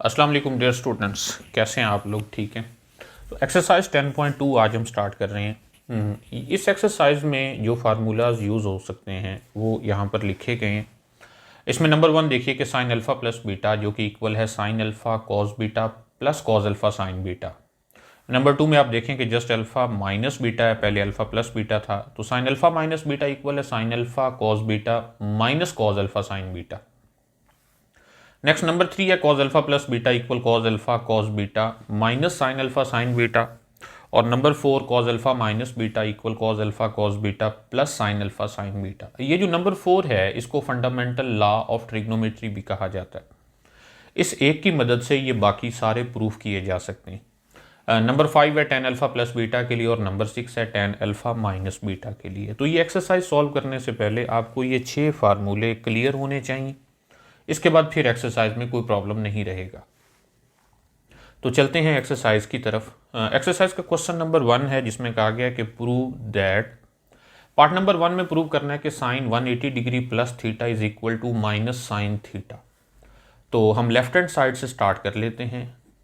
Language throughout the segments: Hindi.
अस्सलाम वालेकुम डियर स्टूडेंट्स, कैसे हैं आप लोग? ठीक हैं। तो एक्सरसाइज 10.2 आज हम स्टार्ट कर रहे हैं। इस एक्सरसाइज में जो फार्मूलाज यूज़ हो सकते हैं वो यहाँ पर लिखे गए हैं। इसमें नंबर 1 देखिए कि साइन अल्फ़ा प्लस बीटा जो कि इक्वल है sine alpha cos beta plus cos alpha sine beta. Number 2 में आप देखें कि जस्ट अल्फ़ा माइनस बीटा है, पहले अल्फ़ा प्लस बीटा था, तो sine alpha minus beta equal है sine alpha cos beta minus cos alpha sine beta. Next number 3 है cos alpha plus beta equal cos alpha cos beta minus sine alpha sine beta. और number 4 cos alpha minus beta equal cos alpha cos beta plus sine alpha sine beta. ये जो नंबर 4 है इसको फंडामेंटल लॉ ऑफ ट्रिग्नोमेट्री भी कहा जाता है। इस एक की मदद से ये बाकी सारे प्रूफ किए जा सकते हैं। नंबर 5 है टेन अल्फा प्लस बीटा के लिए और नंबर 6 है टेन अल्फा माइनस बीटा के लिए। तो ये एक्सरसाइज सॉल्व करने से पहले आपको ये 6 फार्मूले क्लियर होने चाहिए, इसके बाद फिर एक्सरसाइज में कोई प्रॉब्लम नहीं रहेगा। तो चलते हैं एक्सरसाइज की तरफ। एक्सरसाइज का क्वेश्चन नंबर 1 है जिसमें कहा गया कि प्रूव दैट, पार्ट नंबर 1 में प्रूव करना है कि sine 180 degree plus theta is equal to minus sine theta. तो हम लेफ्ट हैंड साइड से स्टार्ट कर लेते हैं।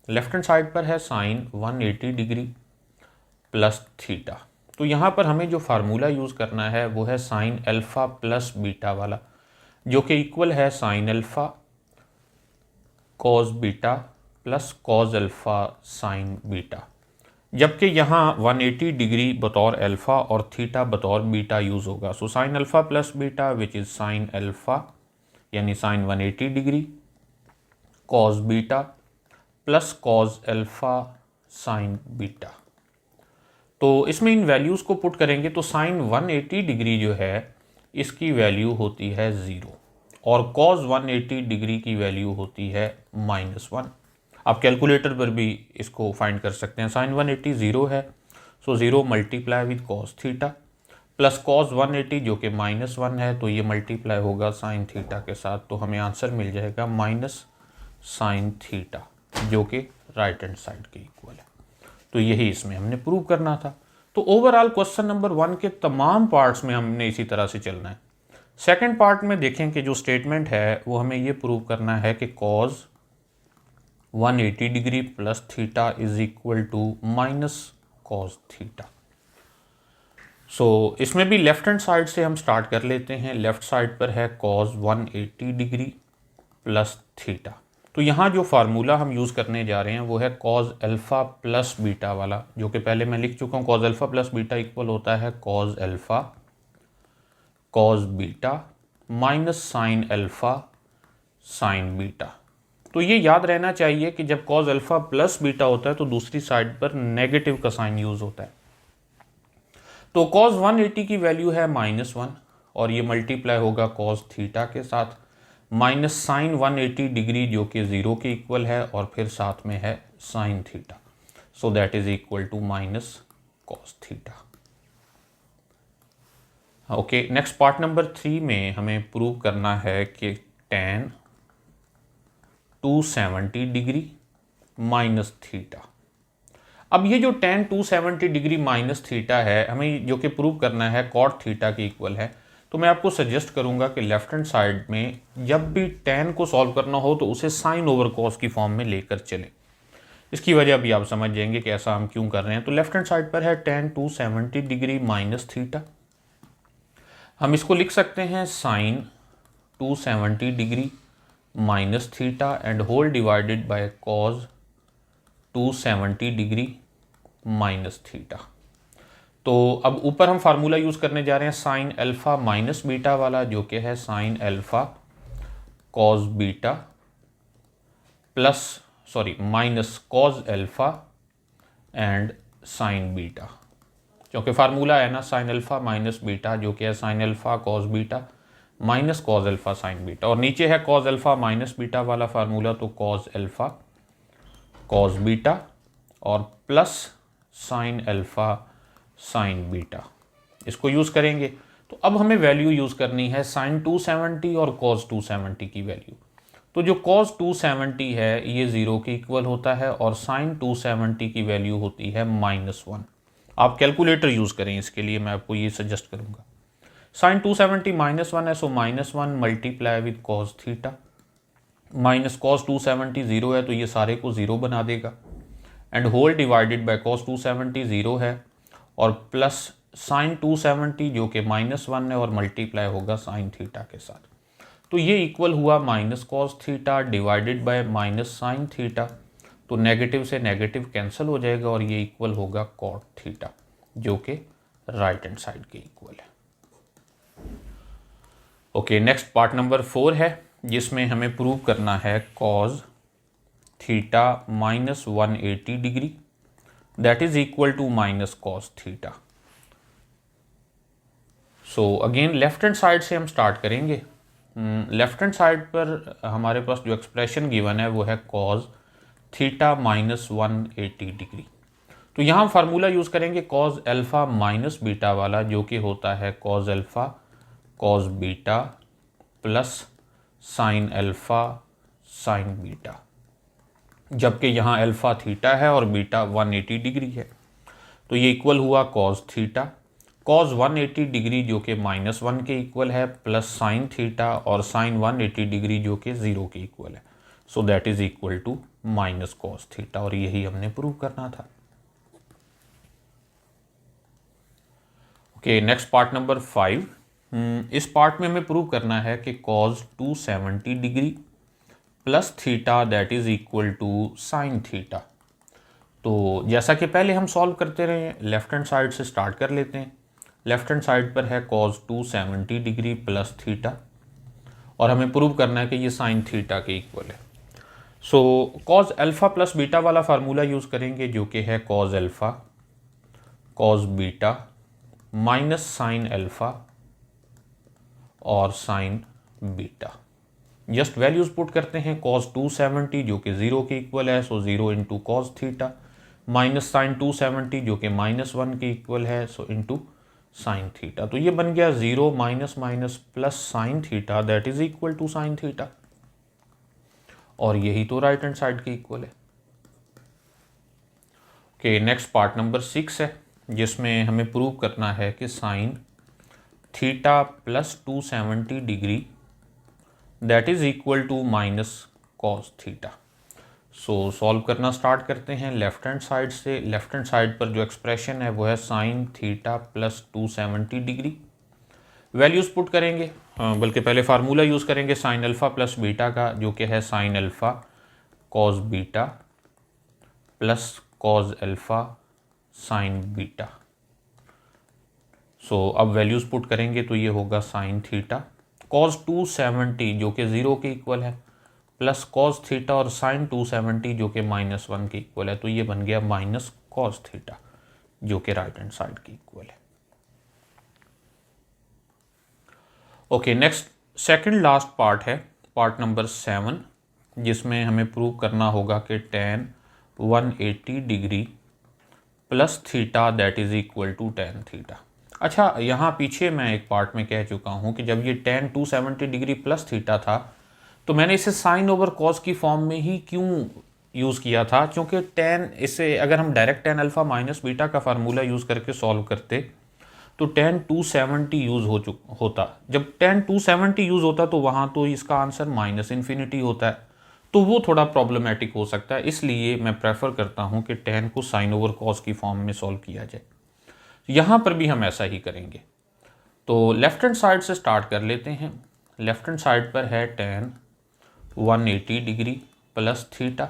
लेफ्ट हैंड साइड पर है साइन 180 डिग्री प्लस थीटा। तो यहाँ पर हमें जो फार्मूला यूज़ करना है वो है साइन अल्फ़ा प्लस बीटा वाला, जो कि इक्वल है sine alpha cos beta plus cos alpha sine beta. जबकि यहाँ 180 डिग्री बतौर अल्फ़ा और थीटा बतौर बीटा यूज़ होगा। So sine alpha plus beta which is sine alpha यानी sine 180 degree cos beta plus cos alpha sine beta. तो इसमें इन वैल्यूज़ को पुट करेंगे तो साइन 180 डिग्री जो है इसकी वैल्यू होती है 0 और कॉस 180 डिग्री की वैल्यू होती है -1। आप कैलकुलेटर पर भी इसको फाइंड कर सकते हैं। साइन 180 0 है, so 0 multiply with cos theta plus cos 180 जो कि -1 है, तो ये मल्टीप्लाई होगा साइन थीटा के साथ, तो हमें आंसर मिल जाएगा माइनस साइन थीटा जो कि राइट हैंड साइड के इक्वल है। तो यही इसमें हमने प्रूव करना था। तो ओवरऑल क्वेश्चन नंबर 1 के तमाम पार्ट्स में हमने इसी तरह से चलना है। सेकंड पार्ट में देखें कि जो स्टेटमेंट है वो हमें ये प्रूव करना है कि cos 180 degree plus theta is equal to minus cos theta. So इसमें भी लेफ्ट हैंड साइड से हम स्टार्ट कर लेते हैं। लेफ्ट साइड पर है कॉज 180 डिग्री प्लस थीटा। तो यहाँ जो फार्मूला हम यूज़ करने जा रहे हैं वो है कॉज अल्फ़ा प्लस बीटा वाला, जो कि पहले मैं लिख चुका हूँ। Cause alpha plus beta equal होता है cos alpha cos beta minus sine alpha sine beta. तो ये याद रहना चाहिए कि जब कॉज अल्फ़ा प्लस बीटा होता है तो दूसरी साइड पर नेगेटिव का साइन यूज़ होता है। तो कॉज 180 की वैल्यू है -1 और ये मल्टीप्लाई होगा कॉस थीटा के साथ माइनस साइन 180 डिग्री जो कि 0 के इक्वल है और फिर साथ में है sine theta, so that is equal to minus cos theta. Okay, next part number 3 में हमें प्रूव करना है कि tan 270 डिग्री माइनस थीटा। अब ये जो tan 270 डिग्री माइनस थीटा है हमें जो कि प्रूव करना है कॉट थीटा के इक्वल है। तो मैं आपको सजेस्ट करूंगा कि लेफ्ट हैंड साइड में जब भी tan को सॉल्व करना हो तो उसे साइन ओवर कॉस की फॉर्म में लेकर चले। इसकी वजह भी आप समझ जाएंगे कि ऐसा हम क्यों कर रहे हैं। तो लेफ्ट हैंड साइड पर है tan 270 डिग्री माइनस थीटा। हम इसको लिख सकते हैं sine 270 degree minus theta and whole divided by cos 270 degree minus theta. तो अब ऊपर हम फार्मूला यूज़ करने जा रहे हैं साइन अल्फ़ा माइनस बीटा वाला, जो कि है sine alpha cos beta minus cos alpha and sign beta. क्योंकि फार्मूला है ना साइन अल्फ़ा माइनस बीटा जो कि है sine alpha cos beta minus cos alpha sine beta, और नीचे है कॉस अल्फ़ा माइनस बीटा वाला फार्मूला, तो कॉस अल्फ़ा कॉस बीटा और plus sine alpha sine beta, इसको यूज़ करेंगे। तो अब हमें वैल्यू यूज़ करनी है साइन 270 और कॉस 270 की वैल्यू। तो जो कॉस 270 है ये 0 के इक्वल होता है और साइन 270 की वैल्यू होती है -1। आप कैलकुलेटर यूज़ करें, इसके लिए मैं आपको ये सजेस्ट करूँगा। साइन 270 -1 है, so -1 multiply with cos theta minus cos 270 zero है तो ये सारे को ज़ीरो बना देगा, and whole divided by cos 270 zero है, और प्लस साइन 270 जो कि -1 है और मल्टीप्लाई होगा साइन थीटा के साथ। तो ये इक्वल हुआ minus cos theta divided by minus sine theta, तो नेगेटिव से नेगेटिव कैंसिल हो जाएगा और ये इक्वल होगा कॉट थीटा जो कि राइट हैंड साइड के इक्वल है। ओके, नेक्स्ट पार्ट नंबर 4 है जिसमें हमें प्रूव करना है cos theta minus 180 degree that is equal to minus cos theta. So again left hand side से हम स्टार्ट करेंगे। लेफ्ट हैंड साइड पर हमारे पास जो एक्सप्रेशन गिवन है वो है कॉज थीटा माइनस 180 डिग्री। तो यहाँ फार्मूला यूज़ करेंगे कॉज अल्फ़ा माइनस बीटा वाला, जो कि होता है cos alpha cos beta plus sine alpha sine beta, जबकि यहाँ अल्फ़ा थीटा है और बीटा 180 डिग्री है। तो ये इक्वल हुआ कॉज थीटा कॉज 180 डिग्री जो कि -1 के इक्वल है, प्लस साइन थीटा और साइन 180 डिग्री जो कि 0 के इक्वल है। So that is equal to minus cos theta, और यही हमने प्रूव करना था। Okay, next part number 5। इस पार्ट में हमें प्रूव करना है कि cos 270 degree plus theta that is equal to sine theta. तो जैसा कि पहले हम सॉल्व करते रहे हैं, लेफ्ट हैंड साइड से स्टार्ट कर लेते हैं। लेफ्ट हैंड साइड पर है कॉज 270 डिग्री प्लस थीटा, और हमें प्रूव करना है कि ये साइन थीटा के इक्वल है। So cos alpha plus beta वाला फार्मूला यूज़ करेंगे जो कि है cos alpha cos beta minus sine alpha और sine beta. Just values put करते हैं, कॉज 270 जो कि 0 के इक्वल है, so 0 into cos theta, minus sine 270 जो कि -1 के इक्वल है, सो इंटू साइन थीटा। तो ये बन गया 0 minus minus plus sine theta that is equal to sine theta, और यही तो राइट हैंड साइड के इक्वल है। ओके, नेक्स्ट पार्ट नंबर 6 है जिसमें हमें प्रूव करना है कि sine theta plus 270 degree that is equal to minus cos theta. So solve करना स्टार्ट करते हैं लेफ्ट हैंड साइड से। लेफ्ट हैंड साइड पर जो एक्सप्रेशन है वो है sine theta plus 270 degree. Values put करेंगे, बल्कि पहले फार्मूला यूज़ करेंगे साइन अल्फ़ा प्लस बीटा का, जो कि है sine alpha cos beta plus cos alpha sine beta. So अब वैल्यूज़ पुट करेंगे तो ये होगा साइन थीटा कॉस 270 जो कि 0 के इक्वल है, प्लस कॉस थीटा और साइन 270 जो कि -1 के इक्वल है, तो ये बन गया माइनस कॉस थीटा जो कि राइट हैंड साइड के इक्वल है। Okay, next second last part है पार्ट नंबर 7, जिसमें हमें प्रूव करना होगा कि tan 180 degree plus theta that is equal to tan theta. अच्छा, यहाँ पीछे मैं एक पार्ट में कह चुका हूँ कि जब ये tan 270 डिग्री प्लस थीटा था तो मैंने इसे साइन ओवर कॉस की फॉर्म में ही क्यों यूज़ किया था, क्योंकि tan, इसे अगर हम direct tan alpha minus beta का फार्मूला यूज़ करके सॉल्व करते तो tan 270 यूज़ होता। जब tan 270 यूज़ होता तो वहाँ तो इसका आंसर माइनस इन्फिनिटी होता है, तो वो थोड़ा प्रॉब्लमेटिक हो सकता है। इसलिए मैं प्रेफर करता हूँ कि tan को साइन ओवर कॉस की फॉर्म में सॉल्व किया जाए। यहाँ पर भी हम ऐसा ही करेंगे। तो लेफ्ट हैंड साइड से स्टार्ट कर लेते हैं। लेफ्ट हैंड साइड पर है tan 180 डिग्री प्लस थीटा,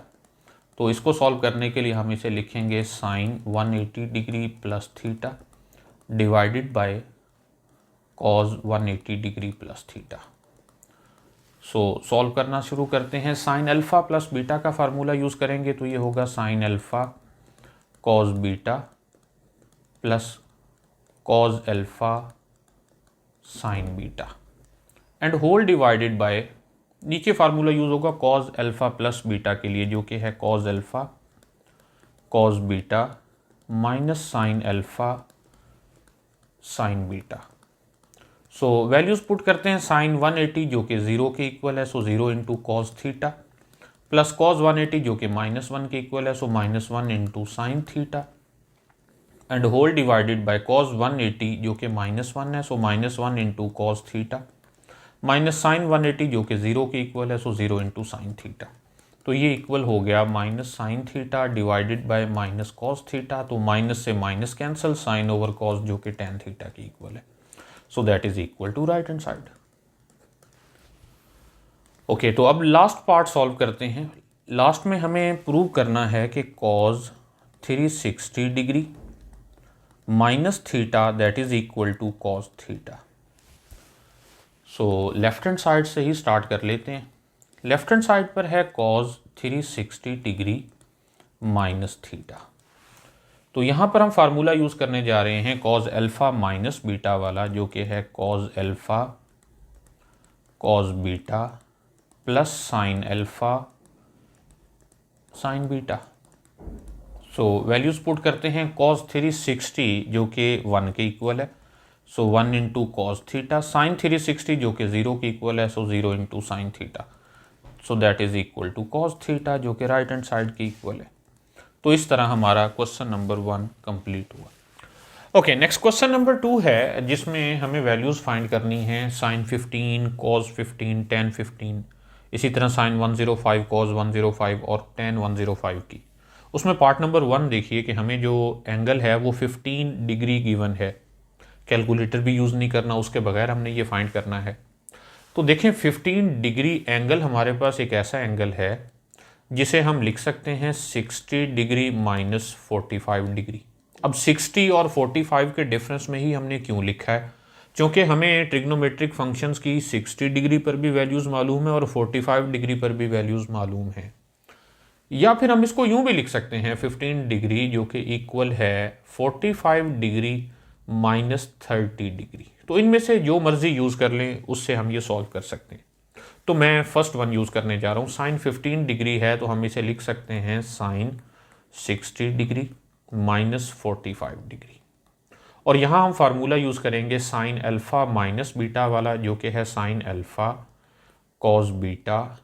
तो इसको सॉल्व करने के लिए हम इसे लिखेंगे sine 180 degree plus theta divided by cos 180 degree plus theta. So solve करना शुरू करते हैं। साइन अल्फ़ा प्लस बीटा का फार्मूला यूज़ करेंगे तो ये होगा sine alpha cos beta plus cos alpha sine beta, and whole divided by, नीचे फार्मूला यूज़ होगा कॉज अल्फ़ा प्लस बीटा के लिए, जो कि है cos alpha cos beta minus sine alpha sine beta. So values put करते हैं, साइन 180 जो कि 0 के इक्वल है, so 0 into cos theta, plus cos 180 जो कि -1 के इक्वल है, so -1 into sine theta, and whole divided by cos 180 जो कि -1 है, so -1 into cos theta minus sine 180 जो कि 0 के इक्वल है, सो 0 इंटू साइन थीटा। तो ये इक्वल हो गया minus sine theta divided by minus cos theta. तो माइनस से minus cancel, sine over cos जो कि टेन थीटा के इक्वल है। So that is equal to right hand side. Okay, तो अब लास्ट पार्ट सॉल्व करते हैं। लास्ट में हमें प्रूव करना है कि cos 360 degree minus theta that is equal to cos theta. So left hand side से ही स्टार्ट कर लेते हैं। लेफ्ट हैंड साइड पर है कॉस 360 डिग्री माइनस थीटा। तो यहाँ पर हम फार्मूला यूज़ करने जा रहे हैं कॉस अल्फ़ा माइनस बीटा वाला, जो कि है cos alpha cos beta plus sine alpha sine beta. So values put करते हैं। कॉस 360 जो कि 1 के इक्वल है, so 1 into cos theta. Sine 360 जो कि 0 के इक्वल है, so 0 into sine theta. So that is equal to cos theta जो कि राइट हैंड साइड के इक्वल है। तो इस तरह हमारा क्वेश्चन नंबर 1 कंप्लीट हुआ। ओके, नेक्स्ट क्वेश्चन नंबर 2 है, जिसमें हमें वैल्यूज़ फाइंड करनी है साइन 15, कॉस 15, टेन 15, इसी तरह साइन 105, कॉस 105 और टेन 105 की। उसमें पार्ट नंबर 1 देखिए कि हमें जो एंगल है वो 15 डिग्री गिवन है। कैलकुलेटर भी यूज़ नहीं करना, उसके बगैर हमने ये फाइंड करना है। तो देखें 15 डिग्री एंगल हमारे पास एक ऐसा एंगल है जिसे हम लिख सकते हैं 60 डिग्री माइनस 45 डिग्री। अब 60 और 45 के डिफरेंस में ही हमने क्यों लिखा है? क्योंकि हमें ट्रिग्नोमेट्रिक फंक्शंस की 60 डिग्री पर भी वैल्यूज़ मालूम है और 45 डिग्री पर भी वैल्यूज़ मालूम है। या फिर हम इसको यूं भी लिख सकते हैं 15 डिग्री जो कि इक्वल है 45 डिग्री माइनस 30 डिग्री। तो इनमें से जो मर्जी यूज़ कर लें, उससे हम ये सॉल्व कर सकते हैं। तो मैं फर्स्ट वन यूज़ करने जा रहा हूँ। साइन 15 डिग्री है तो हम इसे लिख सकते हैं साइन 60 डिग्री माइनस 45 डिग्री। और यहाँ हम फार्मूला यूज़ करेंगे साइन अल्फ़ा माइनस बीटा वाला, जो कि है sine alpha cos beta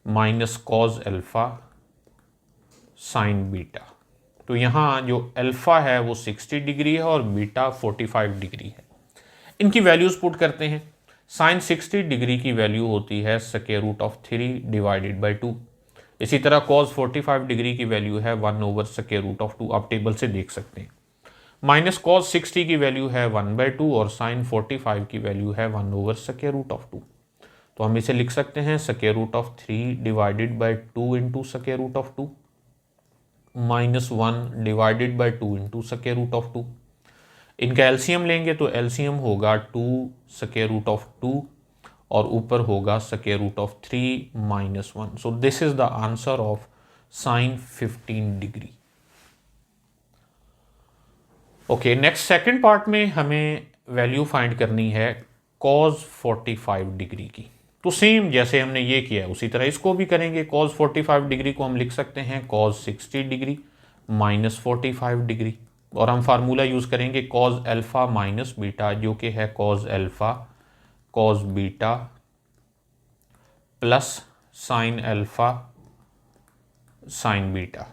minus cos alpha sine beta. तो यहाँ जो अल्फ़ा है वो 60 डिग्री है और बीटा 45 डिग्री है। इनकी वैल्यूज़ पुट करते हैं। साइन 60 डिग्री की वैल्यू होती है square root of 3 divided by 2। इसी तरह कॉस 45 डिग्री की वैल्यू है 1 ओवर स्क्वायर रूट ऑफ 2, आप टेबल से देख सकते हैं। माइनस कॉस 60 की वैल्यू है 1/2 और साइन 45 की वैल्यू है 1 ओवर स्क्वायर रूट ऑफ 2। तो हम इसे लिख सकते हैं square root of 3 divided by 2 into square root of 2 minus 1 divided by 2 into square root of 2। इनका एलसीएम लेंगे तो एलसीएम होगा 2 स्क्वायर रूट ऑफ 2 और ऊपर होगा square root of 3 minus 1। So this is the answer of sine 15 degree. Okay, next second part में हमें वैल्यू फाइंड करनी है कॉस 45 डिग्री की। तो सेम जैसे हमने ये किया उसी तरह इसको भी करेंगे। कॉस 45 डिग्री को हम लिख सकते हैं कॉस 60 डिग्री माइनस 45 डिग्री। और हम फार्मूला यूज़ करेंगे कॉस अल्फ़ा माइनस बीटा, जो कि है cos alpha cos beta plus sine alpha sine beta.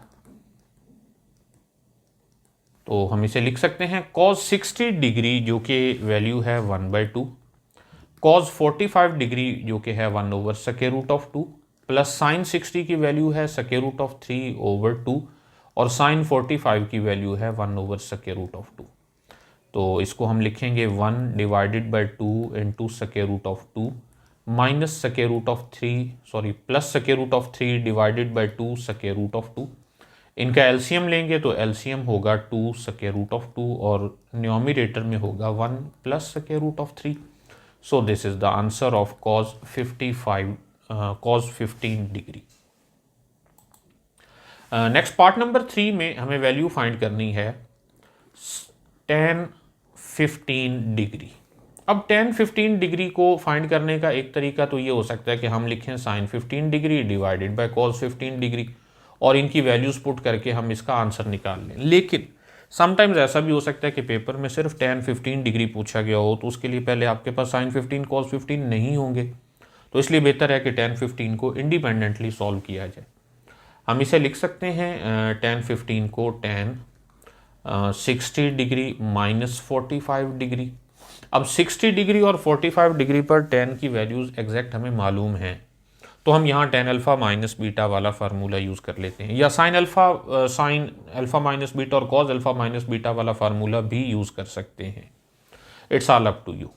तो हम इसे लिख सकते हैं कॉस 60 डिग्री जो कि वैल्यू है 1/2, कॉस 45 डिग्री जो कि है 1 over square root of 2 plus sine 60 की वैल्यू है स्क्वायर रूट ऑफ 3 ओवर 2 और साइन 45 की वैल्यू है 1 ओवर स्क्वायर रूट ऑफ 2। तो इसको हम लिखेंगे 1 divided by 2 into square root of 2 minus square root of 3 plus square root of 3 divided by 2 square root of 2। इनका एलसीएम लेंगे तो एलसीएम होगा 2 स्क्वायर रूट ऑफ 2 और न्यूमरेटर में होगा 1 plus square root of 3। So this is the answer of cos 15 degree. Next part number 3 में हमें वैल्यू फाइंड करनी है टेन 15 डिग्री। अब टेन 15 डिग्री को फाइंड करने का एक तरीका तो ये हो सकता है कि हम लिखें sine 15 degree divided by cos 15 degree और इनकी वैल्यूज़ पुट करके हम इसका आंसर निकाल लें। लेकिन समटाइम्स ऐसा भी हो सकता है कि पेपर में सिर्फ टेन 15 डिग्री पूछा गया हो, तो उसके लिए पहले आपके पास साइन 15 कॉस 15 नहीं होंगे। तो इसलिए बेहतर है कि टेन 15 को इंडिपेंडेंटली सॉल्व किया जाए। हम इसे लिख सकते हैं टेन 15 को टेन 60 डिग्री माइनस 45 डिग्री। अब 60 डिग्री और 45 डिग्री पर tan की वैल्यूज़ एग्जैक्ट हमें मालूम हैं, तो हम यहाँ tan अल्फ़ा माइनस बीटा वाला फार्मूला यूज़ कर लेते हैं, या साइन अल्फ़ा माइनस बीटा और कॉज अल्फ़ा माइनस बीटा वाला फार्मूला भी यूज़ कर सकते हैं। It's all up to you.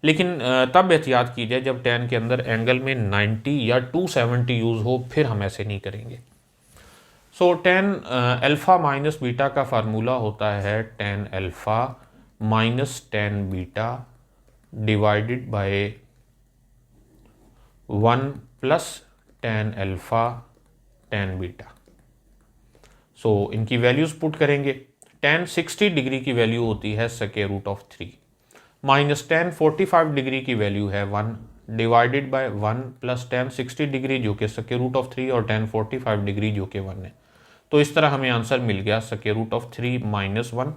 लेकिन तब एहतियात कीजिए जब tan के अंदर एंगल में 90 या 270 यूज़ हो, फिर हम ऐसे नहीं करेंगे। So tan alpha minus beta का फार्मूला होता है tan alpha minus tan beta divided by 1 plus tan alpha tan beta. So इनकी वैल्यूज़ पुट करेंगे। tan 60 डिग्री की वैल्यू होती है square root of 3, minus tan 45 degree की वैल्यू है 1 divided by 1 plus tan 60 degree जो कि स्क्वायर रूट ऑफ 3 और tan 45 डिग्री जो कि 1 है। तो इस तरह हमें आंसर मिल गया square root of 3 minus 1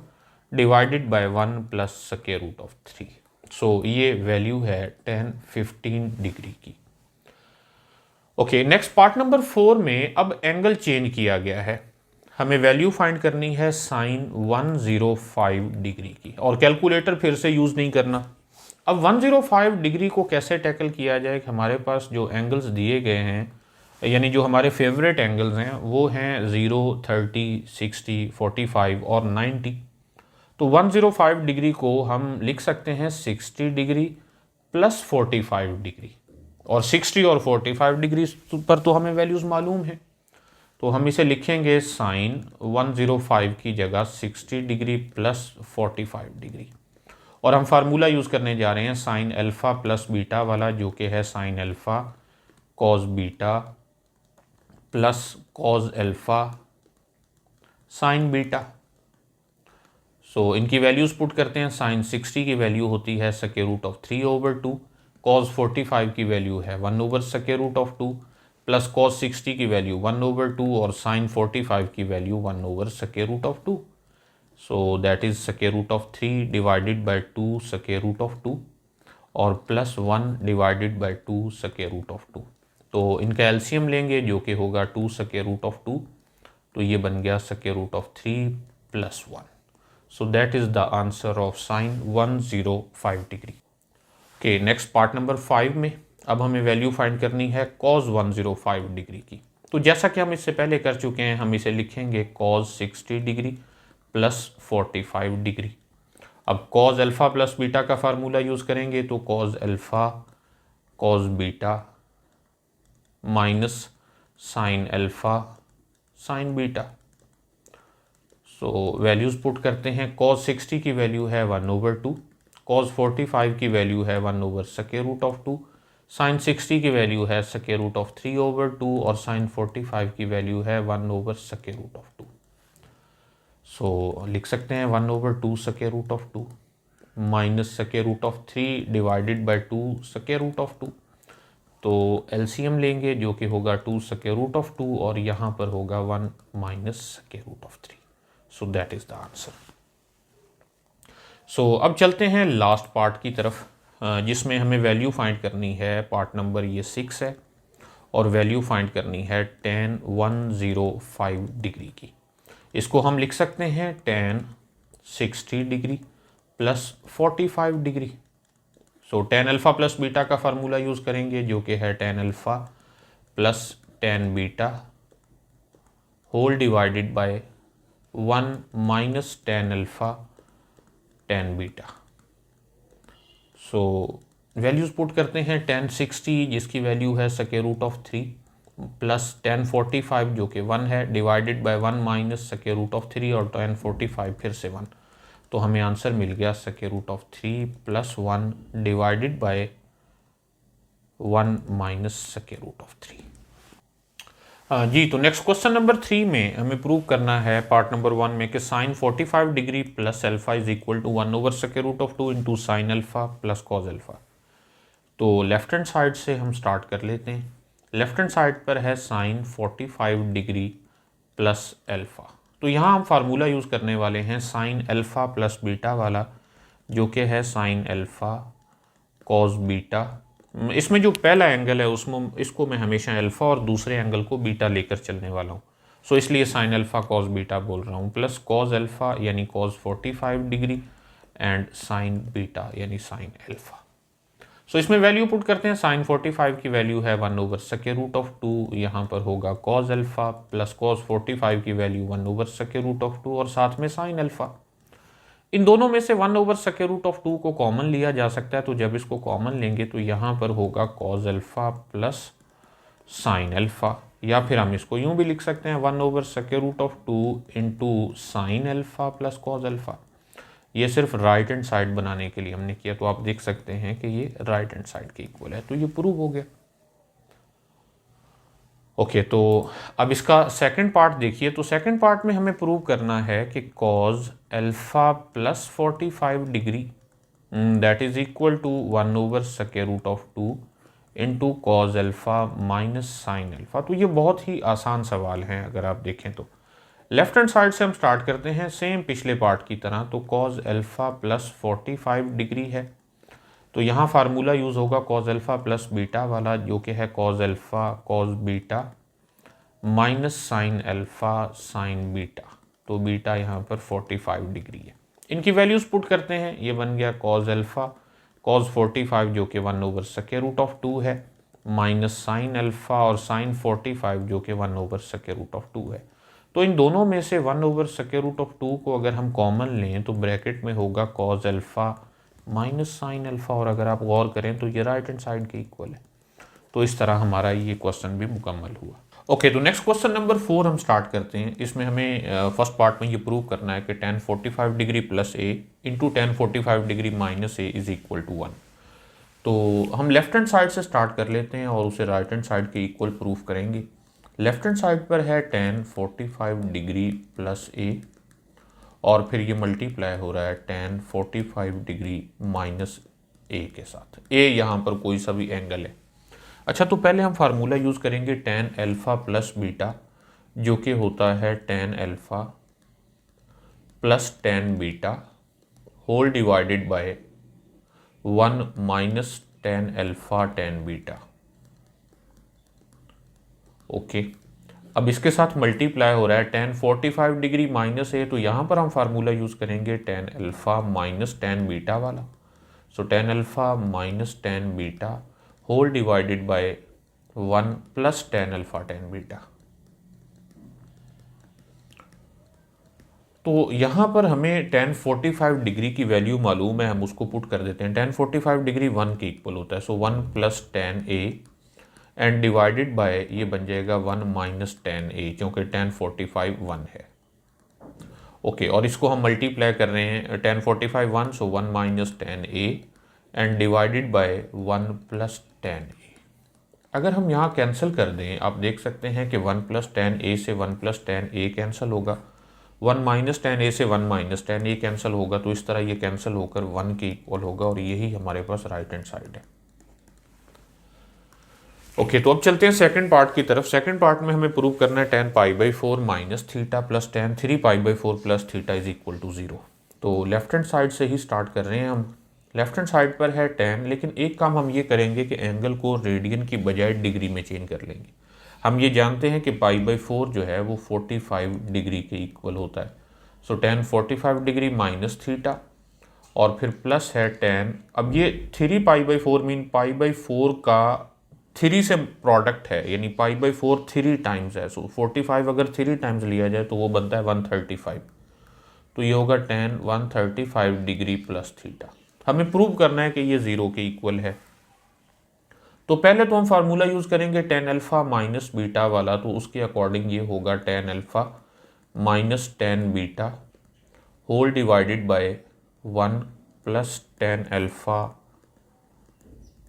divided by 1 plus square root of 3। So ये वैल्यू है tan 15 डिग्री की। ओके, नेक्स्ट पार्ट नंबर 4 में अब एंगल चेंज किया गया है। हमें वैल्यू फाइंड करनी है साइन 105 डिग्री की, और कैलकुलेटर फिर से यूज़ नहीं करना। अब 105 डिग्री को कैसे टैकल किया जाए कि हमारे पास जो एंगल्स दिए गए हैं, यानी जो हमारे फेवरेट एंगल्स हैं, वो हैं 0, 30, 60, 45 और 90। तो 105 डिग्री को हम लिख सकते हैं 60 डिग्री प्लस 45 डिग्री, और 60 और 45 डिग्री पर तो हमें वैल्यूज़ मालूम है, तो हम इसे लिखेंगे साइन 105 की जगह 60 डिग्री प्लस 45 डिग्री। और हम फार्मूला यूज़ करने जा रहे हैं साइन अल्फ़ा प्लस बीटा वाला, जो कि है sine alpha cos beta plus cos alpha sine beta. So इनकी वैल्यूज़ पुट करते हैं। साइन 60 की वैल्यू होती है स्क्वायर रूट ऑफ 3/2, कॉस 45 की वैल्यू है 1 square root of 2 plus cos 60 की वैल्यू 1/2 और साइन 45 की value 1 square root of 2। So that is square root of 3 divided by 2 square root of 2 और plus 1 divided by 2 square root of 2। तो इनका एलसीएम लेंगे जो कि होगा 2 स्क्वायर रूट ऑफ 2, तो ये बन गया square root of 3 plus 1। So that is the answer of sine 105 degree. Okay, next part number 5 में अब हमें वैल्यू फाइंड करनी है कॉस 105 डिग्री की। तो जैसा कि हम इससे पहले कर चुके हैं, हम इसे लिखेंगे कॉस 60 डिग्री प्लस 45 डिग्री। अब कॉस अल्फ़ा प्लस बीटा का फार्मूला यूज़ करेंगे, तो cos alpha cos beta minus sine alpha sine beta. So values put करते हैं। कॉस 60 की वैल्यू है 1/2, कॉस 45 की वैल्यू है 1 स्क्वायर रूट ऑफ 2, साइन 60 की वैल्यू है स्क्वायर रूट ऑफ 3/2 और साइन 45 की वैल्यू है 1 स्क्वायर रूट ऑफ 2। सो लिख सकते हैं 1/2 square root of 2 minus square root of 3 divided by 2 square root of 2। तो एलसीएम लेंगे जो कि होगा 2 स्क्वायर रूट ऑफ 2 और यहाँ पर होगा 1 minus square root of 3। So that is the answer. So अब चलते हैं लास्ट पार्ट की तरफ, जिसमें हमें वैल्यू फाइंड करनी है। पार्ट नंबर ये 6 है और वैल्यू फाइंड करनी है tan 105 डिग्री की। इसको हम लिख सकते हैं tan 60 degree plus 45 degree. So tan alpha plus beta का फार्मूला यूज़ करेंगे जो कि है tan alpha plus tan beta whole divided by 1 minus tan alpha tan beta. So values put करते हैं। tan 60 जिसकी वैल्यू है square root of 3 plus tan 45 जो कि 1 है divided by 1 minus square root of 3 और tan 45 फिर से 1, तो हमें आंसर मिल गया square root of 3 plus 1 divided by 1 minus square root of 3। जी, तो नेक्स्ट क्वेश्चन नंबर 3 में हमें प्रूव करना है पार्ट नंबर 1 में कि sine 45 degree plus alpha is equal to 1 square root of 2 into sine alpha plus cos alpha. तो लेफ्ट हैंड साइड से हम स्टार्ट कर लेते हैं। लेफ्ट हैंड साइड पर है साइन 45 डिग्री प्लस अल्फ़ा, तो यहाँ हम फार्मूला यूज़ करने वाले हैं साइन अल्फ़ा प्लस बीटा वाला, जो कि है साइन अल्फ़ा कॉस बीटा। इसमें जो पहला एंगल है उसमें इसको मैं हमेशा अल्फ़ा और दूसरे एंगल को बीटा लेकर चलने वाला हूँ, सो इसलिए साइन अल्फ़ा कॉस बीटा बोल रहा हूँ, प्लस कॉस अल्फ़ा यानी cos 45 degree and sign beta यानी साइन अल्फा। सो इसमें वैल्यू पुट करते हैं। साइन 45 की वैल्यू है 1/√2, यहाँ पर होगा कॉज अल्फा प्लस कॉज 45 की वैल्यू 1/√2 और साथ में साइन अल्फा। इन दोनों में से 1/√2 को कॉमन लिया जा सकता है, तो जब इसको कॉमन लेंगे तो यहाँ पर होगा cause alpha plus sine alpha, या फिर हम इसको यूं भी लिख सकते हैं 1/√2 into sine alpha plus cos alpha. ये सिर्फ राइट हैंड साइड बनाने के लिए हमने किया, तो आप देख सकते हैं कि ये राइट हैंड साइड के इक्वल है, तो ये प्रूव हो गया। ओके, तो अब इसका सेकंड पार्ट देखिए। तो सेकंड पार्ट में हमें प्रूव करना है कि cos alpha plus 45 degree that is equal to 1/√2 into cos alpha minus sine alpha. तो ये बहुत ही आसान सवाल हैं अगर आप देखें तो। लेफ्ट हैंड साइड से हम स्टार्ट करते हैं सेम पिछले पार्ट की तरह। तो कॉज अल्फा प्लस 45 डिग्री है, तो यहाँ फार्मूला यूज़ होगा कॉज अल्फा प्लस बीटा वाला, जो कि है cos alpha cos beta minus sine alpha sine beta. तो बीटा यहाँ पर 45 डिग्री है। इनकी वैल्यूज़ पुट करते हैं, ये बन गया कॉज अल्फा कॉज 45 जो कि 1/√2 है, माइनस साइन अल्फा और साइन 45 जो कि 1/√2 है। तो इन दोनों में से 1/√2 को अगर हम कॉमन लें तो ब्रैकेट में होगा cause alpha minus sine alpha, और अगर आप गौर करें तो ये राइट हैंड साइड के इक्वल है। तो इस तरह हमारा ये क्वेश्चन भी मुकम्मल हुआ। ओके, तो नेक्स्ट क्वेश्चन नंबर 4 हम स्टार्ट करते हैं। इसमें हमें फर्स्ट पार्ट में ये प्रूव करना है कि tan 45 degree plus A into tan 45 degree minus A is equal to 1। तो हम लेफ्ट हैंड साइड से स्टार्ट कर लेते हैं और उसे राइट हैंड साइड के इक्वल प्रूफ करेंगे। लेफ्ट हैंड साइड पर है tan 45 डिग्री प्लस ए, और फिर ये मल्टीप्लाई हो रहा है tan 45 डिग्री माइनस ए के साथ। ए यहाँ पर कोई सा भी एंगल है। अच्छा, तो पहले हम फार्मूला यूज़ करेंगे tan अल्फ़ा प्लस बीटा, जो कि होता है tan alpha plus tan beta whole divided by 1 minus tan alpha tan beta. Okay, अब इसके साथ मल्टीप्लाई हो रहा है tan 45 डिग्री माइनस ए, तो यहाँ पर हम फार्मूला यूज़ करेंगे tan alpha minus tan beta वाला। So tan alpha minus tan beta whole divided by 1 plus tan alpha tan beta. तो यहाँ पर हमें tan 45 डिग्री की वैल्यू मालूम है, हम उसको पुट कर देते हैं। tan 45 डिग्री 1 के इक्वल होता है, so 1 plus tan a and divided bye ये बन जाएगा 1 माइनस tan a, क्योंकि tan 45 1 है। ओके, और इसको हम मल्टीप्लाई कर रहे हैं। tan 45 1, so 1 minus tan a and divided by 1 plus tan a। अगर हम यहाँ कैंसिल कर दें, आप देख सकते हैं कि 1 प्लस tan a से 1 प्लस tan a कैंसिल होगा, 1 माइनस tan a से 1 माइनस tan a कैंसिल होगा, तो इस तरह ये कैंसिल होकर 1 के इक्वल होगा, और यही हमारे पास राइट हैंड साइड है। ओके, तो अब चलते हैं सेकंड पार्ट की तरफ। सेकंड पार्ट में हमें प्रूव करना है tan π/4 minus theta plus tan 3π/4 plus theta is equal to 0। तो लेफ्ट हैंड साइड से ही स्टार्ट कर रहे हैं हम। लेफ्ट हैंड साइड पर है tan, लेकिन एक काम हम ये करेंगे कि एंगल को रेडियन की बजाय डिग्री में चेंज कर लेंगे। हम ये जानते हैं कि π/4 जो है वो 45 डिग्री के इक्वल होता है। सो tan 45 डिग्री माइनस थीटा, और फिर प्लस है tan, अब ये 3π/4 मीन π/4 का 3 से प्रोडक्ट है, यानी π/4 3 टाइम्स है। सो 45 अगर 3 टाइम्स लिया जाए तो वो बनता है 135, तो ये होगा tan 135 डिग्री प्लस थीटा। हमें प्रूव करना है कि ये 0 के इक्वल है। तो पहले तो हम फार्मूला यूज़ करेंगे tan अल्फ़ा माइनस बीटा वाला, तो उसके अकॉर्डिंग ये होगा tan alpha minus tan beta whole divided by 1 plus tan alpha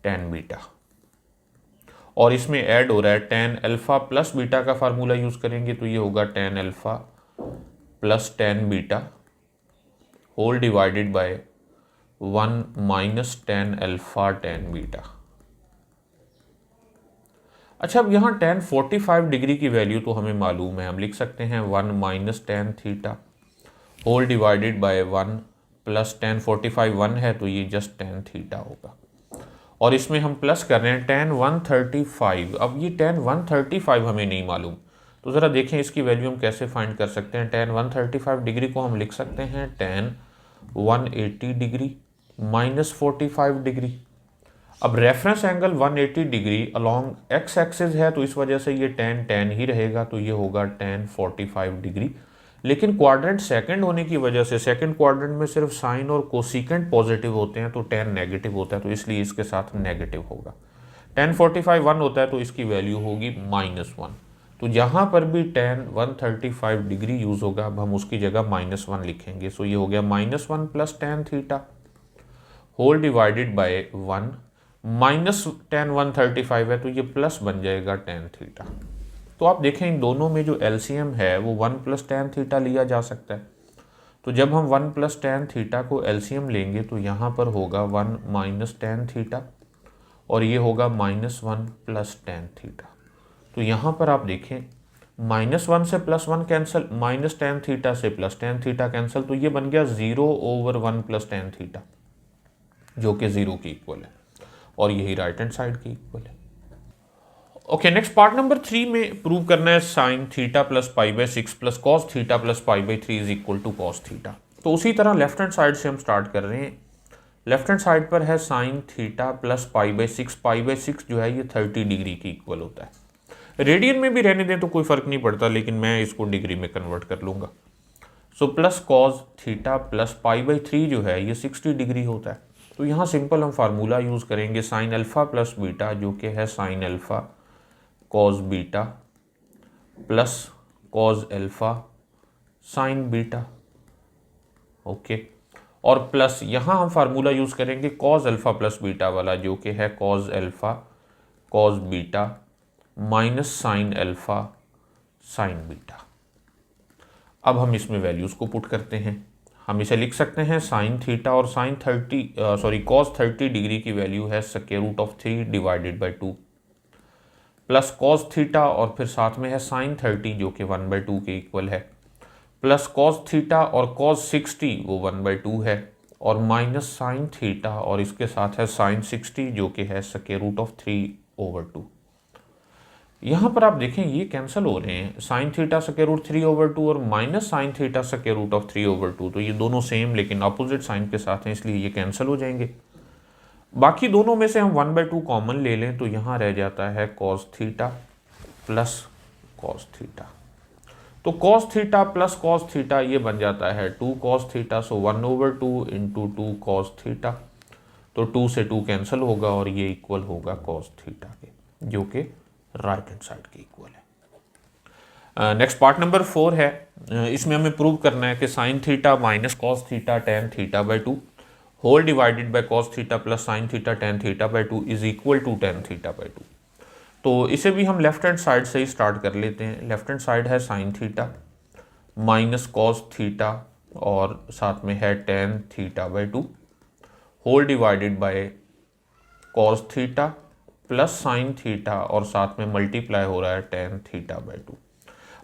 tan beta, और इसमें ऐड हो रहा है tan अल्फ़ा प्लस बीटा का फार्मूला यूज़ करेंगे, तो ये होगा tan alpha plus tan beta whole divided by 1 minus tan alpha tan beta. अच्छा, अब यहाँ tan 45 डिग्री की वैल्यू तो हमें मालूम है, हम लिख सकते हैं 1 minus tan theta whole divided by 1 plus tan 45 1 है, तो ये जस्ट tan थीटा होगा, और इसमें हम प्लस कर रहे हैं tan 135। अब ये tan 135 हमें नहीं मालूम, तो ज़रा देखें इसकी वैल्यू हम कैसे फाइंड कर सकते हैं। tan 135 डिग्री को हम लिख सकते हैं tan 180 डिग्री माइनस 45 डिग्री। अब reference angle 180 degree along x axis है, तो इस वजह से ये tan tan ही रहेगा, तो ये होगा tan 45 डिग्री। लेकिन क्वाड्रेंट सेकंड होने की वजह से सेकंड क्वाड्रेंट में सिर्फ साइन और कोसिकेंट पॉजिटिव होते हैं, तो tan नेगेटिव होता है, तो इसलिए इसके साथ नेगेटिव होगा। tan 45 1 होता है, तो इसकी वैल्यू होगी -1। तो जहाँ पर भी tan 135 डिग्री यूज़ होगा, अब हम उसकी जगह -1 लिखेंगे। सो ये हो गया -1 plus tan theta whole divided by 1 minus tan 135 है, तो ये प्लस बन जाएगा tan थीटा। तो आप देखें इन दोनों में जो एलसीएम है वो 1 प्लस tan थीटा लिया जा सकता है। तो जब हम 1 प्लस tan थीटा को एलसीएम लेंगे तो यहाँ पर होगा 1 माइनस tan थीटा और ये होगा -1 प्लस tan थीटा। तो यहाँ पर आप देखें -1 से +1 कैंसिल, माइनस tan थीटा से प्लस tan थीटा कैंसिल, तो ये बन गया 0/1 प्लस tan थीटा जो कि 0 की इक्वल है और यही राइट हैंड साइड की इक्वल है। ओके, नेक्स्ट पार्ट नंबर 3 में प्रूव करना है sin theta plus π/6 plus cos theta plus π/3 is equal to cos theta. तो उसी तरह लेफ्ट हैंड साइड से हम स्टार्ट कर रहे हैं। लेफ्ट हैंड साइड पर है sin थीटा प्लस π/6। π/6 जो है ये 30 डिग्री की इक्वल होता है। रेडियन में भी रहने दें तो कोई फर्क नहीं पड़ता, लेकिन मैं इसको डिग्री में कन्वर्ट कर लूंगा। So plus cos theta plus π/3 जो है ये 60 डिग्री होता है। तो यहाँ सिंपल हम फार्मूला यूज़ करेंगे साइन अल्फ़ा प्लस बीटा, जो कि है sine alpha cos beta plus cos alpha sine beta. Okay, और प्लस यहाँ हम फार्मूला यूज़ करेंगे कॉस अल्फ़ा प्लस बीटा वाला, जो कि है cos alpha cos beta minus sine alpha sine beta. अब हम इसमें वैल्यूज़ को पुट करते हैं। हम इसे लिख सकते हैं साइन थीटा और कॉस 30 डिग्री की वैल्यू है √3 divided by 2 plus cos theta और फिर साथ में है साइन 30 जो कि 1/2 के इक्वल है, प्लस कॉस थीटा और कॉस 60 वो 1/2 है, और माइनस साइन थीटा और इसके साथ है साइन 60 जो कि है √3/2। यहाँ पर आप देखें ये कैंसिल हो रहे हैं, साइन थीटा √3/2 और माइनस साइन थीटा √3/2। तो ये दोनों सेम लेकिन अपोजिट साइन के साथ हैं, इसलिए ये कैंसिल हो जाएंगे। बाकी दोनों में से हम 1/2 कॉमन ले लें तो यहाँ रह जाता है cos theta plus cos theta. तो cos theta plus cos theta ये बन जाता है 2 cos theta. So 1/2 into 2 cos theta, तो 2 से 2 कैंसिल होगा और ये इक्वल होगा कॉस थीटा के, जो कि राइट हैंड साइड के इक्वल है। नेक्स्ट पार्ट नंबर 4 है। इसमें हमें प्रूव करना है कि sine theta minus cos theta tan θ/2 whole divided by cos theta plus sine theta tan θ/2 is equal to tan θ/2। तो इसे भी हम लेफ्ट हैंड साइड से ही स्टार्ट कर लेते हैं। लेफ्ट हैंड साइड है sine theta minus cos theta और साथ में है tan θ/2 whole divided by cos theta plus sine theta और साथ में मल्टीप्लाई हो रहा है tan θ/2।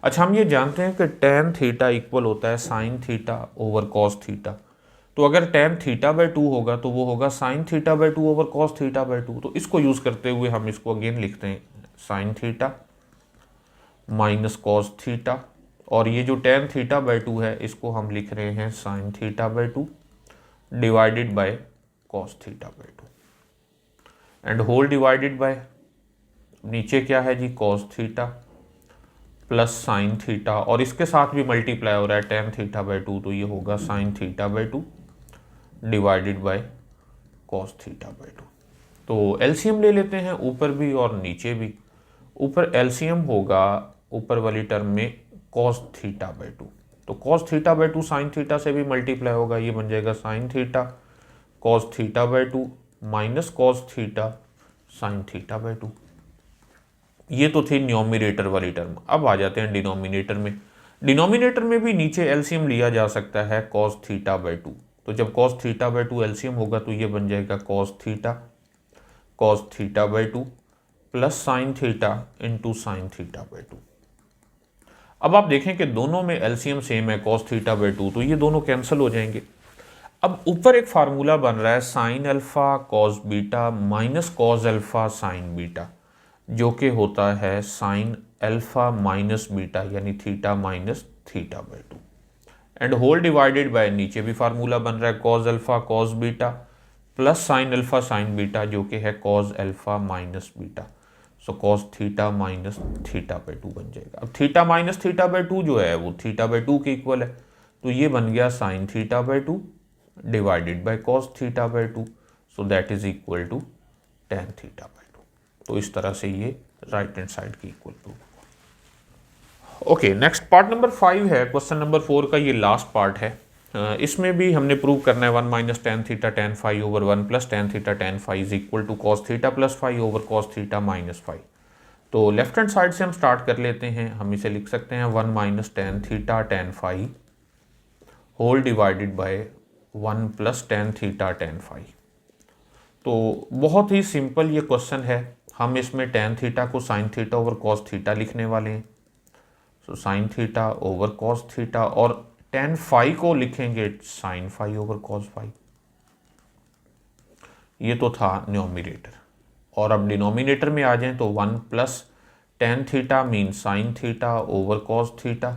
अच्छा, हम ये जानते हैं कि tan थीटा इक्वल होता है sine theta over cos theta. तो अगर tan θ/2 होगा तो वो होगा साइन θ/2 ओवर कॉस θ/2। तो इसको यूज़ करते हुए हम इसको अगेन लिखते हैं sine theta minus cos theta, और ये जो tan θ/2 है इसको हम लिख रहे हैं sine θ/2 divided by cos θ/2 and whole divided by नीचे क्या है जी cos theta plus sine theta और इसके साथ भी मल्टीप्लाई हो रहा है tan θ/2, तो ये होगा साइन θ/2 डिवाइडेड बाय कॉस θ/2। तो एलसीएम ले लेते हैं ऊपर भी और नीचे भी। ऊपर एलसीएम होगा ऊपर वाली टर्म में कॉस θ/2, तो कॉस θ/2 साइन थीटा से भी मल्टीप्लाई होगा, ये बन जाएगा sine theta cos θ/2 minus cos theta sine θ/2। ये तो थी न्यूमरेटर वाली टर्म। अब आ जाते हैं डिनोमिनेटर में। डिनोमिनेटर में भी नीचे एलसीएम लिया जा सकता है कॉस θ/2। तो जब कॉस θ/2 एलसीएम होगा तो ये बन जाएगा cos θ/2 plus sine theta into sine θ/2। अब आप देखें कि दोनों में एलसीएम सेम है कॉस θ/2, तो ये दोनों कैंसिल हो जाएंगे। अब ऊपर एक फार्मूला बन रहा है sine alpha cos beta minus cos alpha sine beta, जो कि होता है साइन अल्फा माइनस बीटा यानी theta minus θ/2 and whole divided by, नीचे भी फार्मूला बन रहा है cos alpha cos beta plus sine alpha sine beta जो कि है cos alpha minus beta. So cos theta minus theta by 2 बन जाएगा। अब थीटा माइनस थीटा बाई 2 जो है वो थीटा बाई 2 के इक्वल है, तो ये बन गया sine theta by 2 divided by cos theta by 2, so that is equal to tan theta by 2। तो इस तरह से ये राइट हैंड साइड की equal to. Okay, next part number 5 है, क्वेश्चन नंबर 4 का ये लास्ट पार्ट है। इसमें भी हमने प्रूव करना है 1 minus tan theta tan phi over 1 plus tan theta tan phi is equal to cos theta plus phi over cos theta minus phi. तो लेफ्ट हैंड साइड से हम स्टार्ट कर लेते हैं। हम इसे लिख सकते हैं 1 minus tan theta tan phi whole divided by 1 plus tan theta tan phi. तो बहुत ही सिंपल ये क्वेश्चन है। हम इसमें टेन थीटा को sine theta over cos theta लिखने वाले हैं। So sine theta over cos theta, और टेन फाई को लिखेंगे sine phi over cos phi. ये तो था न्यूमरेटर, और अब डिनोमिनेटर में आ जाएं तो 1 plus tan theta means sine theta over cos theta,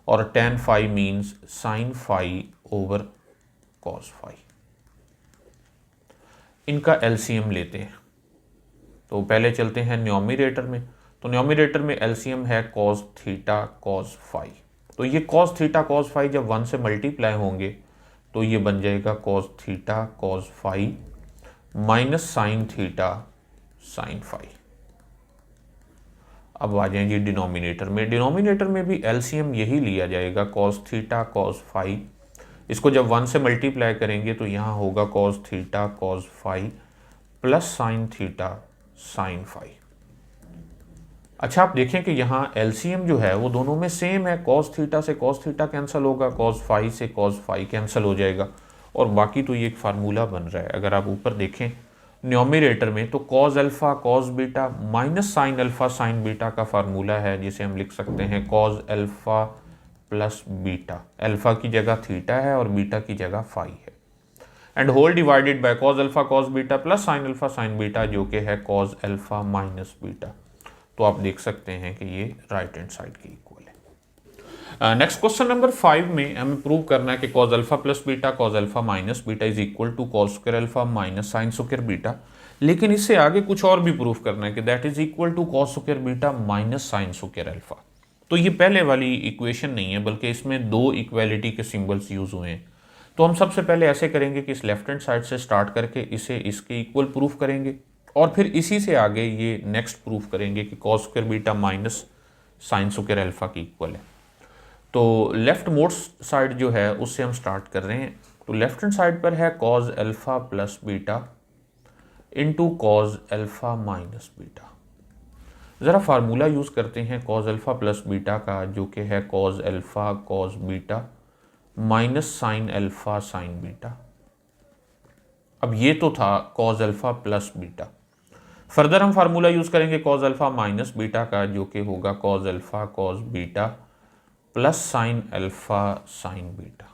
और tan phi means sine phi over cos phi. इनका एलसीएम लेते हैं। तो पहले चलते हैं न्यूमरेटर में। तो न्यूमरेटर में एलसीएम है कॉस थीटा कॉस फाई। तो ये कॉस थीटा कॉस फाई जब 1 से मल्टीप्लाई होंगे तो ये बन जाएगा cos theta cos phi minus sine theta sine phi. अब आ जाएंगे डिनोमिनेटर में। डिनोमिनेटर में भी एलसीएम यही लिया जाएगा कॉस थीटा कॉस फाई। इसको जब 1 से मल्टीप्लाई करेंगे तो यहाँ होगा cos theta cos phi plus sine theta sine phi. अच्छा, आप देखें कि यहाँ एलसीएम जो है वो दोनों में सेम है। कॉस थीटा से कॉस थीटा कैंसिल होगा, कॉस फाई से कॉस फाई कैंसिल हो जाएगा, और बाकी तो ये एक फार्मूला बन रहा है। अगर आप ऊपर देखें न्यूमरेटर में तो cos alpha cos beta minus sine alpha sine beta का फार्मूला है, जिसे हम लिख सकते हैं cos alpha plus beta. Alpha की जगह थीटा है और बीटा की जगह फाई है, and whole divided by cos alpha cos beta plus sine alpha sine beta जो कि है कॉस अल्फा माइनस बीटा। तो आप देख सकते हैं कि ये राइट हैंड साइड की इक्वल है। नेक्स्ट क्वेश्चन नंबर 5 में हमें प्रूव करना है कि cos alpha plus beta cos alpha minus beta is equal to cos square alpha minus sine square beta. लेकिन इससे आगे कुछ और भी प्रूव करना है कि that is equal to cos square beta minus sine square alpha. तो ये पहले वाली इक्वेशन नहीं है, बल्कि इसमें दो इक्वेलिटी के सिंबल्स यूज हुए हैं। तो हम सबसे पहले ऐसे करेंगे कि इस लेफ्ट हैंड साइड से स्टार्ट करके इसे इसके इक्वल प्रूफ करेंगे, और फिर इसी से आगे ये नेक्स्ट प्रूफ करेंगे कि cos square beta minus sine square alpha की इक्वल है। तो लेफ्ट मोस्ट साइड जो है उससे हम स्टार्ट कर रहे हैं। तो लेफ्ट हैंड साइड पर है cos alpha plus beta into cos alpha minus beta. ज़रा फार्मूला यूज़ करते हैं कॉस अल्फा प्लस बीटा का, जो कि है cos alpha cos beta minus sine alpha sine beta. अब ये तो था cos alpha plus beta. Further हम फार्मूला यूज करेंगे कॉस अल्फा माइनस बीटा का, जो कि होगा cos alpha cos beta plus sine alpha sine beta.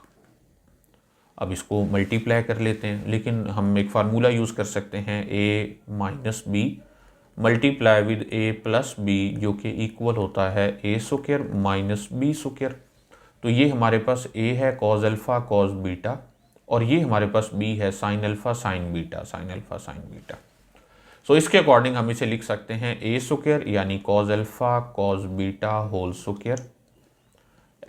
अब इसको मल्टीप्लाई कर लेते हैं, लेकिन हम एक फार्मूला यूज कर सकते हैं a minus b multiply with a plus b, जो कि इक्वल होता है a square minus B square. तो ये हमारे पास ए है कॉस अल्फा कॉस बीटा, और ये हमारे पास बी है sine alpha sine beta sine alpha sine beta. So इसके अकॉर्डिंग हम इसे लिख सकते हैं ए स्क्वायर यानी cos alpha cos beta whole square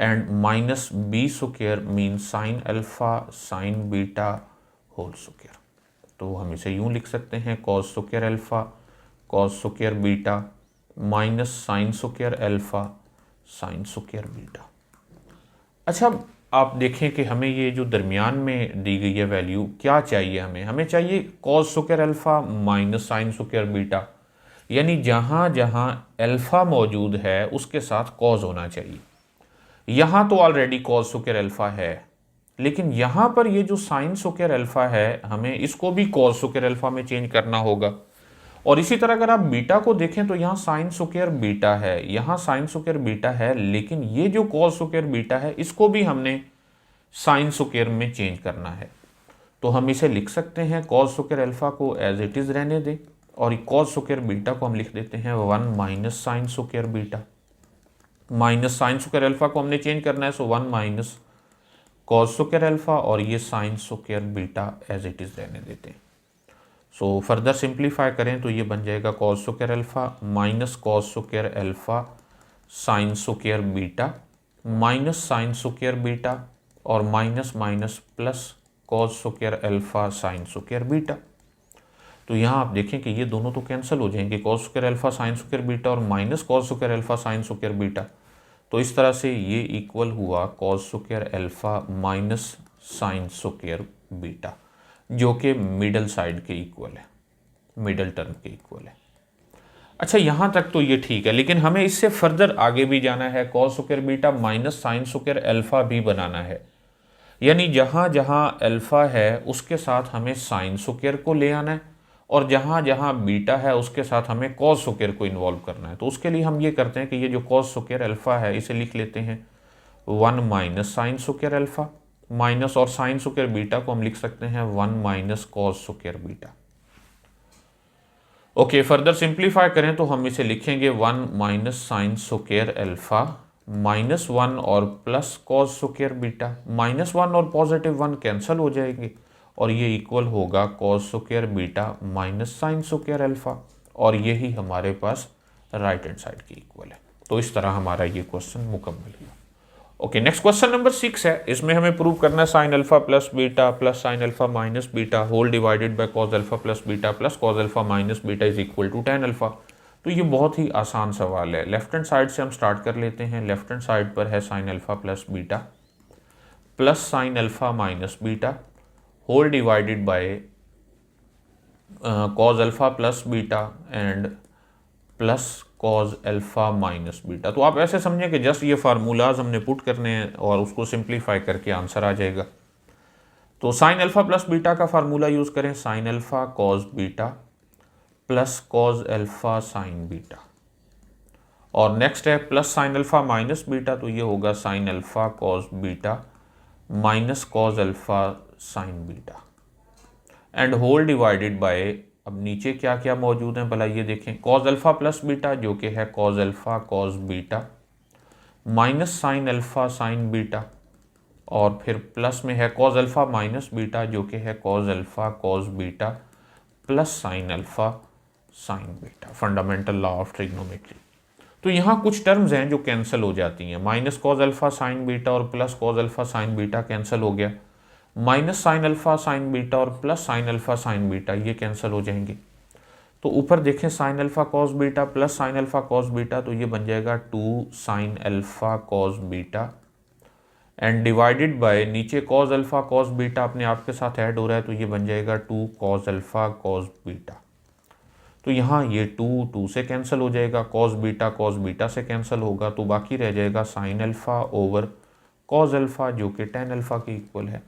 and minus B square mean sine alpha sine beta whole square. तो हम इसे यूं लिख सकते हैं cos square alpha cos square beta minus sine square alpha sine square beta. अच्छा, आप देखें कि हमें ये जो दरमियान में दी गई है वैल्यू क्या चाहिए, हमें चाहिए cos square alpha minus sine square beta, यानी जहाँ जहाँ अल्फा मौजूद है उसके साथ कॉस होना चाहिए। यहाँ तो ऑलरेडी कॉस स्क्वायर अल्फा है, लेकिन यहाँ पर ये जो साइन स्क्वायर अल्फा है हमें इसको भी कॉस स्क्वायर अल्फा में चेंज करना होगा। और इसी तरह अगर आप बीटा को देखें तो यहाँ साइन स्क्वायर बीटा है, यहाँ साइन स्क्वायर बीटा है, लेकिन ये जो कॉस स्क्वायर बीटा है इसको भी हमने साइन स्क्वायर में चेंज करना है। तो हम इसे लिख सकते हैं कॉस स्क्वायर अल्फा को एज इट इज रहने दें, और कॉस स्क्वायर बीटा को हम लिख देते हैं 1 minus sine square beta. Minus sine square alpha को हमने चेंज करना है, so 1 minus cos square alpha और ये sine square beta as it is रहने देते हैं। सो फर्दर सिंप्लीफाई करें तो ये बन जाएगा cos square alpha minus cos square alpha sine square beta minus sine square beta और minus minus plus cos square alpha sine square beta. तो यहाँ आप देखें कि ये दोनों तो कैंसिल हो जाएंगे, cos square alpha sine square beta और minus cos square alpha sine square beta. तो इस तरह से ये इक्वल हुआ cos square alpha minus sine square beta, जो कि मिडल साइड के इक्वल है, मिडल टर्म के इक्वल है। अच्छा, यहाँ तक तो ये ठीक है, लेकिन हमें इससे फर्दर आगे भी जाना है, cos square beta minus sine square alpha भी बनाना है। यानी जहाँ जहाँ अल्फा है उसके साथ हमें साइन स्क्वायर को ले आना है और जहाँ जहाँ बीटा है उसके साथ हमें कॉस स्क्वायर को इन्वॉल्व करना है। तो उसके लिए हम ये करते हैं कि ये जो कॉस स्क्वायर अल्फा है इसे लिख लेते हैं 1 minus sine square alpha minus, और साइन स्क्वायर बीटा को हम लिख सकते हैं 1 minus cos square beta. Okay, further simplify करें तो हम इसे लिखेंगे 1 minus sine square alpha minus 1 और plus cos square beta. Minus 1 और पॉजिटिव 1 कैंसिल हो जाएंगे और ये इक्वल होगा cos square beta minus sine square alpha, और यही हमारे पास राइट हैंड साइड की इक्वल है। तो इस तरह हमारा ये क्वेश्चन मुकम्मल हुआ। ओके, नेक्स्ट क्वेश्चन नंबर 6 है। इसमें हमें प्रूव करना है sine alpha plus beta plus sine alpha minus beta whole divided by cos alpha plus beta plus cos alpha minus beta is equal to tan alpha. तो ये बहुत ही आसान सवाल है। लेफ्ट हैंड साइड से हम स्टार्ट कर लेते हैं। लेफ्ट हैंड साइड पर है sine alpha plus beta plus sine alpha minus beta whole divided by cos alpha plus beta and plus cos alpha minus beta. तो आप ऐसे समझें कि जस्ट ये फार्मूलाज हमने पुट करने हैं और उसको सिंप्लीफाई करके आंसर आ जाएगा। तो साइन अल्फा प्लस बीटा का फार्मूला यूज़ करें, sine alpha cos beta plus cos alpha sine beta, और नेक्स्ट है plus sine alpha minus beta, तो ये होगा sine alpha cos beta minus cos alpha sine beta and whole divided by, अब नीचे क्या क्या मौजूद है भला ये देखें, कॉस अल्फा प्लस बीटा जो कि है cos alpha cos beta minus sine alpha sine beta, और फिर प्लस में है कॉस अल्फा माइनस बीटा जो कि है cos alpha cos beta plus sine alpha sine beta, fundamental law of trigonometry. तो यहाँ कुछ टर्म्स हैं जो कैंसिल हो जाती हैं। Minus cos alpha sine beta और plus cos alpha sine beta cancel हो गया, minus sine alpha sine beta और plus sine alpha sine beta ये कैंसिल हो जाएंगे। तो ऊपर देखें sine alpha cos beta plus sine alpha cos beta, तो ये बन जाएगा 2 sine alpha cos beta and divided by नीचे कॉस अल्फा कॉस बीटा अपने आप के साथ ऐड हो रहा है, तो ये बन जाएगा 2 कॉस अल्फा कॉस बीटा। तो यहाँ ये 2 से कैंसिल हो जाएगा, कॉस बीटा से कैंसिल होगा, तो बाकी रह जाएगा sine alpha over cos alpha जो कि tan अल्फा के इक्वल है।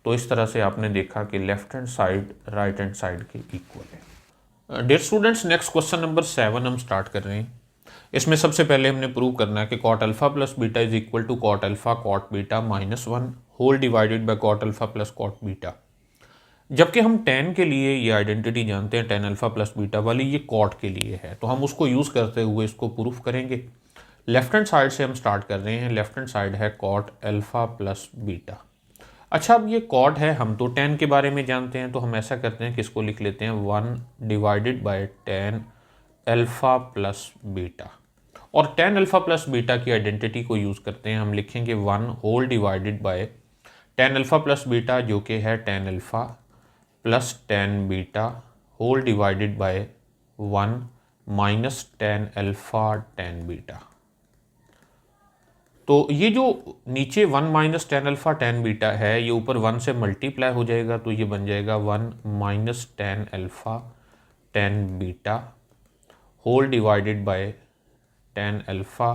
तो इस तरह से आपने देखा कि left hand side right hand side के इक्वल है। Dear students, next question number 7 हम स्टार्ट कर रहे हैं। इसमें सबसे पहले हमने प्रूव करना है कि cot alpha plus beta is equal to cot alpha cot beta minus 1 whole divided by cot alpha plus cot beta. जबकि हम tan के लिए ये आइडेंटिटी जानते हैं, tan अल्फा प्लस बीटा वाली, ये कॉट के लिए है, तो हम उसको यूज़ करते हुए इसको प्रूफ करेंगे। लेफ्ट हैंड साइड से हम स्टार्ट कर रहे हैं। लेफ्ट हैंड साइड है कॉट अल्फा प्लस बीटा। अच्छा, अब ये कॉट है, हम तो tan के बारे में जानते हैं, तो हम ऐसा करते हैं कि इसको लिख लेते हैं 1 divided by tan alpha plus beta, और tan अल्फा प्लस बीटा की आइडेंटिटी को यूज़ करते हैं। हम लिखेंगे 1 whole divided by tan alpha plus beta जो कि है tan alpha plus tan beta whole divided by 1 minus tan alpha tan beta. तो ये जो नीचे 1 minus tan alpha tan beta है ये ऊपर 1 से मल्टीप्लाई हो जाएगा, तो ये बन जाएगा 1 minus tan alpha tan beta whole divided by tan alpha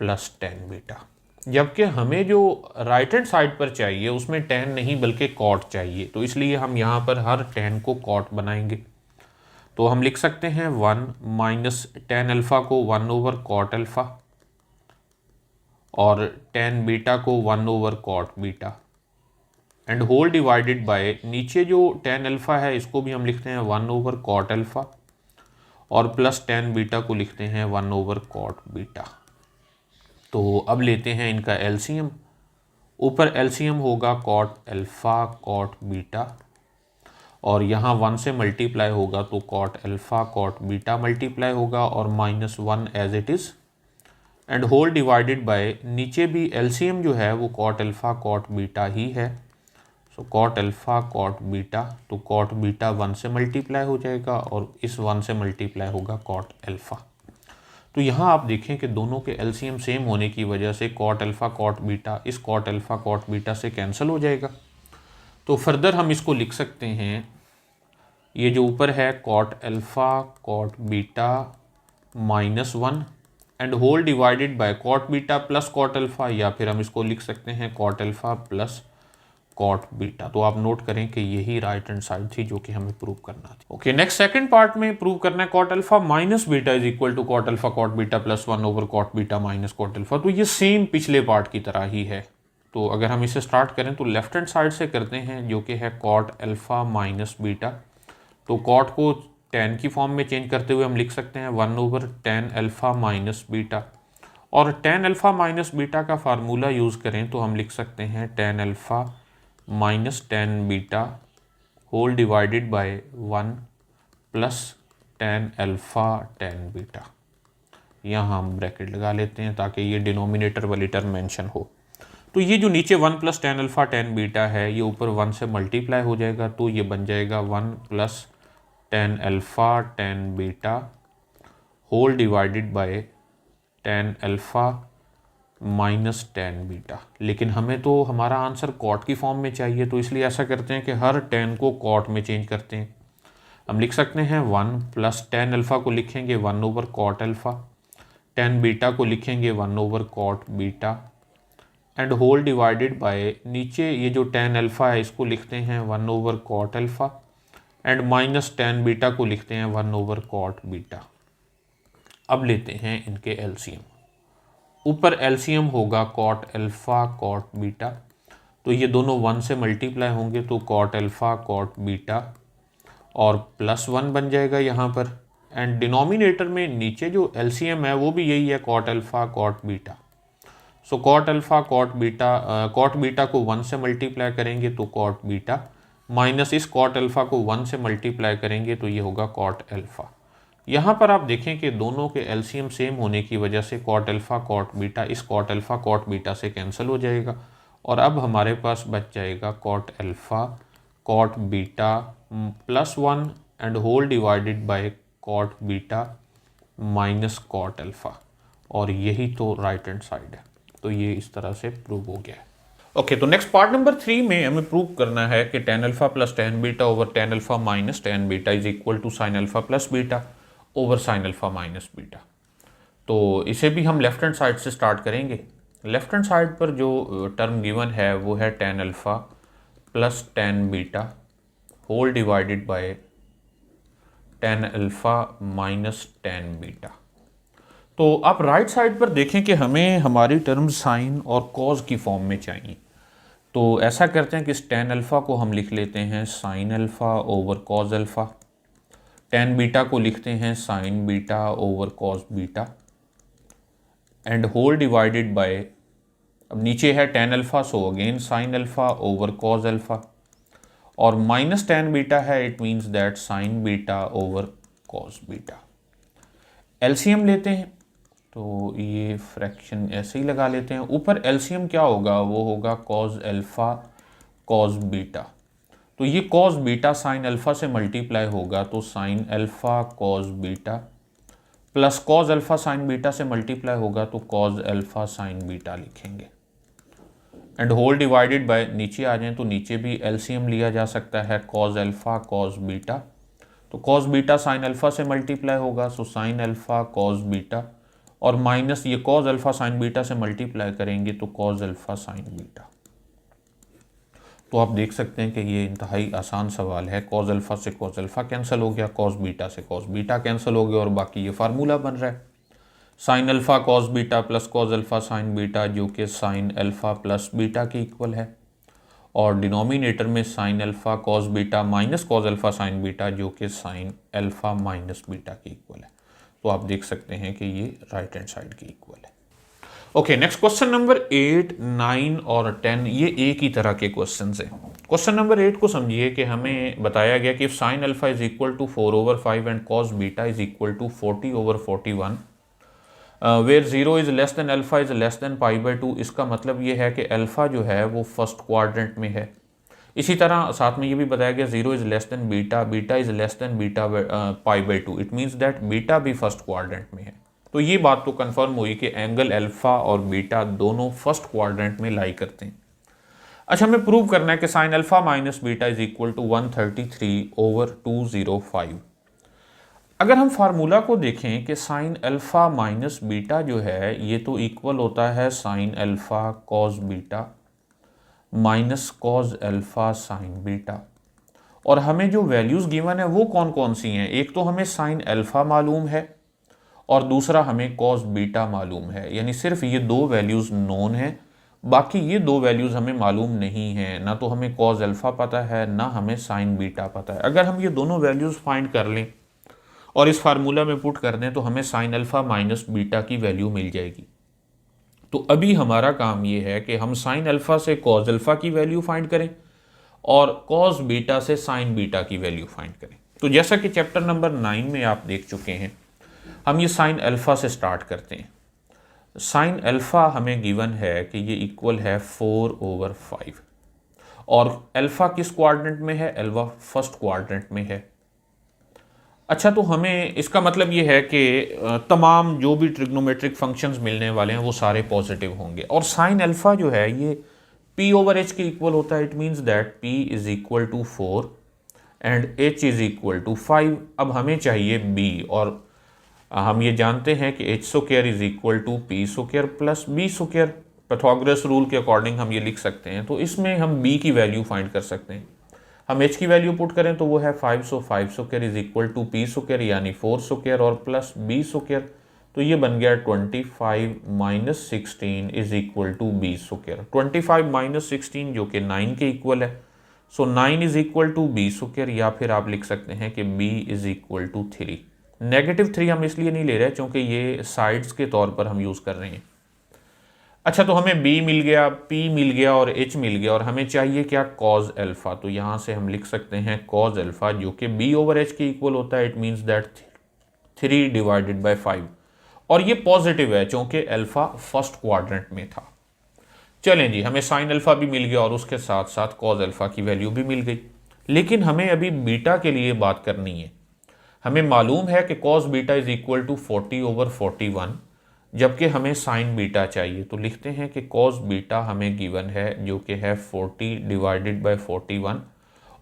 plus tan beta. जबकि हमें जो राइट हैंड साइड पर चाहिए उसमें tan नहीं बल्कि कॉट चाहिए, तो इसलिए हम यहाँ पर हर tan को कॉट बनाएंगे। तो हम लिख सकते हैं 1 माइनस tan अल्फा को 1 ओवर कॉट अल्फा और tan बीटा को 1 over cot beta and whole divided by नीचे जो tan अल्फा है इसको भी हम लिखते हैं 1 ओवर कॉट अल्फा और प्लस tan बीटा को लिखते हैं 1 ओवर कॉट बीटा। तो अब लेते हैं इनका एलसीएम। ऊपर एलसीएम होगा कॉट अल्फ़ा कॉट बीटा, और यहाँ 1 से मल्टीप्लाई होगा तो cot alpha cot beta multiply होगा और -1 as it is, and whole divided by, नीचे भी एलसीएम जो है वो कॉट अल्फ़ा कॉट बीटा ही है। So cot alpha cot beta, तो कॉट बीटा 1 से मल्टीप्लाई हो जाएगा और इस 1 से मल्टीप्लाई होगा कॉट अल्फ़ा। तो यहाँ आप देखें कि दोनों के एलसीएम सेम होने की वजह से कॉट अल्फ़ा कॉट बीटा इस कॉट अल्फ़ा कॉट बीटा से कैंसिल हो जाएगा। तो फर्दर हम इसको लिख सकते हैं, ये जो ऊपर है cot alpha cot beta -1 and whole divided by cot beta plus cot alpha, या फिर हम इसको लिख सकते हैं cot alpha plus cot beta. तो आप नोट करें कि यही राइट हैंड साइड थी जो कि हमें प्रूव करना थी। ओके, नेक्स्ट सेकंड पार्ट में प्रूव करना है cot alpha minus beta is equal to cot alpha cot beta plus 1 over cot beta minus cot alpha. तो ये सेम पिछले पार्ट की तरह ही है। तो अगर हम इसे स्टार्ट करें तो लेफ्ट हैंड साइड से करते हैं, जो कि है कॉट अल्फ़ा माइनस बीटा। तो कॉट को tan की फॉर्म में चेंज करते हुए हम लिख सकते हैं 1 over tan alpha minus beta, और tan अल्फ़ा माइनस बीटा का फार्मूला यूज़ करें तो हम लिख सकते हैं tan alpha minus tan beta whole divided by 1 plus tan alpha tan beta. यहाँ हम ब्रैकेट लगा लेते हैं ताकि ये डिनोमिनेटर वाली टर्म मेंशन हो। तो ये जो नीचे 1 plus tan alpha tan beta है ये ऊपर 1 से मल्टीप्लाई हो जाएगा, तो ये बन जाएगा 1 plus tan alpha tan beta whole divided by tan alpha minus tan beta. लेकिन हमें तो हमारा आंसर कॉट की फॉर्म में चाहिए, तो इसलिए ऐसा करते हैं कि हर tan को कॉट में चेंज करते हैं। हम लिख सकते हैं 1 प्लस tan अल्फ़ा को लिखेंगे 1 over cot alpha, tan beta को लिखेंगे 1 over cot beta, and whole divided by नीचे ये जो tan अल्फ़ा है इसको लिखते हैं 1 over cot alpha, and minus tan beta को लिखते हैं 1 ओवर कॉट बीटा। अब लेते हैं इनके एलसीएम। ऊपर एलसीएम होगा कॉट अल्फ़ा कॉट बीटा, तो ये दोनों 1 से मल्टीप्लाई होंगे तो कॉट अल्फ़ा कॉट बीटा और प्लस 1 बन जाएगा यहाँ पर, एंड डिनोमिनेटर में नीचे जो एलसीएम है वो भी यही है कॉट अल्फ़ा कॉट बीटा। सो कॉट अल्फ़ा कॉट बीटा को 1 से मल्टीप्लाई करेंगे तो कॉट बीटा, माइनस इस कॉट अल्फ़ा को 1 से मल्टीप्लाई करेंगे तो ये होगा कॉट अल्फ़ा। यहाँ पर आप देखें कि दोनों के एलसीएम सेम होने की वजह से कॉट अल्फ़ा कॉट बीटा इस कॉट अल्फ़ा कॉट बीटा से कैंसिल हो जाएगा, और अब हमारे पास बच जाएगा cot alpha cot beta plus 1 and whole divided by cot beta minus cot alpha, और यही तो राइट हैंड साइड है। तो ये इस तरह से प्रूव हो गया है। ओके, तो नेक्स्ट पार्ट नंबर 3 में हमें प्रूव करना है कि tan alpha plus tan beta over tan alpha minus tan beta is equal to sin alpha plus beta over sin alpha minus beta. तो इसे भी हम लेफ्ट हैंड साइड से स्टार्ट करेंगे। लेफ्ट हैंड साइड पर जो टर्म गिवन है वो है tan alpha plus tan beta whole divided by tan alpha minus tan beta. तो आप राइट साइड पर देखें कि हमें हमारी टर्म साइन और कॉज की फॉर्म में चाहिए। तो ऐसा करते हैं कि इस tan अल्फ़ा को हम लिख लेते हैं sin alpha over cos alpha, tan beta को लिखते हैं sin beta over cos beta, and whole divided by, अब नीचे है tan alpha so again sin alpha over cos alpha, और माइनस tan बीटा है, it means that sin beta over cos beta. LCM लेते हैं तो ये फ्रैक्शन ऐसे ही लगा लेते हैं। ऊपर एलसीएम क्या होगा, वो होगा कॉज अल्फ़ा कॉज बीटा, तो ये कॉज बीटा साइन अल्फ़ा से मल्टीप्लाई होगा तो sine alpha cos beta plus cos alpha sine beta से मल्टीप्लाई होगा तो कॉज अल्फ़ा साइन बीटा लिखेंगे, एंड होल डिवाइडेड बाय, नीचे आ जाएं तो नीचे भी एलसीएम लिया जा सकता है कॉज अल्फ़ा कॉज बीटा, तो कॉज बीटा साइन अल्फ़ा से मल्टीप्लाई होगा so sine alpha cos beta, और माइनस ये कॉज अल्फ़ा साइन बीटा से मल्टीप्लाई करेंगे तो कॉज अल्फ़ा साइन बीटा। तो आप देख सकते हैं कि ये इंतहाई आसान सवाल है। कॉज अल्फ़ा से कॉज अल्फ़ा कैंसिल हो गया, कॉज बीटा से कॉज बीटा कैंसिल हो गया, और बाकी ये फार्मूला बन रहा है sine alpha cos beta plus cos alpha sine beta, जो कि साइन अल्फ़ा प्लस बीटा के इक्वल है, और डिनोमिनेटर में sign alpha cos beta minus cos alpha sine beta, जो कि साइन अल्फ़ा माइनस बीटा के इक्वल है। तो आप देख सकते हैं कि ये राइट हैंड साइड के इक्वल है। ओके, नेक्स्ट क्वेश्चन नंबर 8, 9 और 10 ये एक ही तरह के क्वेश्चन है। क्वेश्चन नंबर 8 को समझिए कि हमें बताया गया कि sine alpha is equal to 4/5 and cos beta is equal to 40/41 where 0 is less than alpha is less than π/2। इसका मतलब ये है कि अल्फा जो है वो फर्स्ट क्वाड्रेंट में है। इसी तरह साथ में ये भी बताया गया 0 is less than beta, beta is less than beta π/2। It means that beta भी फर्स्ट क्वाड्रेंट में है। तो ये बात तो कंफर्म हुई कि एंगल अल्फा और बीटा दोनों फर्स्ट क्वाड्रेंट में लाई करते हैं। अच्छा, हमें प्रूव करना है कि sine alpha minus beta is equal to 133/205। अगर हम फार्मूला को देखें कि साइन अल्फा माइनस बीटा जो है ये तो इक्वल होता है sine alpha cos beta minus cos alpha sine beta. और हमें जो वैल्यूज गिवन है वो कौन कौन सी हैं? एक तो हमें साइन अल्फा मालूम है और दूसरा हमें कॉस बीटा मालूम है, यानी सिर्फ ये दो वैल्यूज नोन है, बाकी ये दो वैल्यूज हमें मालूम नहीं है। ना तो हमें कॉस अल्फा पता है ना हमें साइन बीटा पता है। अगर हम ये दोनों वैल्यूज फाइंड कर लें और इस फार्मूला में पुट कर दें तो हमें साइन अल्फा माइनस बीटा की वैल्यू मिल जाएगी। तो अभी हमारा काम ये है कि हम साइन अल्फा से कॉस अल्फा की वैल्यू फाइंड करें और कॉस बीटा से साइन बीटा की वैल्यू फाइंड करें। तो जैसा कि चैप्टर नंबर 9 में आप देख चुके हैं, हम ये साइन अल्फा से स्टार्ट करते हैं। साइन अल्फा हमें गिवन है कि ये इक्वल है 4/5 और अल्फा किस क्वाड्रेंट में है? अल्फा फर्स्ट क्वाड्रेंट में है। अच्छा, तो हमें इसका मतलब ये है कि तमाम जो भी ट्रिग्नोमेट्रिक फंक्शंस मिलने वाले हैं वो सारे पॉजिटिव होंगे। और साइन अल्फा जो है ये p/h के इक्वल होता है। It means that p is equal to 4 and h is equal to 5। अब हमें चाहिए b और हम ये जानते हैं कि h² is equal to p² plus b²। Pythagoras rule के अकॉर्डिंग हम ये लिख सकते हैं। तो इसमें हम b की वैल्यू फाइंड कर सकते हैं। हम h की वैल्यू पुट करें तो वो है 5, सो 5² इज इक्वल टू p² यानी 4² और प्लस b²। तो ये बन गया 25 minus 16 is equal to b²। 25 minus 16 जो कि 9 के इक्वल है। सो 9 इज इक्वल टू b², या फिर आप लिख सकते हैं कि b इज इक्वल टू 3। -3 हम इसलिए नहीं ले रहे क्योंकि ये साइड्स के तौर पर हम यूज़ कर रहे हैं। अच्छा, तो हमें b मिल गया, p मिल गया और h मिल गया और हमें चाहिए क्या? Cause alpha. तो यहाँ से हम लिख सकते हैं कॉज अल्फा जो कि b/h के इक्वल होता है। इट मीन्स दैट 3/5 और ये पॉजिटिव है क्योंकि अल्फा फर्स्ट क्वाड्रेंट में था। चलें जी, हमें साइन अल्फा भी मिल गया और उसके साथ साथ कॉज अल्फा की वैल्यू भी मिल गई। लेकिन हमें अभी बीटा के लिए बात करनी है। हमें मालूम है कि cos beta is equal to 40/41, जबकि हमें साइन बीटा चाहिए। तो लिखते हैं कि कॉस बीटा हमें गिवन है जो कि है 40/41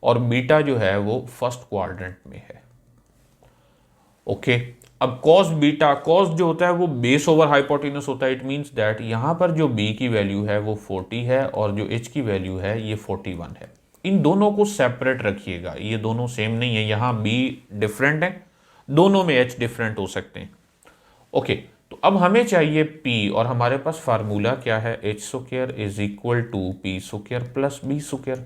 और बीटा जो है वो फर्स्ट क्वाड्रेंट में है। ओके, अब कॉस बीटा, कॉस जो होता है वो बेस ओवर हाइपोटेनस होता है। इट मीन्स दैट यहाँ पर जो b की वैल्यू है वो 40 है और जो h की वैल्यू है ये 41 है। इन दोनों को सेपरेट रखिएगा, ये दोनों सेम नहीं है। यहाँ b डिफरेंट है, दोनों में h डिफरेंट हो सकते हैं। ओके, तो अब हमें चाहिए p और हमारे पास फार्मूला क्या है? h² is equal to p² plus b²।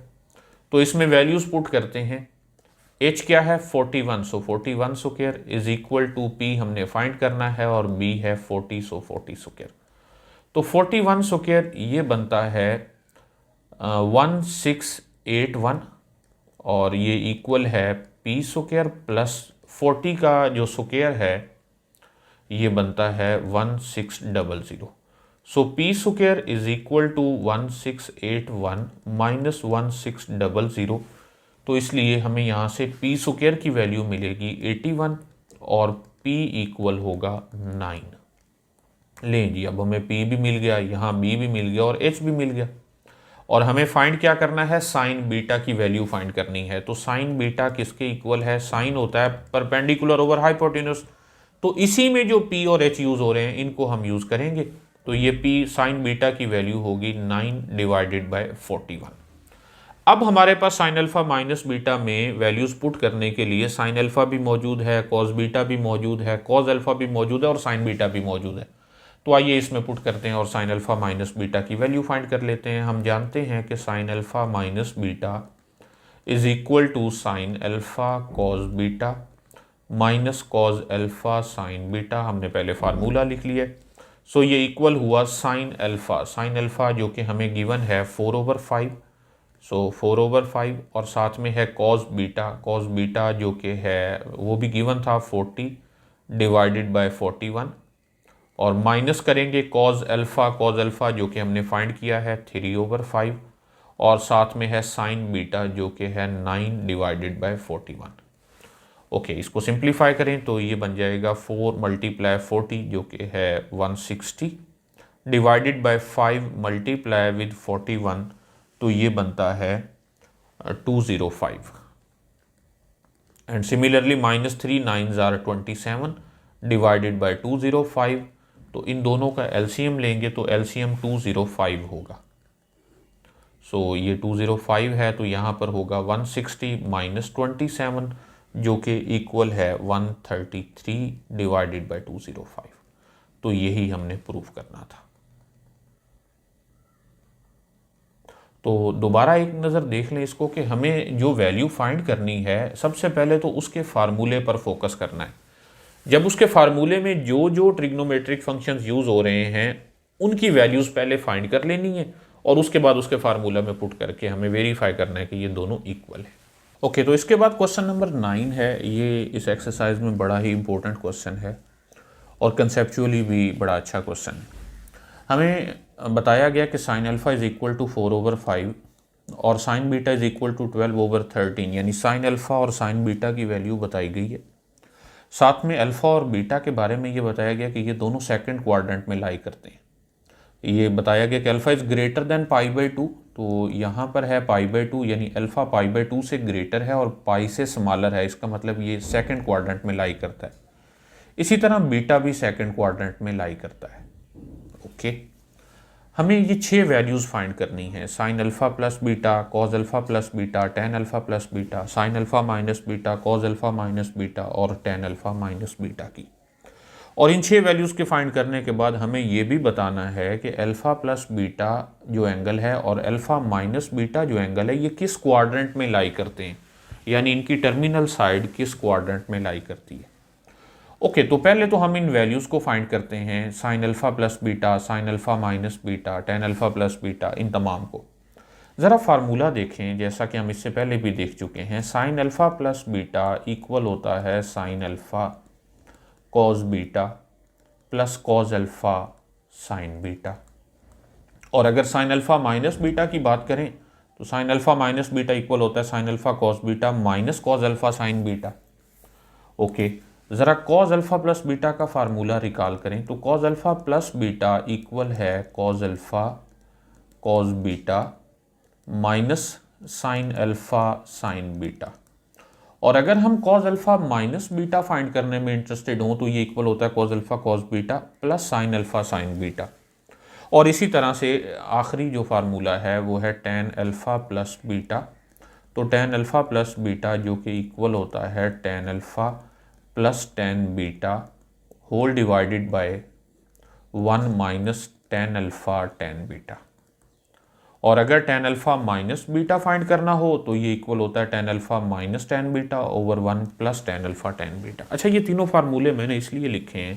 तो इसमें वैल्यूज पुट करते हैं। h क्या है? 41, सो 41² इज इक्वल टू p हमने फाइंड करना है और b है 40, सो 40²। तो 41² ये बनता है 1681 और ये इक्वल है p² प्लस 40 का जो स्क्वायर है ये बनता है 1600। So p² is equal to 1681 minus 1600। तो इसलिए हमें यहाँ से p² की वैल्यू मिलेगी 81 और p इक्वल होगा 9। लें जी, अब हमें p भी मिल गया, यहाँ b भी मिल गया और h भी मिल गया। और हमें फाइंड क्या करना है? साइन बीटा की वैल्यू फाइंड करनी है। तो साइन बीटा किसके इक्वल है? साइन होता है परपेंडिकुलर ओवर हाइपोटेनस। तो इसी में जो p और h यूज़ हो रहे हैं इनको हम यूज़ करेंगे। तो ये p साइन बीटा की वैल्यू होगी 9/41। अब हमारे पास साइन अल्फा माइनस बीटा में वैल्यूज पुट करने के लिए साइन अल्फा भी मौजूद है, कॉस बीटा भी मौजूद है, कॉस अल्फा भी मौजूद है और साइन बीटा भी मौजूद है। तो आइए इसमें पुट करते हैं और साइन अल्फा माइनस बीटा की वैल्यू फाइंड कर लेते हैं। हम जानते हैं कि sine alpha minus beta is equal to sine alpha cos beta minus cos alpha sine beta. हमने पहले फार्मूला लिख लिया। सो ये इक्वल हुआ साइन अल्फ़ा जो कि हमें गिवन है 4/5, सो 4/5, और साथ में है कॉस बीटा जो कि है वो भी गिवन था 40 डिवाइडेड बाय 41, और माइनस करेंगे कॉस अल्फ़ा जो कि हमने फाइंड किया है 3/5, और साथ में है साइन बीटा जो कि है 9 डिवाइडेड बाय 41। ओके, इसको सिंप्लीफाई करें तो ये बन जाएगा 4 × 40 जो कि है 160 डिवाइडेड बाय 5 मल्टीप्लाई विद 41, तो ये बनता है 205। And similarly -3 9s are 27 divided by 205, तो इन दोनों का एलसीएम लेंगे तो एलसीएम 205 होगा। सो ये 205 है तो यहाँ पर होगा 160 - 27 जो कि इक्वल है 133 डिवाइडेड बाय 205। तो यही हमने प्रूफ करना था। तो दोबारा एक नज़र देख लें इसको कि हमें जो वैल्यू फाइंड करनी है, सबसे पहले तो उसके फार्मूले पर फोकस करना है। जब उसके फार्मूले में जो ट्रिग्नोमेट्रिक फंक्शंस यूज़ हो रहे हैं उनकी वैल्यूज़ पहले फाइंड कर लेनी है, और उसके बाद उसके फार्मूला में पुट करके हमें वेरीफाई करना है कि ये दोनों इक्वल है। ओके, तो इसके बाद क्वेश्चन नंबर 9 है। ये इस एक्सरसाइज में बड़ा ही इंपॉर्टेंट क्वेश्चन है और कंसेप्चुअली भी बड़ा अच्छा क्वेश्चन है। हमें बताया गया कि sine alpha is equal to 4/5 और sine beta is equal to 12/13, यानी साइन अल्फ़ा और साइन बीटा की वैल्यू बताई गई है। साथ में अल्फ़ा और बीटा के बारे में ये बताया गया कि ये दोनों सेकंड क्वाड्रेंट में लाई करते हैं। ये बताया गया कि अल्फ़ा इज़ ग्रेटर देन π/2, तो यहाँ पर है π/2 यानी अल्फ़ा π/2 से ग्रेटर है और पाई से स्मॉलर है, इसका मतलब ये सेकंड क्वाड्रेंट में लाई करता है। इसी तरह बीटा भी सेकंड क्वाड्रेंट में लाई करता है। ओके, हमें ये 6 वैल्यूज़ फाइंड करनी है, sine alpha plus beta, cos alpha plus beta, tan alpha plus beta, sine alpha minus beta, cos alpha minus beta और टेन अल्फ़ा माइनस बीटा की। और इन 6 वैल्यूज़ के फाइंड करने के बाद हमें ये भी बताना है कि अल्फ़ा प्लस बीटा जो एंगल है और अल्फ़ा माइनस बीटा जो एंगल है ये किस क्वाड्रेंट में लाई करते हैं, यानी इनकी टर्मिनल साइड किस क्वाड्रेंट में लाई करती है। ओके, तो पहले तो हम इन वैल्यूज़ को फाइंड करते हैं, sine alpha plus beta, sine alpha minus beta, tan alpha plus beta, इन तमाम को। ज़रा फार्मूला देखें, जैसा कि हम इससे पहले भी देख चुके हैं। Sine alpha plus beta equal होता है sine alpha cos beta plus cos alpha sine beta. और अगर साइन अल्फ़ा माइनस बीटा की बात करें तो sine alpha minus beta equal होता है sine alpha cos beta minus cos alpha sine beta. Okay, ज़रा कॉस अल्फ़ा प्लस बीटा का फार्मूला रिकॉल करें तो cos alpha plus beta equal है cos alpha cos beta minus sine alpha sine beta. और अगर हम cos alpha minus beta find करने में इंटरेस्टेड हों तो ये इक्वल होता है cos alpha cos beta plus sine alpha sine beta. और इसी तरह से आखिरी जो फार्मूला है वो है टेन अल्फ़ा प्लस बीटा, तो टेन अल्फ़ा प्लस बीटा जो कि इक्वल होता है tan alpha plus tan beta whole divided by 1 minus tan alpha tan beta. और अगर tan alpha minus beta find करना हो तो ये इक्वल होता है tan alpha minus tan beta over 1 plus tan alpha tan beta. अच्छा, ये तीनों फार्मूले मैंने इसलिए लिखे हैं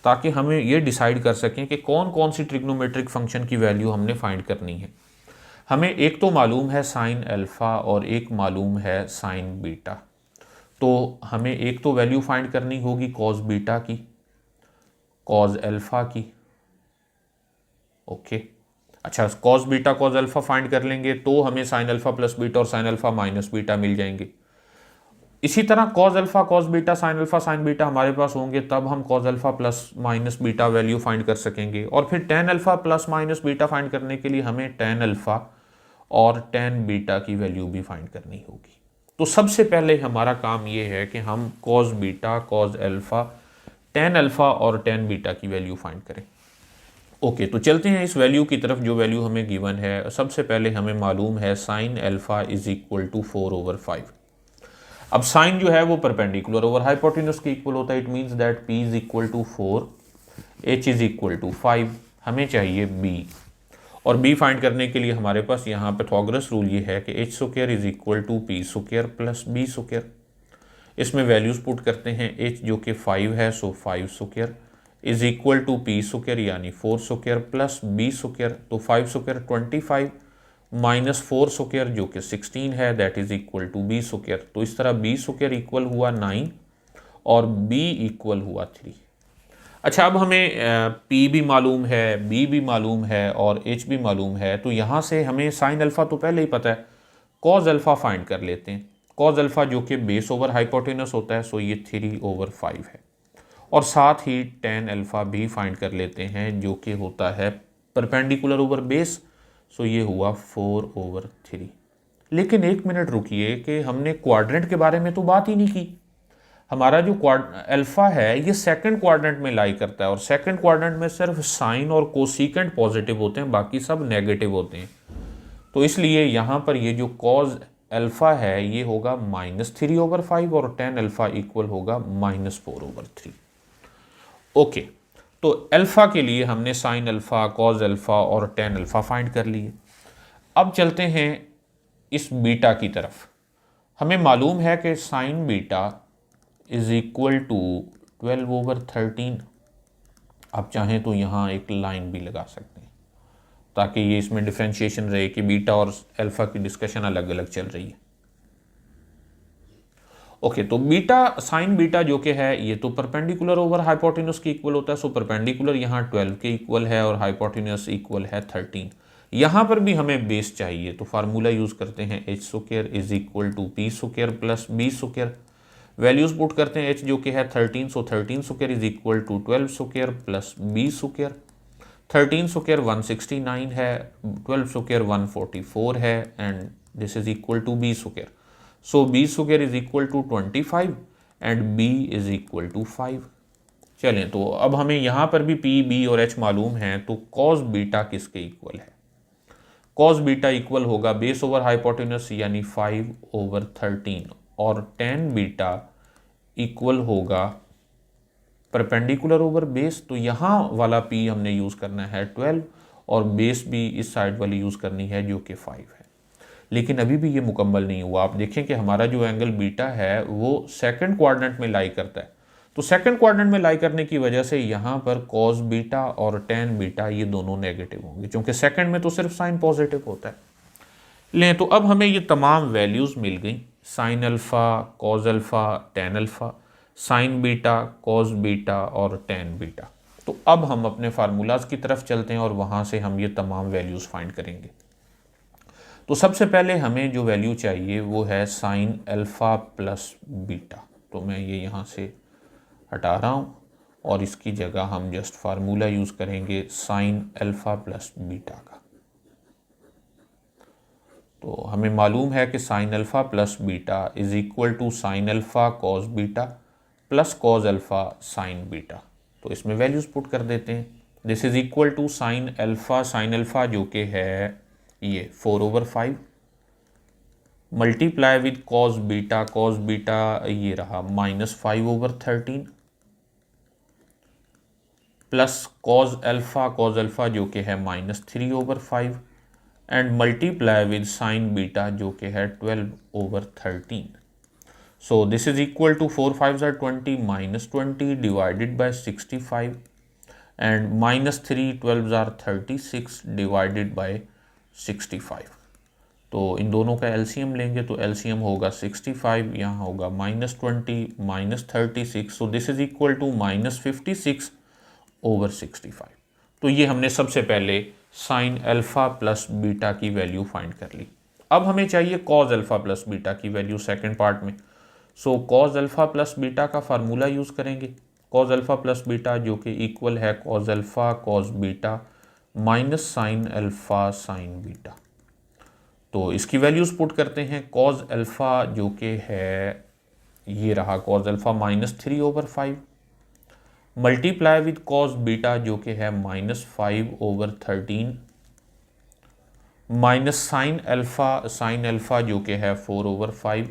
ताकि हमें ये डिसाइड कर सकें कि कौन कौन सी ट्रिग्नोमेट्रिक फंक्शन की वैल्यू हमने फाइंड करनी है। हमें एक तो मालूम है साइन अल्फ़ा और एक मालूम है साइन बीटा, तो हमें एक तो वैल्यू फाइंड करनी होगी कॉस बीटा की, कॉस अल्फ़ा की। ओके, अच्छा, cos beta cos alpha find कर लेंगे तो हमें साइन अल्फ़ा प्लस बीटा और साइन अल्फ़ा माइनस बीटा मिल जाएंगे। इसी तरह cos alpha cos beta sine alpha sine beta हमारे पास होंगे, तब हम cos alpha plus minus beta value find कर सकेंगे। और फिर ten alpha plus minus beta find करने के लिए हमें टेन अल्फ़ा और टेन बीटा की वैल्यू भी फाइंड करनी होगी। तो सबसे पहले हमारा काम ये है कि हम cos beta cos alpha tan alpha और टेन बीटा की वैल्यू फाइंड करें। ओके, तो चलते हैं इस वैल्यू की तरफ जो वैल्यू हमें गिवन है। सबसे पहले हमें मालूम है sine alpha is equal to 4/5। अब साइन जो है वो परपेंडिकुलर ओवर हाइपोटेन्यूज के इक्वल होता है। It means that p is equal to 4, h is equal to 5। हमें चाहिए b, और b फाइंड करने के लिए हमारे पास यहाँ पाइथागोरस रूल ये है कि h square is equal to p square plus b square. इसमें वैल्यूज़ पुट करते हैं, h जो कि 5 है so 5 square is equal to p square यानी 4 स्क्वायर प्लस बी स्क्वायर, तो 5 स्क्वायर 25 माइनस 4 स्क्वायर जो कि 16 है, that is equal to b square. तो इस तरह बी स्क्वायर इक्वल हुआ 9 और बी इक्वल हुआ 3। अच्छा, अब हमें पी भी मालूम है, बी भी मालूम है और एच भी मालूम है, तो यहाँ से हमें साइन अल्फ़ा तो पहले ही पता है, कॉज अल्फ़ा फाइंड कर लेते हैं। कॉज अल्फ़ा जो कि बेस ओवर हाइपोटेनस होता है, सो ये 3/5 है। और साथ ही टेन अल्फ़ा भी फाइंड कर लेते हैं जो कि होता है परपेंडिकुलर ओवर बेस, सो ये हुआ 4/3। लेकिन एक मिनट रुकिए कि हमने क्वाड्रेंट के बारे में तो बात ही नहीं की। हमारा जो अल्फ़ा है ये सेकंड क्वाड्रेंट में लाई करता है और सेकंड क्वाड्रेंट में सिर्फ साइन और कोसिकेंट पॉजिटिव होते हैं, बाकी सब नेगेटिव होते हैं। तो इसलिए यहाँ पर ये जो कॉज अल्फ़ा है ये होगा -3/5 और टेन अल्फ़ा इक्वल होगा -4/3। ओके, तो अल्फ़ा के लिए हमने साइन अल्फ़ा, कॉज अल्फ़ा और टेन अल्फ़ा फाइंड कर लिए। अब चलते हैं इस बीटा की तरफ। हमें मालूम है कि sine beta is equal to 12/13। आप चाहें तो यहाँ एक लाइन भी लगा सकते हैं ताकि ये इसमें डिफरेंशिएशन रहे कि बीटा और अल्फ़ा की डिस्कशन अलग अलग चल रही है। ओके, तो बीटा, साइन बीटा जो कि है ये तो परपेंडिकुलर ओवर हाइपोटेन्यूस के इक्वल होता है, सो परपेंडिकुलर यहाँ 12 के इक्वल है और हाइपोटेन्यूस इक्वल है 13। यहाँ पर भी हमें बेस चाहिए, तो फार्मूला यूज़ करते हैं h square is equal to p square plus b square. Values put करते हैं, एच जो कि है 13, so 13 square is equal to 12 square plus b square. 13 square 169 है, 12 स्क्वायर 144 है and this is equal to b square. So b square is equal to 25 and b is equal to 5। चलें, तो अब हमें यहाँ पर भी पी, बी और एच मालूम है, तो कॉस बीटा किसके इक्वल है? कॉस बीटा इक्वल होगा बेस ओवर हाइपोटेनस यानी 5/13 और टेन बीटा इक्वल होगा परपेंडिकुलर ओवर बेस। तो यहाँ वाला पी हमने यूज़ करना है 12 और बेस भी इस साइड वाली यूज़ करनी है जो कि 5 है। लेकिन अभी भी ये मुकम्मल नहीं हुआ। आप देखें कि हमारा जो एंगल बीटा है वो सेकंड क्वाड्रेंट में लाई करता है, तो सेकंड क्वाड्रेंट में लाई करने की वजह से यहाँ पर कॉस बीटा और टेन बीटा ये दोनों नेगेटिव होंगे, क्योंकि सेकंड में तो सिर्फ साइन पॉजिटिव होता है। लें, तो अब हमें ये तमाम वैल्यूज़ मिल गई, sign alpha, cos alpha, tan alpha, sine beta, cos beta और टेन बीटा। तो अब हम अपने फार्मूलाज की तरफ चलते हैं और वहाँ से हम ये तमाम वैल्यूज़ फाइंड करेंगे। तो सबसे पहले हमें जो वैल्यू चाहिए वो है साइन अल्फ़ा प्लस बीटा। तो मैं ये यहाँ से हटा रहा हूँ और इसकी जगह हम जस्ट फार्मूला यूज़ करेंगे साइन अल्फ़ा प्लस बीटा का। तो हमें मालूम है कि sine alpha plus beta is equal to sine alpha cos beta plus cos alpha sine beta. तो इसमें वैल्यूज़ पुट कर देते हैं। This is equal to sine alpha जो कि है ये 4/5 मल्टीप्लाई विद कॉस बीटा ये रहा -5/13 प्लस कॉस अल्फ़ा जो कि है -3/5 and multiply with sine beta जो कि है 12/13। So this is equal to 4 5 are 20 -20 divided by 65 and -3 12 are 36 divided by 65। तो इन दोनों का एलसीएम लेंगे तो एलसीएम होगा 65, यहाँ होगा -20 -36, so this is equal to -56/65। तो ये हमने सबसे पहले साइन अल्फ़ा प्लस बीटा की वैल्यू फाइंड कर ली। अब हमें चाहिए कॉस अल्फ़ा प्लस बीटा की वैल्यू सेकंड पार्ट में। So cos alpha plus beta का फार्मूला यूज़ करेंगे। कॉस अल्फ़ा प्लस बीटा जो कि इक्वल है cos alpha cos beta minus sine alpha sine beta. तो इसकी वैल्यूज़ पुट करते हैं। कॉस अल्फ़ा जो कि है ये रहा cos alpha -3/5 multiply with cos beta जो कि है -5/13 माइनस साइन अल्फ़ा जो कि है 4/5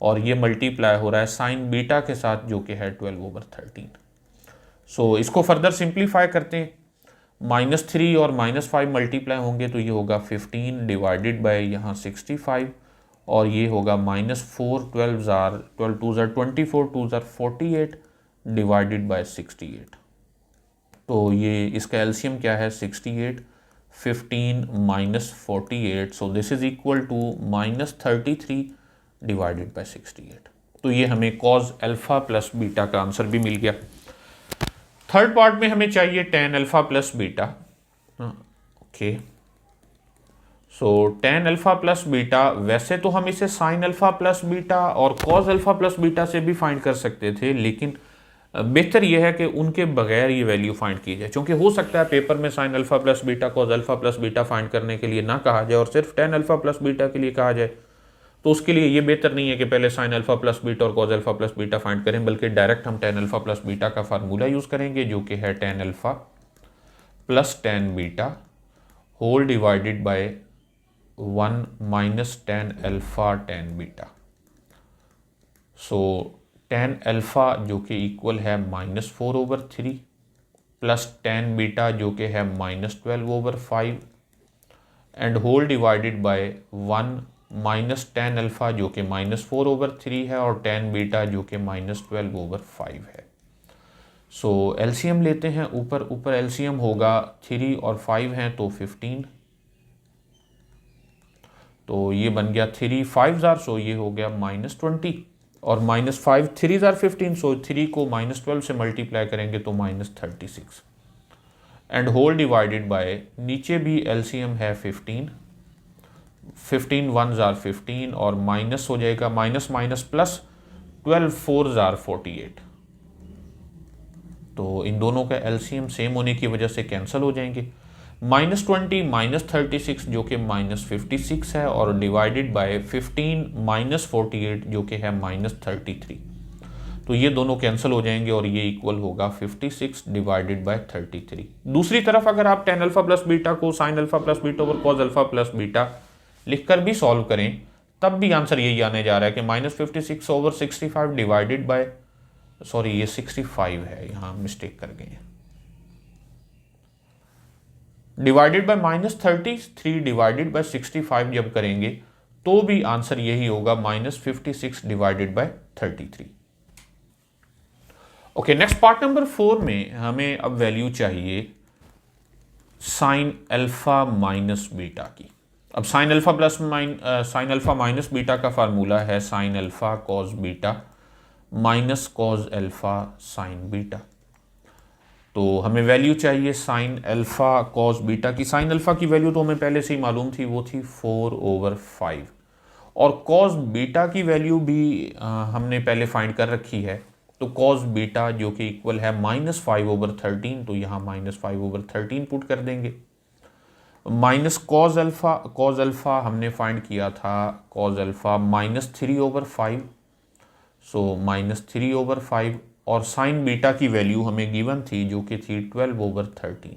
और ये मल्टीप्लाई हो रहा है साइन बीटा के साथ जो कि है 12/13। सो इसको फर्दर सिंप्लीफाई करते हैं। -3 और -5 मल्टीप्लाई होंगे तो ये होगा 15 डिवाइडेड बाय यहाँ 65 और ये होगा -4 12 2 24 2 48 डिवाइडेड बाय 68। तो ये इसका एलसीएम क्या है 68, 15 minus 48, so this is equal to -33 divided by 68। तो ये हमें कॉज अल्फा प्लस बीटा का आंसर भी मिल गया। थर्ड पार्ट में हमें चाहिए tan alpha plus beta. Okay, so tan alpha plus beta, वैसे तो हम इसे साइन अल्फा प्लस बीटा और कॉज अल्फा प्लस बीटा से भी फाइंड कर सकते थे, लेकिन बेहतर यह है कि उनके बगैर ये वैल्यू फाइंड की जाए, क्योंकि हो सकता है पेपर में sign alpha plus beta cause alpha plus beta find करने के लिए ना कहा जाए और सिर्फ टेन अल्फा प्लस बीटा के लिए कहा जाए। तो उसके लिए ये बेहतर नहीं है कि पहले साइन अल्फा प्लस बीटा और cos alpha plus beta find करें, बल्कि डायरेक्ट हम टेन अल्फा प्लस बीटा का फार्मूला यूज करेंगे, जो कि है tan alpha plus tan beta whole divided by 1 minus tan alpha tan beta. So tan alpha जो कि इक्वल है -4/3 प्लस टेन बीटा जो कि है -12/5 and whole divided by 1 minus tan alpha जो कि -4/3 है और टेन बीटा जो कि -12/5 है। सो एलसीएम लेते हैं, ऊपर एलसीएम होगा 3 और 5 हैं तो 15, तो ये बन गया 3 5 जार, सो ये हो गया -20 और -5 3 जार 15, सो 3 को -12 से मल्टीप्लाई करेंगे तो -36 एंड होल डिवाइडेड बाय, नीचे भी एलसीएम है 15 1 जार 15 और माइनस हो जाएगा माइनस माइनस प्लस 12 4 जार 48, तो इन दोनों का एलसीएम सेम होने की वजह से कैंसिल हो जाएंगे। -20 -36 जो कि -56 है और डिवाइडेड बाय 15 -48 जो कि है -33, तो ये दोनों कैंसिल हो जाएंगे और ये इक्वल होगा 56 डिवाइडेड बाय 33। दूसरी तरफ अगर आप टेन अल्फा प्लस बीटा को साइन अल्फा प्लस बीटा और कॉज अल्फा प्लस बीटा लिखकर भी सॉल्व करें, तब भी आंसर यही आने जा रहा है कि -56/65 डिवाइडेड बाय, सॉरी ये 65 है, यहां मिस्टेक कर गए हैं, डिवाइडेड बाय -33 डिवाइडेड बाय 65 जब करेंगे तो भी आंसर यही होगा -56 divided by 33। Okay, next part number 4 में हमें अब वैल्यू चाहिए साइन अल्फा माइनस बीटा की। अब साइन अल्फा माइनस बीटा का फार्मूला है sine alpha cos beta minus cos alpha sine beta. तो हमें वैल्यू चाहिए साइन अल्फा कॉस बीटा की। साइन अल्फा की वैल्यू तो हमें पहले से ही मालूम थी, वो थी 4/5 और कॉस बीटा की वैल्यू भी हमने पहले फाइंड कर रखी है। तो कॉस बीटा जो कि इक्वल है -5/13, तो यहाँ -5/13 पुट कर देंगे। माइनस कॉज अल्फा हमने फाइंड किया था, कॉज अल्फा -3/5, सो -3/5 और साइन बीटा की वैल्यू हमें गिवन थी जो कि थी 12/13।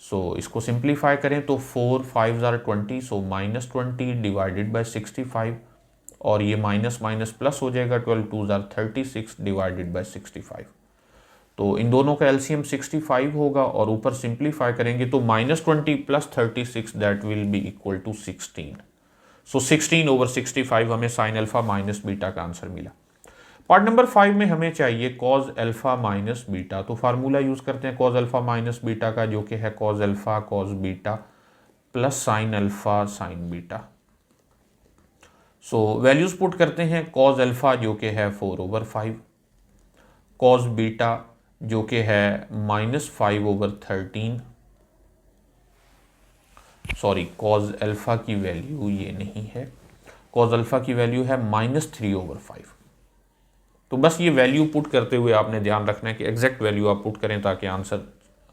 सो इसको सिंप्लीफाई करें तो 4 5 जार 20, सो -20 डिवाइडेड बाय 65 और ये माइनस माइनस प्लस हो जाएगा, 12 2 जार 36 डिवाइडेड बाय 65। तो इन दोनों का एलसीएम 65 होगा और ऊपर सिंप्लीफाई करेंगे तो -20 plus 36 that will be equal to 16। So 16/65 हमें साइन अल्फा माइनस बीटा का आंसर मिला। पार्ट नंबर 5 में हमें चाहिए कॉज अल्फा माइनस बीटा। तो फार्मूला यूज करते हैं कॉज अल्फा माइनस बीटा का, जो कि है cos alpha cos beta plus sine alpha sine beta. So values put करते हैं, कॉज अल्फा जो कि है 4/5, कॉज बीटा जो कि है -5/13, सॉरी कॉज अल्फा की वैल्यू ये नहीं है, कॉज अल्फा की वैल्यू है -3/5। तो बस ये वैल्यू पुट करते हुए आपने ध्यान रखना है कि एग्जैक्ट वैल्यू आप पुट करें ताकि आंसर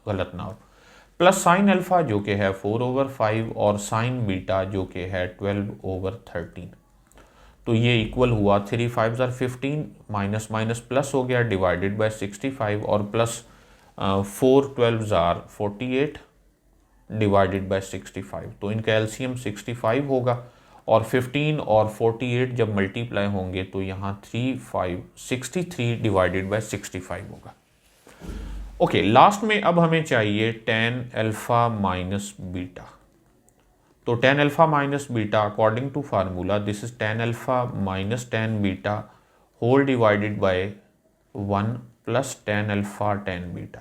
गलत ना हो। प्लस साइन अल्फा जो कि है 4/5 और साइन बीटा जो कि है 12/13। तो ये इक्वल हुआ 3 5 जार 15 माइनस माइनस प्लस हो गया डिवाइडेड बाय 65 और प्लस 4 12 जार 48 डिवाइडेड बाय 65। तो इनका एलसीएम 65 होगा और 15 और 48 जब मल्टीप्लाई होंगे तो यहाँ 63 डिवाइडेड बाय 65 होगा। ओके, लास्ट में अब हमें चाहिए टेन अल्फा माइनस बीटा। तो tan alpha minus beta according to formula this is tan alpha minus tan beta whole divided by 1 plus tan alpha tan beta.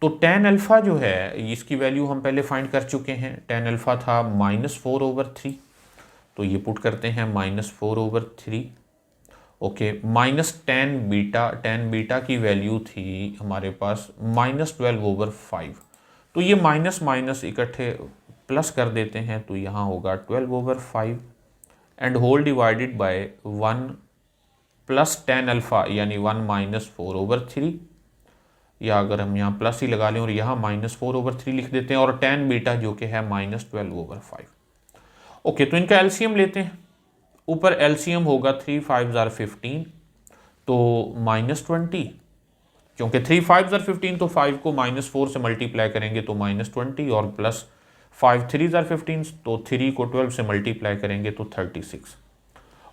तो tan अल्फ़ा जो है इसकी वैल्यू हम पहले फाइंड कर चुके हैं। tan अल्फ़ा था -4/3, तो ये पुट करते हैं -4/3। ओके, माइनस tan बीटा की वैल्यू थी हमारे पास -12/5, तो ये माइनस माइनस इकट्ठे प्लस कर देते हैं, तो यहाँ होगा 12/5 and whole divided by 1 plus tan alpha यानी 1 - 4/3, या अगर हम यहाँ प्लस ही लगा लें और यहाँ -4/3 लिख देते हैं, और tan बीटा जो कि है -12/5। ओके, तो इनका एलसीएम लेते हैं। ऊपर एलसीएम होगा 3 5 * 15, तो -20, क्योंकि 3 5 * 15, तो 5 को -4 से मल्टीप्लाई करेंगे तो -20, और प्लस 5 3 * 15, तो 3 को 12 से मल्टीप्लाई करेंगे तो 36,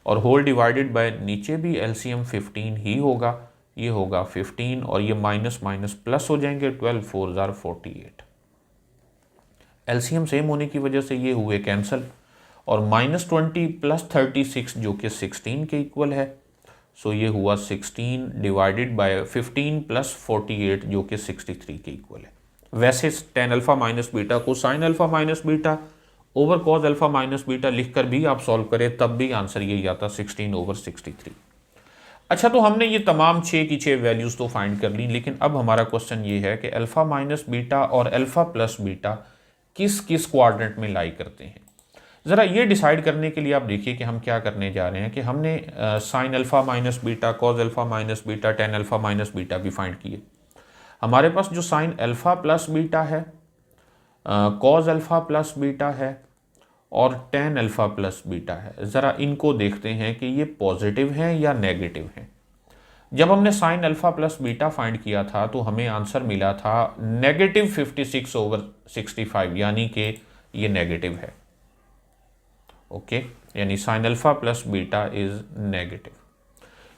और होल डिवाइडेड बाय नीचे भी एलसीएम 15 ही होगा, ये होगा 15, और ये माइनस माइनस प्लस हो जाएंगे, 12 4 * 48। एलसीएम सेम होने की वजह से ये हुए कैंसिल, और -20 प्लस 36 जो कि 16 के इक्वल है, सो ये हुआ 16 डिवाइडेड बाय 15 प्लस 48 जो कि 63 के इक्वल है। वैसे tan अल्फ़ा माइनस बीटा को sin alpha minus beta over cos alpha minus beta लिख कर भी आप सॉल्व करें तब भी आंसर यही आता 16/63। अच्छा, तो हमने ये तमाम 6 की 6 वैल्यूज़ तो फाइंड कर ली, लेकिन अब हमारा क्वेश्चन ये है कि अल्फ़ा माइनस बीटा और अल्फ़ा प्लस बीटा किस किस क्वाड्रेंट में लाई करते हैं। ज़रा ये डिसाइड करने के लिए आप देखिए कि हम क्या करने जा रहे हैं कि हमने sign alpha minus beta, cause alpha minus beta, tan alpha minus beta भी फाइंड किए। हमारे पास जो साइन अल्फ़ा प्लस बीटा है, कॉज अल्फ़ा प्लस बीटा है, और tan अल्फ़ा प्लस बीटा है। ज़रा इनको देखते हैं कि ये पॉजिटिव हैं या नेगेटिव हैं। जब हमने sign alpha plus beta find किया था तो हमें आंसर मिला था -56/65, यानी कि ये नेगेटिव है। ओके, यानी sine alpha plus beta is negative.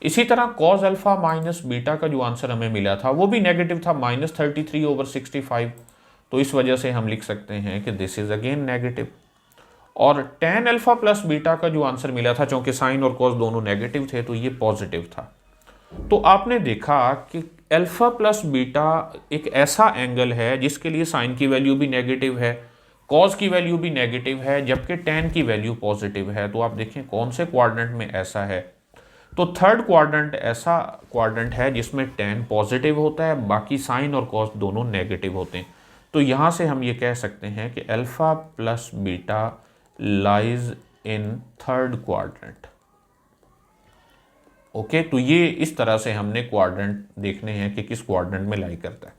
इसी तरह कॉज अल्फ़ा माइनस बीटा का जो आंसर हमें मिला था वो भी नेगेटिव था, -33/65, तो इस वजह से हम लिख सकते हैं कि दिस इज़ अगेन नेगेटिव। और tan अल्फ़ा प्लस बीटा का जो आंसर मिला था, चूंकि साइन और कॉस दोनों नेगेटिव थे, तो ये पॉजिटिव था। तो आपने देखा कि अल्फ़ा प्लस बीटा एक ऐसा एंगल है जिसके लिए साइन की वैल्यू भी नेगेटिव है, कॉस की वैल्यू भी नेगेटिव है, जबकि tan की वैल्यू पॉजिटिव है। तो आप देखें कौन से क्वाड्रेंट में ऐसा है, तो थर्ड क्वाड्रेंट ऐसा क्वाड्रेंट है जिसमें tan पॉजिटिव होता है, बाकी साइन और कॉस दोनों नेगेटिव होते हैं। तो यहाँ से हम ये कह सकते हैं कि alpha plus beta lies in third quadrant. Okay, तो ये इस तरह से हमने क्वाड्रेंट देखने हैं कि किस क्वाड्रेंट में लाई करता है।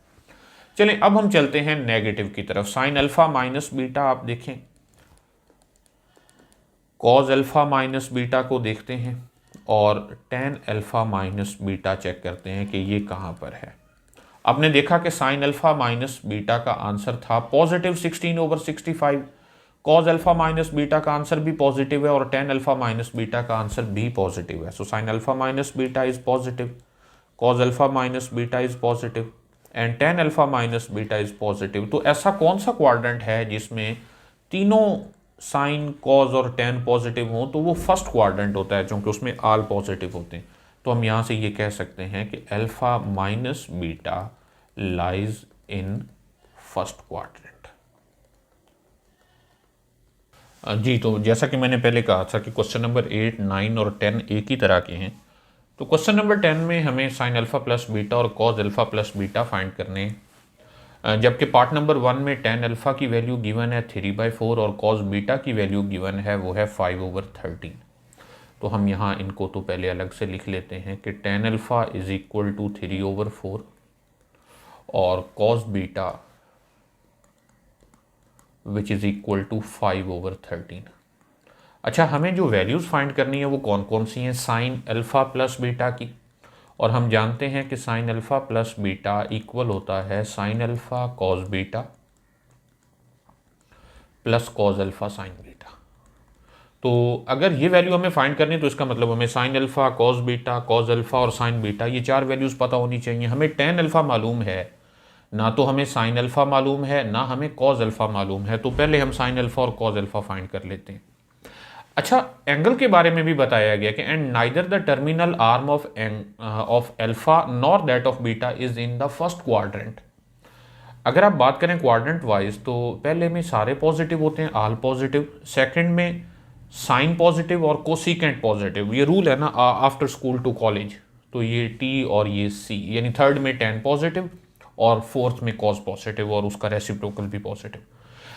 चलिए अब हम चलते हैं नेगेटिव की तरफ। साइन अल्फ़ा माइनस बीटा आप देखें, कॉज अल्फ़ा माइनस बीटा को देखते हैं, और tan alpha minus beta check करते हैं कि ये कहाँ पर है। आपने देखा कि साइन अल्फ़ा माइनस बीटा का आंसर था positive 16/65, cause alpha minus beta का आंसर भी पॉजिटिव है, और tan अल्फ़ा माइनस बीटा का आंसर भी पॉजिटिव है। सो sine alpha minus beta is positive, cause alpha minus beta is positive, and tan alpha minus beta is positive. तो ऐसा कौन सा क्वाड्रेंट है जिसमें तीनों साइन, कॉज और tan पॉजिटिव हों? तो वो फर्स्ट क्वाड्रेंट होता है, क्योंकि उसमें आल पॉजिटिव होते हैं। तो हम यहाँ से ये कह सकते हैं कि alpha minus beta lies in first quadrant. जी, तो जैसा कि मैंने पहले कहा था कि क्वेश्चन नंबर 8, 9 और 10 एक ही तरह के हैं। तो क्वेश्चन नंबर 10 में हमें साइन अल्फ़ा प्लस बीटा और cos alpha plus beta find करने हैं, जबकि पार्ट नंबर 1 में tan अल्फ़ा की वैल्यू गिवन है 3/4 और कॉज बीटा की वैल्यू गिवन है वो है 5/13। तो हम यहाँ इनको तो पहले अलग से लिख लेते हैं कि tan alpha is equal to 3/4 और cos beta which is equal to 5/13। अच्छा, हमें जो वैल्यूज़ फाइंड करनी है वो कौन कौन सी हैं? साइन अल्फ़ा प्लस बीटा की, और हम जानते हैं कि sine alpha plus beta equal होता है sine alpha cos beta plus cos alpha sine beta. तो अगर ये वैल्यू हमें फाइंड करनी है तो इसका मतलब हमें sign alpha, cos beta, cause alpha और साइन बीटा, ये 4 वैल्यूज़ पता होनी चाहिए। हमें tan अल्फ़ा मालूम है, ना तो हमें साइन अल्फ़ा मालूम है, ना हमें कॉज अल्फ़ा मालूम है। तो पहले हम साइन अल्फ़ा और कॉज अल्फ़ा फाइंड कर लेते हैं। अच्छा, एंगल के बारे में भी बताया गया कि and neither the terminal arm of alpha nor that of beta is in the first quadrant. अगर आप बात करें क्वाड्रेंट वाइज तो पहले में सारे पॉजिटिव होते हैं, ऑल पॉजिटिव, सेकंड में साइन पॉजिटिव और कोसिकेंट पॉजिटिव, ये रूल है ना आफ्टर स्कूल टू कॉलेज, तो ये टी और ये सी, यानी थर्ड में टेन पॉजिटिव और फोर्थ में कॉस पॉजिटिव और उसका रेसिप्रोकल भी पॉजिटिव।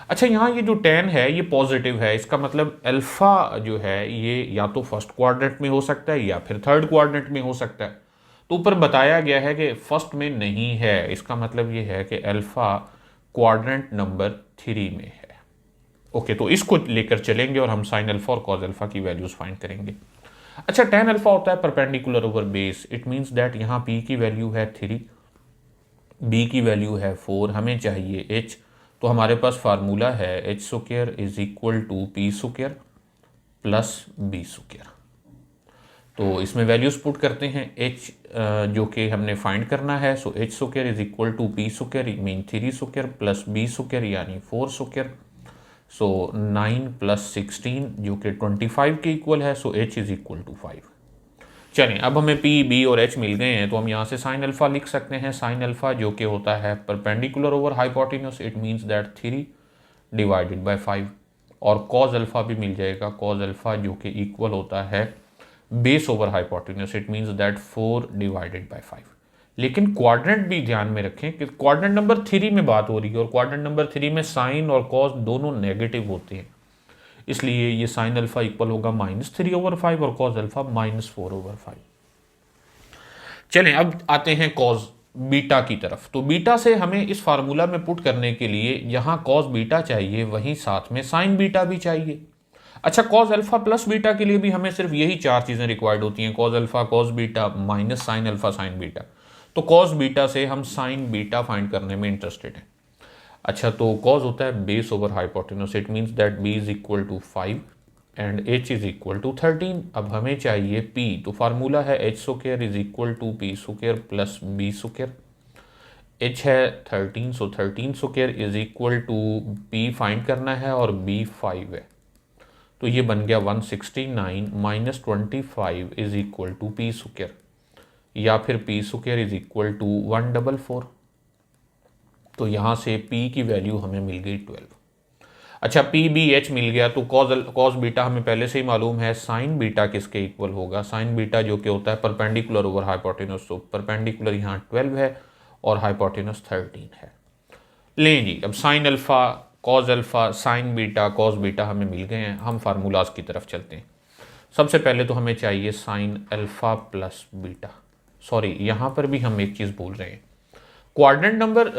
अच्छा, यहाँ ये जो टेन है ये पॉजिटिव है, इसका मतलब अल्फा जो है ये या तो फर्स्ट क्वाड्रेंट में हो सकता है या फिर थर्ड क्वाड्रेंट में हो सकता है। तो ऊपर बताया गया है कि फर्स्ट में नहीं है, इसका मतलब ये है कि अल्फा क्वाड्रेंट नंबर 3 में है। ओके, तो इसको लेकर चलेंगे और हम साइन अल्फा और कॉज अल्फा की वैल्यूज फाइंड करेंगे। अच्छा, टेन अल्फा होता है perpendicular over base, it means that यहाँ पी की वैल्यू है 3, बी की वैल्यू है 4, हमें चाहिए एच, तो हमारे पास फार्मूला है h square is equal to p square plus b square. तो इसमें वैल्यूज पुट करते हैं, एच जो कि हमने फाइंड करना है, so h square is equal to p square mean 3 square plus b square यानी 4 स्क्वायर, सो 9 प्लस 16 जो कि 25 के इक्वल है, so h is equal to 5। चलिए, अब हमें पी, बी और एच मिल गए हैं, तो हम यहाँ से साइन अल्फा लिख सकते हैं। साइन अल्फा जो कि होता है perpendicular over hypotenuse, it means that 3 divided bye 5, और कॉज अल्फा भी मिल जाएगा, कॉज अल्फा जो कि इक्वल होता है base over hypotenuse, it means that 4 divided by 5। लेकिन क्वाड्रेंट भी ध्यान में रखें कि क्वाड्रेंट नंबर 3 में बात हो रही है, और क्वाड्रेंट नंबर 3 में साइन और कॉज दोनों नेगेटिव होते हैं, इसलिए ये साइन अल्फा इक्वल होगा -3/5 और कॉज अल्फा -4/5। चलें, अब आते हैं कॉज बीटा की तरफ। तो बीटा से हमें इस फार्मूला में पुट करने के लिए यहाँ कॉज बीटा चाहिए, वहीं साथ में साइन बीटा भी चाहिए। अच्छा, कॉज अल्फा प्लस बीटा के लिए भी हमें सिर्फ यही 4 चीज़ें रिक्वायर्ड होती हैं, cause alpha, cos beta minus sine alpha, sine beta. तो कॉज बीटा से हम साइन बीटा फाइंड करने में इंटरेस्टेड हैं। अच्छा, तो कॉज होता है base over hypotenuse, it means that b is equal to 5 and h is equal to 13। अब हमें चाहिए पी, तो फार्मूला है h square is equal to p square plus b square. H है 13, so 13 square is equal to p find करना है और बी 5 है, तो ये बन गया 169 minus 25 is equal to p square, या फिर p square is equal to 144। तो यहाँ से p की वैल्यू हमें मिल गई 12। अच्छा, पी बी एच मिल गया, तो कॉज बीटा हमें पहले से ही मालूम है, साइन बीटा किसके इक्वल होगा, साइन बीटा जो कि होता है परपेंडिकुलर ओवर हाइपोटेन्यूज, तो परपेंडिकुलर यहाँ 12 है और हाइपोटेन्यूज 13 है। लें जी, अब sine alpha, cause alpha, sine beta, cos beta हमें मिल गए हैं, हम फार्मूलाज की तरफ चलते हैं। सबसे पहले तो हमें चाहिए sign alpha plus beta, sorry यहाँ पर भी हम एक चीज़ भूल रहे हैं, क्वाड्रेंट नंबर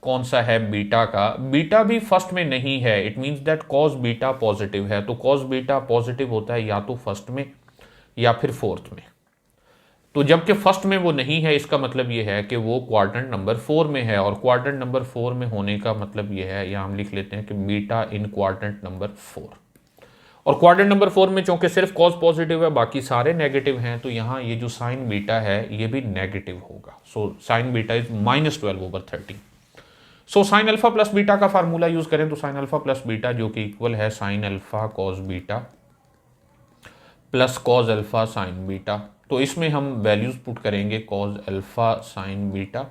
कौन सा है बीटा का, बीटा भी फर्स्ट में नहीं है, it means that cos beta positive है, तो कॉस बीटा पॉजिटिव होता है या तो फर्स्ट में या फिर फोर्थ में। तो जबकि फर्स्ट में वो नहीं है, इसका मतलब ये है कि वो क्वाड्रेंट नंबर 4 में है, और क्वाड्रेंट नंबर 4 में होने का मतलब ये है, या हम लिख लेते हैं कि बीटा इन क्वाड्रेंट नंबर 4। और क्वाड्रेंट नंबर 4 में चूंकि सिर्फ कॉस पॉजिटिव है, बाकी सारे नेगेटिव हैं, तो यहाँ ये जो साइन बीटा है ये भी नेगेटिव होगा, so sign beta is -12/13। So sine alpha plus beta का फार्मूला यूज करें तो साइन अल्फा प्लस बीटा जो कि इक्वल है sine alpha cos beta plus cause alpha sine beta. तो इसमें हम वैल्यूज पुट करेंगे, कॉज अल्फा साइन बीटा।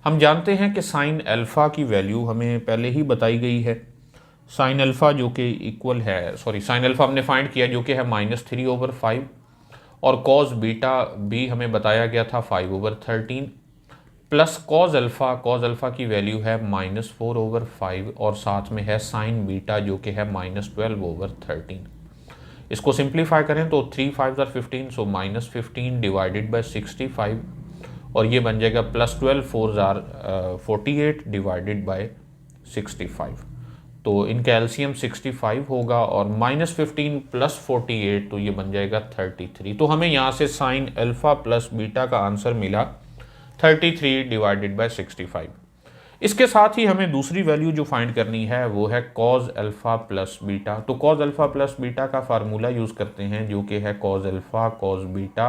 हम जानते हैं कि साइन अल्फा की वैल्यू हमें पहले ही बताई गई है, साइन अल्फा जो कि इक्वल है, सॉरी साइन अल्फा हमने फाइंड किया जो कि है -3/5, और कॉज बीटा भी हमें बताया गया था 5/13, प्लस कॉज अल्फा की वैल्यू है -4/5, और साथ में है साइन बीटा जो कि है -12/13। इसको सिंप्लीफाई करें तो 3 5 are 15, सो -15 डिवाइडेड बाय 65, और ये बन जाएगा +12 4 are 48 डिवाइडेड बाय 65। तो इनका एलसीएम 65 होगा, और -15 + 48 तो ये बन जाएगा 33। तो हमें यहाँ से साइन अल्फा प्लस बीटा का आंसर मिला 33 डिवाइडेड बाय 65। इसके साथ ही हमें दूसरी वैल्यू जो फाइंड करनी है वो है कॉज अल्फा प्लस बीटा। तो कॉज अल्फा प्लस बीटा का फार्मूला यूज करते हैं जो कि है cos alpha cos beta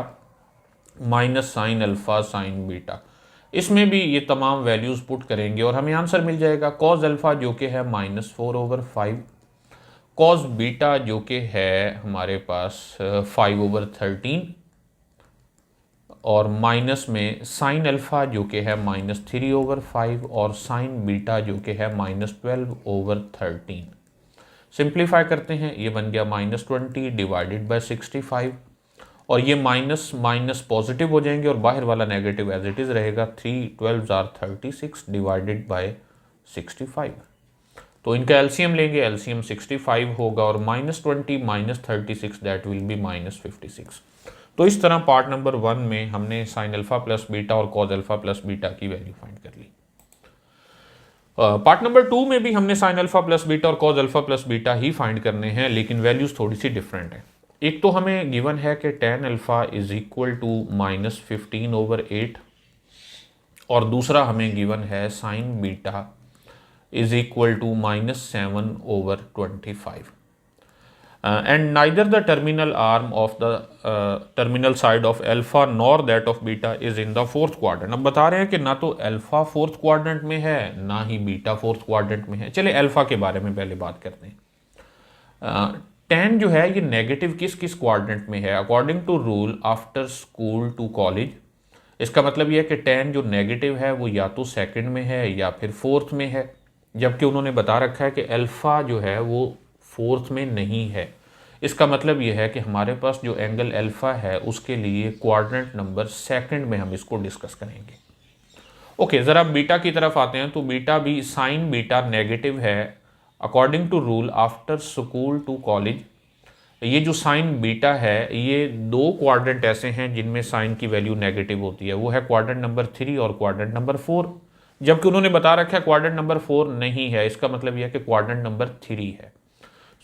minus sine alpha sine beta. इसमें भी ये तमाम वैल्यूज पुट करेंगे और हमें आंसर मिल जाएगा कॉज अल्फा जो कि है -4/5, कॉज बीटा जो कि है हमारे पास 5/13, और माइनस में साइन अल्फ़ा जो कि है -3/5 और साइन बीटा जो कि है -12/13। सिंप्लीफाई करते हैं, ये बन गया -20 डिवाइडेड बाय 65 और ये माइनस माइनस पॉजिटिव हो जाएंगे और बाहर वाला नेगेटिव एज इट इज़ रहेगा। 3 12 आर 36 डिवाइडेड बाय 65। तो इनका एलसीएम लेंगे, एलसीएम 65 होगा और -20 -36 दैट विल बी -56। तो इस तरह पार्ट नंबर 1 में हमने साइन अल्फा प्लस बीटा और कॉज अल्फा प्लस बीटा की वैल्यू फाइंड कर ली। पार्ट नंबर 2 में भी हमने साइन अल्फा प्लस बीटा और कॉज अल्फा प्लस बीटा ही फाइंड करने हैं, लेकिन वैल्यूज थोड़ी सी डिफरेंट है। एक तो हमें गिवन है कि tan alpha is equal to -15/8 और दूसरा हमें गिवन है sine beta is equal to -7/25 and neither the terminal arm of the terminal side of alpha nor that of beta is in the fourth quadrant। अब बता रहे हैं कि ना तो अल्फा फोर्थ क्वाड्रेंट में है ना ही बीटा फोर्थ क्वाड्रेंट में है। चलिए अल्फा के बारे में पहले बात करते हैं। tan जो है ये नेगेटिव किस किस क्वाड्रेंट में है? According to rule after school to college, इसका मतलब यह है कि tan जो नेगेटिव है वो या तो सेकंड में है या फिर फोर्थ में है, जबकि उन्होंने बता रखा है कि अल्फा जो है वो फोर्थ में नहीं है। इसका मतलब यह है कि हमारे पास जो एंगल अल्फा है उसके लिए क्वाड्रेंट नंबर सेकंड में हम इसको डिस्कस करेंगे। ओके, ज़रा बीटा की तरफ आते हैं। तो बीटा भी साइन बीटा नेगेटिव है according to rule after school to college. ये जो साइन बीटा है ये दो क्वाड्रेंट ऐसे हैं जिनमें साइन की वैल्यू नेगेटिव होती है, वो है क्वाड्रेंट नंबर 3 और क्वाड्रेंट नंबर 4, जबकि उन्होंने बता रखा है क्वाड्रेंट नंबर 4 नहीं है। इसका मतलब यह है कि क्वाड्रेंट नंबर 3 है।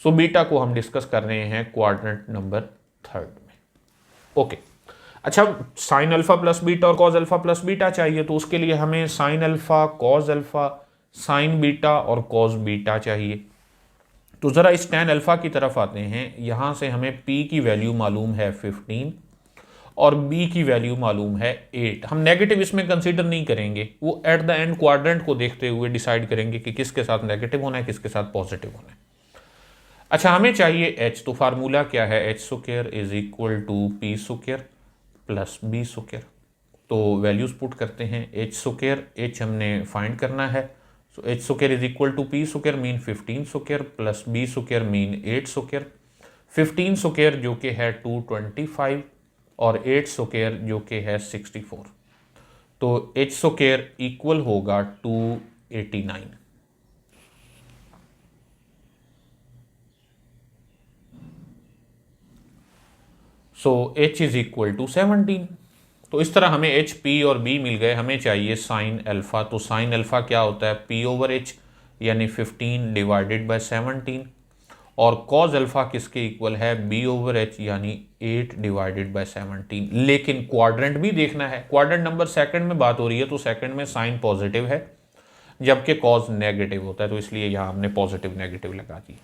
सो बीटा को हम डिस्कस कर रहे हैं क्वाड्रेंट नंबर 3 में। ओके, अच्छा, साइन अल्फा प्लस बीटा और कॉज अल्फा प्लस बीटा चाहिए, तो उसके लिए हमें sine alpha, cause alpha, sine beta और कॉज बीटा चाहिए। तो ज़रा इस tan अल्फा की तरफ आते हैं। यहाँ से हमें p की वैल्यू मालूम है 15 और b की वैल्यू मालूम है 8। हम नेगेटिव इसमें कंसीडर नहीं करेंगे, वो एट द एंड क्वाड्रेंट को देखते हुए डिसाइड करेंगे कि किसके साथ नेगेटिव होना है, किसके साथ पॉजिटिव होना है। अच्छा, हमें चाहिए h, तो फार्मूला क्या है? h square is equal to p square plus b square. तो वैल्यूज पुट करते हैं। h स्क्वायर, h हमने फाइंड करना है, so h square is equal to p square mean 15 square plus b square mean 8 square. 15 square जो कि है 225 और 8 स्क्वायर जो कि है 64। तो h स्क्वायर इक्वल होगा 289। सो h इज इक्वल टू 17। तो इस तरह हमें h, p और b मिल गए। हमें चाहिए साइन अल्फा। तो साइन अल्फा क्या होता है? p/h यानी 15 डिवाइडेड बाय 17 और कॉज अल्फा किसके इक्वल है? b/h यानी 8 डिवाइडेड बाय 17। लेकिन क्वाड्रेंट भी देखना है। क्वाड्रेंट नंबर सेकंड में बात हो रही है, तो सेकंड में साइन पॉजिटिव है जबकि कॉज नेगेटिव होता है, तो इसलिए यहाँ हमने पॉजिटिव नेगेटिव लगा दी।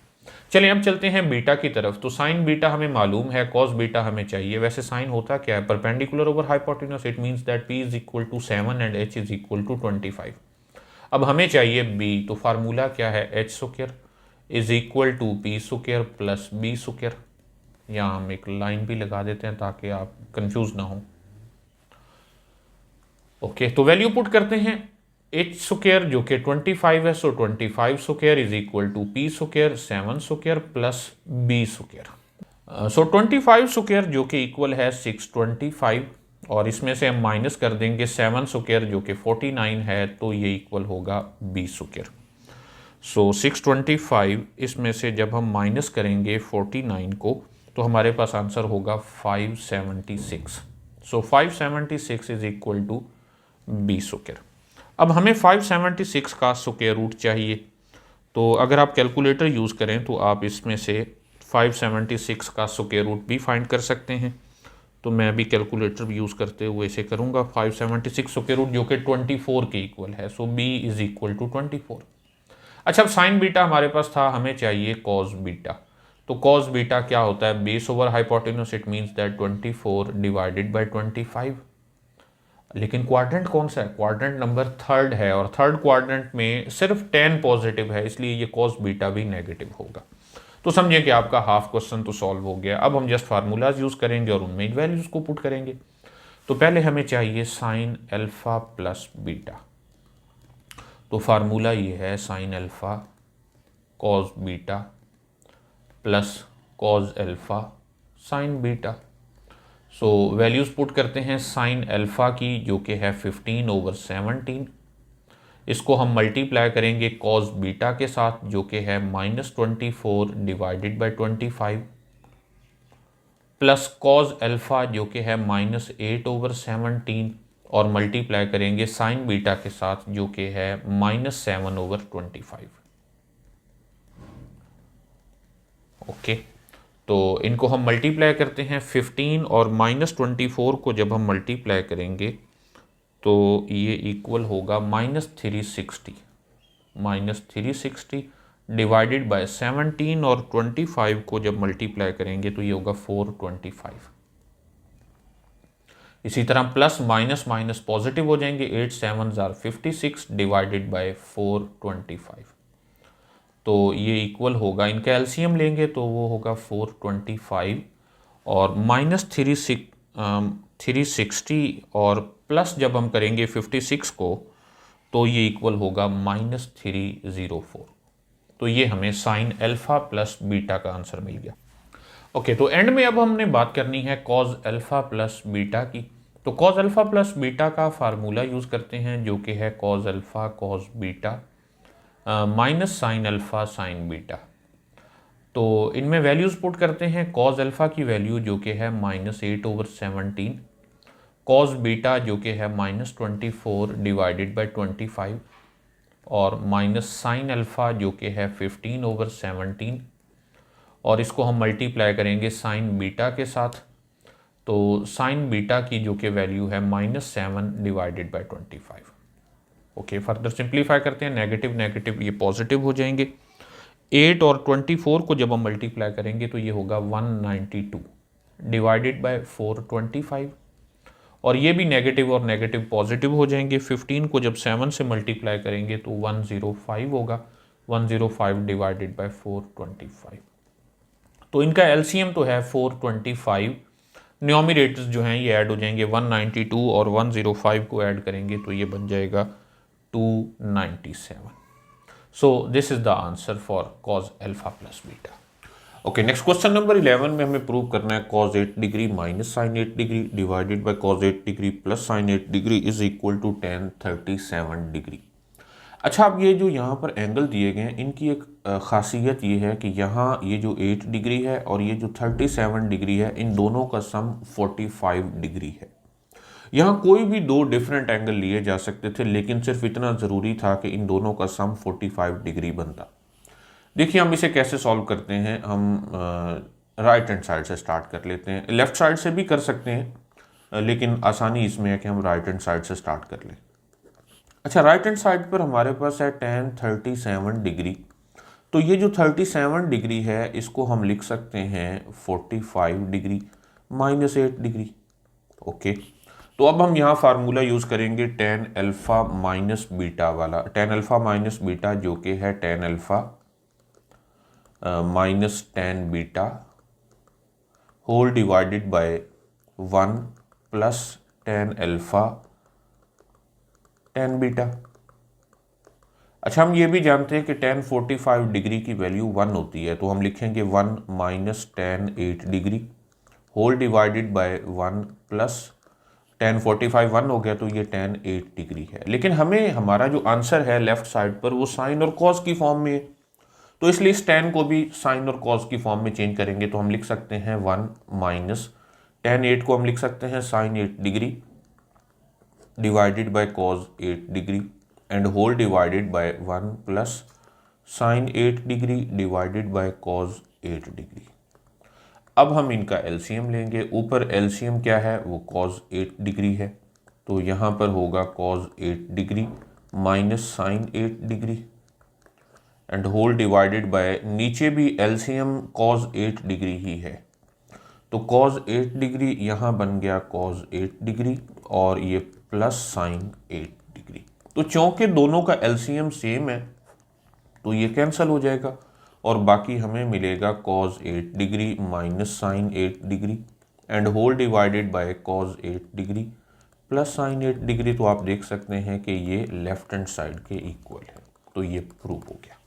चलिए अब चलते हैं बीटा की तरफ। तो साइन बीटा हमें मालूम है, कॉस बीटा हमें चाहिए। वैसे साइन होता क्या है? Perpendicular over hypotenuse. It means that p is equal to 7 and h is equal to 25। अब हमें चाहिए b, तो फार्मूला क्या है? h square is equal to p square plus b square. यहाँ हम एक लाइन भी लगा देते हैं ताकि आप कंफ्यूज ना हो। ओके, तो वैल्यू पुट करते हैं। h स्क्वायर जो कि 25 है, so 25 square is equal to p square 7 square plus b square. So 25 square जो कि इक्वल है 625 और इसमें से हम माइनस कर देंगे 7 स्क्वायर जो कि 49 है, तो ये इक्वल होगा b स्क्वायर। सो 625 इसमें से जब हम माइनस करेंगे 49 को, तो हमारे पास आंसर होगा 576। So 576 is equal to b square. अब हमें 576 का स्क्वायर रूट चाहिए। तो अगर आप कैलकुलेटर यूज़ करें तो आप इसमें से 576 का स्क्वायर रूट भी फाइंड कर सकते हैं। तो मैं अभी कैलकुलेटर यूज़ करते हुए इसे करूँगा। 576 स्क्वायर रूट जो कि 24 के इक्वल है, सो b इज इक्वल टू 24। अच्छा, अब साइन बीटा हमारे पास था, हमें चाहिए कॉस बीटा। तो कॉस बीटा क्या होता है? Base over hypotenuse. It means that 24 divided by 25। लेकिन क्वाड्रेंट कौन सा है? क्वाड्रेंट नंबर 3 है और थर्ड क्वाड्रेंट में सिर्फ tan पॉजिटिव है, इसलिए ये कॉस बीटा भी नेगेटिव होगा। तो समझिए कि आपका हाफ क्वेश्चन तो सॉल्व हो गया। अब हम जस्ट फार्मूलाज यूज़ करेंगे और उनमें वैल्यूज़ को पुट करेंगे। तो पहले हमें चाहिए साइन अल्फ़ा प्लस बीटा। तो फार्मूला ये है sine alpha cos beta plus cos alpha sine beta. So values put करते हैं साइन अल्फ़ा की जो कि है 15/17। इसको हम मल्टीप्लाई करेंगे कॉस बीटा के साथ जो कि है -24 divided by 25 plus cos alpha जो कि है -8/17 और मल्टीप्लाई करेंगे साइन बीटा के साथ जो कि है -7/25। ओके, तो इनको हम मल्टीप्लाई करते हैं 15 और -24 को जब हम मल्टीप्लाई करेंगे तो ये इक्वल होगा -360 डिवाइडेड बाय 17 और 25 को जब मल्टीप्लाई करेंगे तो ये होगा 425। इसी तरह प्लस माइनस माइनस पॉजिटिव हो जाएंगे, 8 7 आर 56 डिवाइडेड बाय 425। तो ये इक्वल होगा, इनका एलसीएम लेंगे तो वो होगा 425 और -360 और प्लस जब हम करेंगे 56 को तो ये इक्वल होगा -304। तो ये हमें साइन अल्फ़ा प्लस बीटा का आंसर मिल गया। ओके, तो एंड में अब हमने बात करनी है कॉज अल्फ़ा प्लस बीटा की। तो कॉज अल्फ़ा प्लस बीटा का फार्मूला यूज़ करते हैं जो कि है cos alpha cos beta minus sine alpha sine beta. तो इनमें वैल्यूज़ पुट करते हैं। कॉज अल्फ़ा की वैल्यू जो कि है -8/17, कॉस बीटा जो कि है -24 डिवाइडेड बाई 25 और माइनस साइन अल्फ़ा जो कि है 15/17 और इसको हम मल्टीप्लाई करेंगे साइन बीटा के साथ। तो साइन बीटा की जो कि वैल्यू है -7 divided by 25। Okay, further simplify करते हैं, नेगेटिव नेगेटिव ये पॉजिटिव हो जाएंगे। 8 और 24 को जब हम मल्टीप्लाई करेंगे तो ये होगा 192 डिवाइडेड बाय 425 और ये भी नेगेटिव और नेगेटिव पॉजिटिव हो जाएंगे। 15 को जब 7 से मल्टीप्लाई करेंगे तो 105 होगा, 105 डिवाइडेड बाय 425। तो इनका एलसीएम तो है 425। न्यूमरेटर्स जो हैं ये ऐड हो जाएंगे, 192 और 105 को ऐड करेंगे तो ये बन जाएगा 297। So this is the answer for cos alpha plus beta. Okay, next question number 11 में हमें प्रूव करना है cos 8 degree minus sine 8 degree divided by cos 8 degree plus sine 8 degree is equal to tan 37 degree. अच्छा, अब ये जो यहाँ पर एंगल दिए गए हैं इनकी एक खासियत ये है कि यहाँ ये जो 8 डिग्री है और ये जो 37 डिग्री है इन दोनों का सम 45 डिग्री है। यहाँ कोई भी दो डिफरेंट एंगल लिए जा सकते थे लेकिन सिर्फ इतना ज़रूरी था कि इन दोनों का सम 45 डिग्री बनता। देखिए हम इसे कैसे सॉल्व करते हैं। हम राइट हैंड साइड से स्टार्ट कर लेते हैं, लेफ़्ट साइड से भी कर सकते हैं लेकिन आसानी इसमें है कि हम राइट हैंड साइड से स्टार्ट कर लें। अच्छा, राइट हैंड साइड पर हमारे पास है tan 37 डिग्री। तो ये जो 37 डिग्री है इसको हम लिख सकते हैं 45 डिग्री माइनस 8 डिग्री। ओके, तो अब हम यहाँ फार्मूला यूज़ करेंगे tan अल्फ़ा माइनस बीटा वाला। tan अल्फ़ा माइनस बीटा जो कि है tan alpha minus tan beta whole divided by 1 plus tan alpha tan beta. अच्छा, हम ये भी जानते हैं कि tan 45 डिग्री की वैल्यू 1 होती है तो हम लिखेंगे 1 minus tan 8 degree whole divided by 1 plus tan 45 1 हो गया तो ये tan 8 डिग्री है। लेकिन हमें हमारा जो आंसर है लेफ्ट साइड पर वो साइन और कॉस की फॉर्म में है, तो इसलिए इस tan को भी साइन और कॉस की फॉर्म में चेंज करेंगे तो हम लिख सकते हैं 1 माइनस tan 8 को हम लिख सकते हैं sine 8 degree divided by cos 8 degree and whole divided by 1 plus sine 8 degree divided by cos 8 degree. अब हम इनका एलसीएम लेंगे। ऊपर एलसीएम क्या है, वो कॉस 8 डिग्री है तो यहाँ पर होगा cos 8 degree minus sine 8 degree and whole divided by, नीचे भी एलसीएम कॉस 8 डिग्री ही है तो कॉस 8 डिग्री यहाँ बन गया कॉस 8 डिग्री और ये प्लस साइन 8 डिग्री। तो चूंकि दोनों का एलसीएम सेम है तो ये कैंसिल हो जाएगा और बाकी हमें मिलेगा cos 8 degree minus sine 8 degree and whole divided by cos 8 degree plus sine 8 degree. तो आप देख सकते हैं कि ये लेफ्ट हैंड साइड के इक्वल है, तो ये प्रूव हो गया।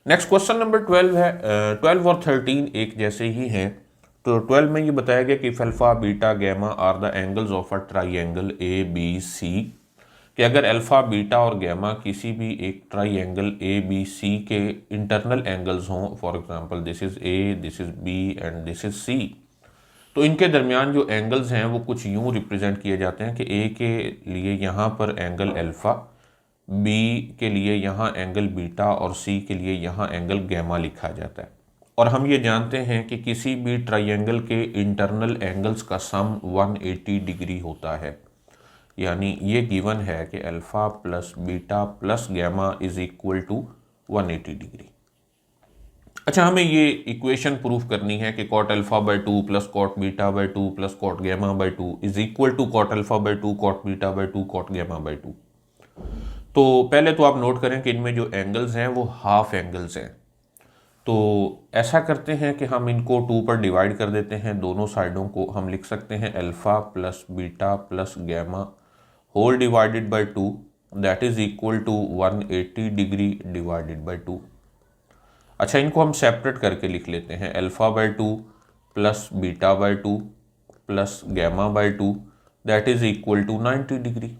नेक्स्ट क्वेश्चन नंबर 12 है। 12 और 13 एक जैसे ही हैं। तो 12 में ये बताया गया कि alpha beta gamma are the angles of a triangle A B C, कि अगर अल्फा बीटा और गैमा किसी भी एक ट्राइंगल ए बी सी के इंटरनल एंगल्स हों, for example this is A, this is B and this is C, तो इनके दरमियान जो एंगल्स हैं वो कुछ यूं रिप्रेजेंट किए जाते हैं कि ए के लिए यहाँ पर एंगल अल्फा, बी के लिए यहाँ एंगल बीटा और सी के लिए यहाँ एंगल गैमा लिखा जाता है। और हम ये जानते हैं कि किसी भी ट्राइंगल के इंटरनल एंगल्स का सम 180 डिग्री होता है, यानी ये गिवन है कि alpha plus beta plus gamma is equal to 180 degree. अच्छा, हमें ये इक्वेशन प्रूफ करनी है कि cot alpha by 2 plus cot beta by 2 plus cot gamma by 2 is equal to cot alpha by 2 cot beta by 2 cot gamma by 2। तो पहले तो आप नोट करें कि इनमें जो एंगल्स हैं वो हाफ एंगल्स हैं। तो ऐसा करते हैं कि हम इनको 2 पर डिवाइड कर देते हैं, दोनों साइडों को हम लिख सकते हैं alpha plus beta plus gamma whole divided by 2, that is equal to 180 degree divided by 2। अच्छा, इनको हम सेपरेट करके लिख लेते हैं, alpha by 2 plus beta by 2 plus gamma by 2 that is equal to 90 degree.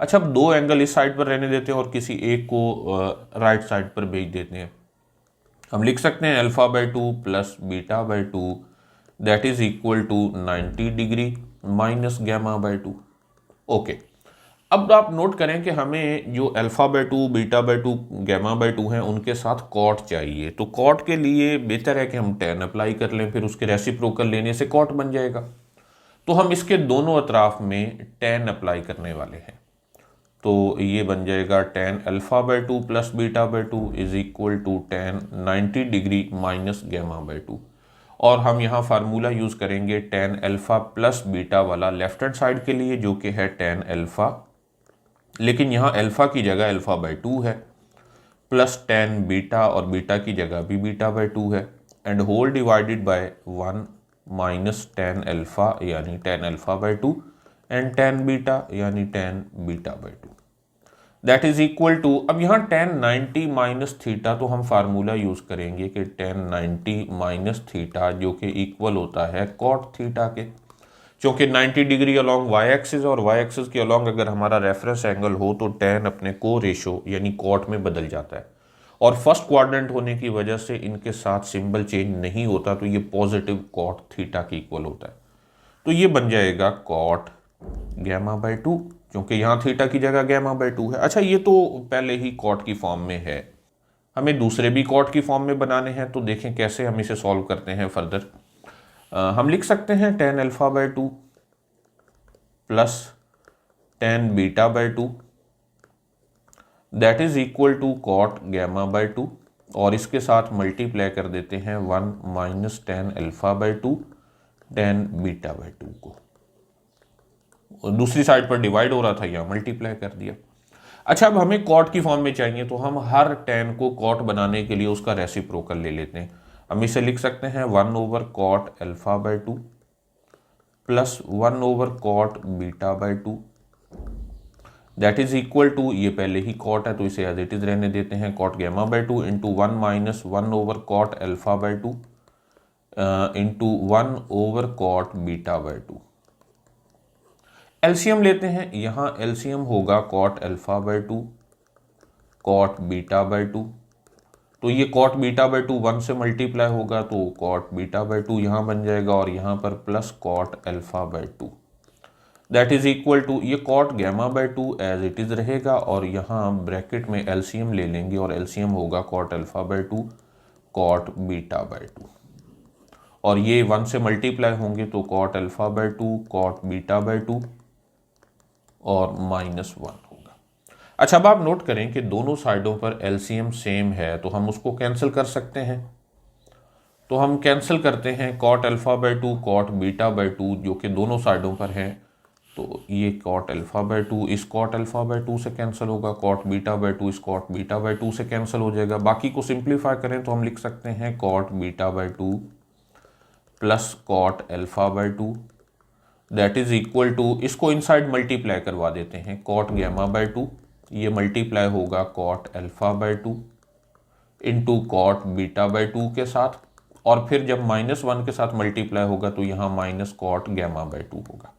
अच्छा, अब दो एंगल इस साइड पर रहने देते हैं और किसी एक को राइट साइड पर भेज देते हैं। हम लिख सकते हैं alpha by 2 plus beta by 2 that is equal to 90 degree minus gamma by 2। Okay, अब आप नोट करें कि हमें जो alpha by 2 beta by 2 gamma by 2 हैं उनके साथ कॉट चाहिए। तो कॉट के लिए बेहतर है कि हम tan अप्लाई कर लें, फिर उसके रेसिप्रोकल लेने से कॉट बन जाएगा। तो हम इसके दोनों अतराफ में tan अप्लाई करने वाले हैं। तो ये बन जाएगा tan alpha by 2 plus beta by 2 is equal to tan 90 degree minus gamma by 2। और हम यहाँ फार्मूला यूज़ करेंगे tan अल्फा प्लस बीटा वाला लेफ्ट हैंड साइड के लिए, जो कि है tan अल्फा, लेकिन यहाँ अल्फा की जगह अल्फा बाई 2 है, प्लस tan बीटा और बीटा की जगह भी बीटा बाई 2 है, and whole divided by 1 minus tan alpha यानी tan alpha by 2 and tan beta यानी tan beta by 2 that is equal to, अब यहाँ tan 90 माइनस थीटा, तो हम फार्मूला यूज करेंगे कि tan 90 माइनस थीटा जो कि इक्वल होता है कॉट थीटा के, क्योंकि 90 डिग्री अलोंग वाई एक्सिस और वाई एक्सिस के अलोंग अगर हमारा रेफरेंस एंगल हो तो tan अपने को रेशो यानी कॉट में बदल जाता है, और फर्स्ट क्वाड्रेंट होने की वजह से इनके साथ सिंबल चेंज नहीं होता, तो ये पॉजिटिव कॉट थीटा के इक्वल होता है। तो ये बन जाएगा कॉट गैमा बाई 2, क्योंकि यहाँ थीटा की जगह गैमा बाई 2 है। अच्छा, ये तो पहले ही कॉट की फॉर्म में है, हमें दूसरे भी कॉट की फॉर्म में बनाने हैं। तो देखें कैसे हम इसे सॉल्व करते हैं फर्दर। हम लिख सकते हैं tan alpha by 2 plus tan beta by 2 that is equal to cot gamma by 2, और इसके साथ मल्टीप्लाई कर देते हैं 1 minus tan alpha by 2 tan beta by 2 को, दूसरी साइड पर डिवाइड हो रहा था, यहाँ मल्टीप्लाई कर दिया। अच्छा, अब हमें कॉट की फॉर्म में चाहिए, तो हम हर tan को कॉट बनाने के लिए उसका रेसिप्रोकल ले लेते हैं। हम इसे लिख सकते हैं 1 over cot alpha by 2 plus 1 over cot beta by 2 that is equal to, ये पहले ही कॉट है तो इसे एज इट इज रहने देते हैं, कॉट गैमा बाई 2 इंटू 1 minus 1 over cot alpha by 2 इंटू 1 over cot beta by 2। LCM लेते हैं, यहाँ एलसीएम होगा cot alpha by 2 cot beta by 2, तो ये कॉट बीटा बाई 2 1 से मल्टीप्लाई होगा, तो कॉट बीटा बाई 2 यहाँ बन जाएगा, और यहाँ पर plus cot alpha by 2 that is equal to, ये cot gamma by 2 as it is रहेगा, और यहाँ ब्रैकेट में एलसीएम ले लेंगे, और एलसीएम होगा cot alpha by 2 cot beta by 2, और ये 1 से मल्टीप्लाई होंगे तो cot alpha by 2 cot beta by 2 और माइनस 1 होगा। अच्छा, अब आप नोट करें कि दोनों साइडों पर एलसीएम सेम है, तो हम उसको कैंसिल कर सकते हैं। तो हम कैंसिल करते हैं cot alpha by 2 cot beta by 2 जो कि दोनों साइडों पर हैं, तो ये कॉट अल्फा बाई 2 इस कॉट अल्फा बाई 2 से कैंसिल होगा, कॉट बीटा बाई 2 इस कॉट बीटा बाई 2 से कैंसिल हो जाएगा। बाकी को सिंप्लीफाई करें तो हम लिख सकते हैं cot beta by 2 plus cot alpha by 2 that is equal to, इसको इनसाइड मल्टीप्लाई करवा देते हैं, कॉट गैमा बाय 2, ये मल्टीप्लाई होगा cot alpha by 2 cot beta beta by 2 के साथ, और फिर जब -1 के साथ मल्टीप्लाई होगा तो यहाँ माइनस कॉट गैमा बाय 2 होगा।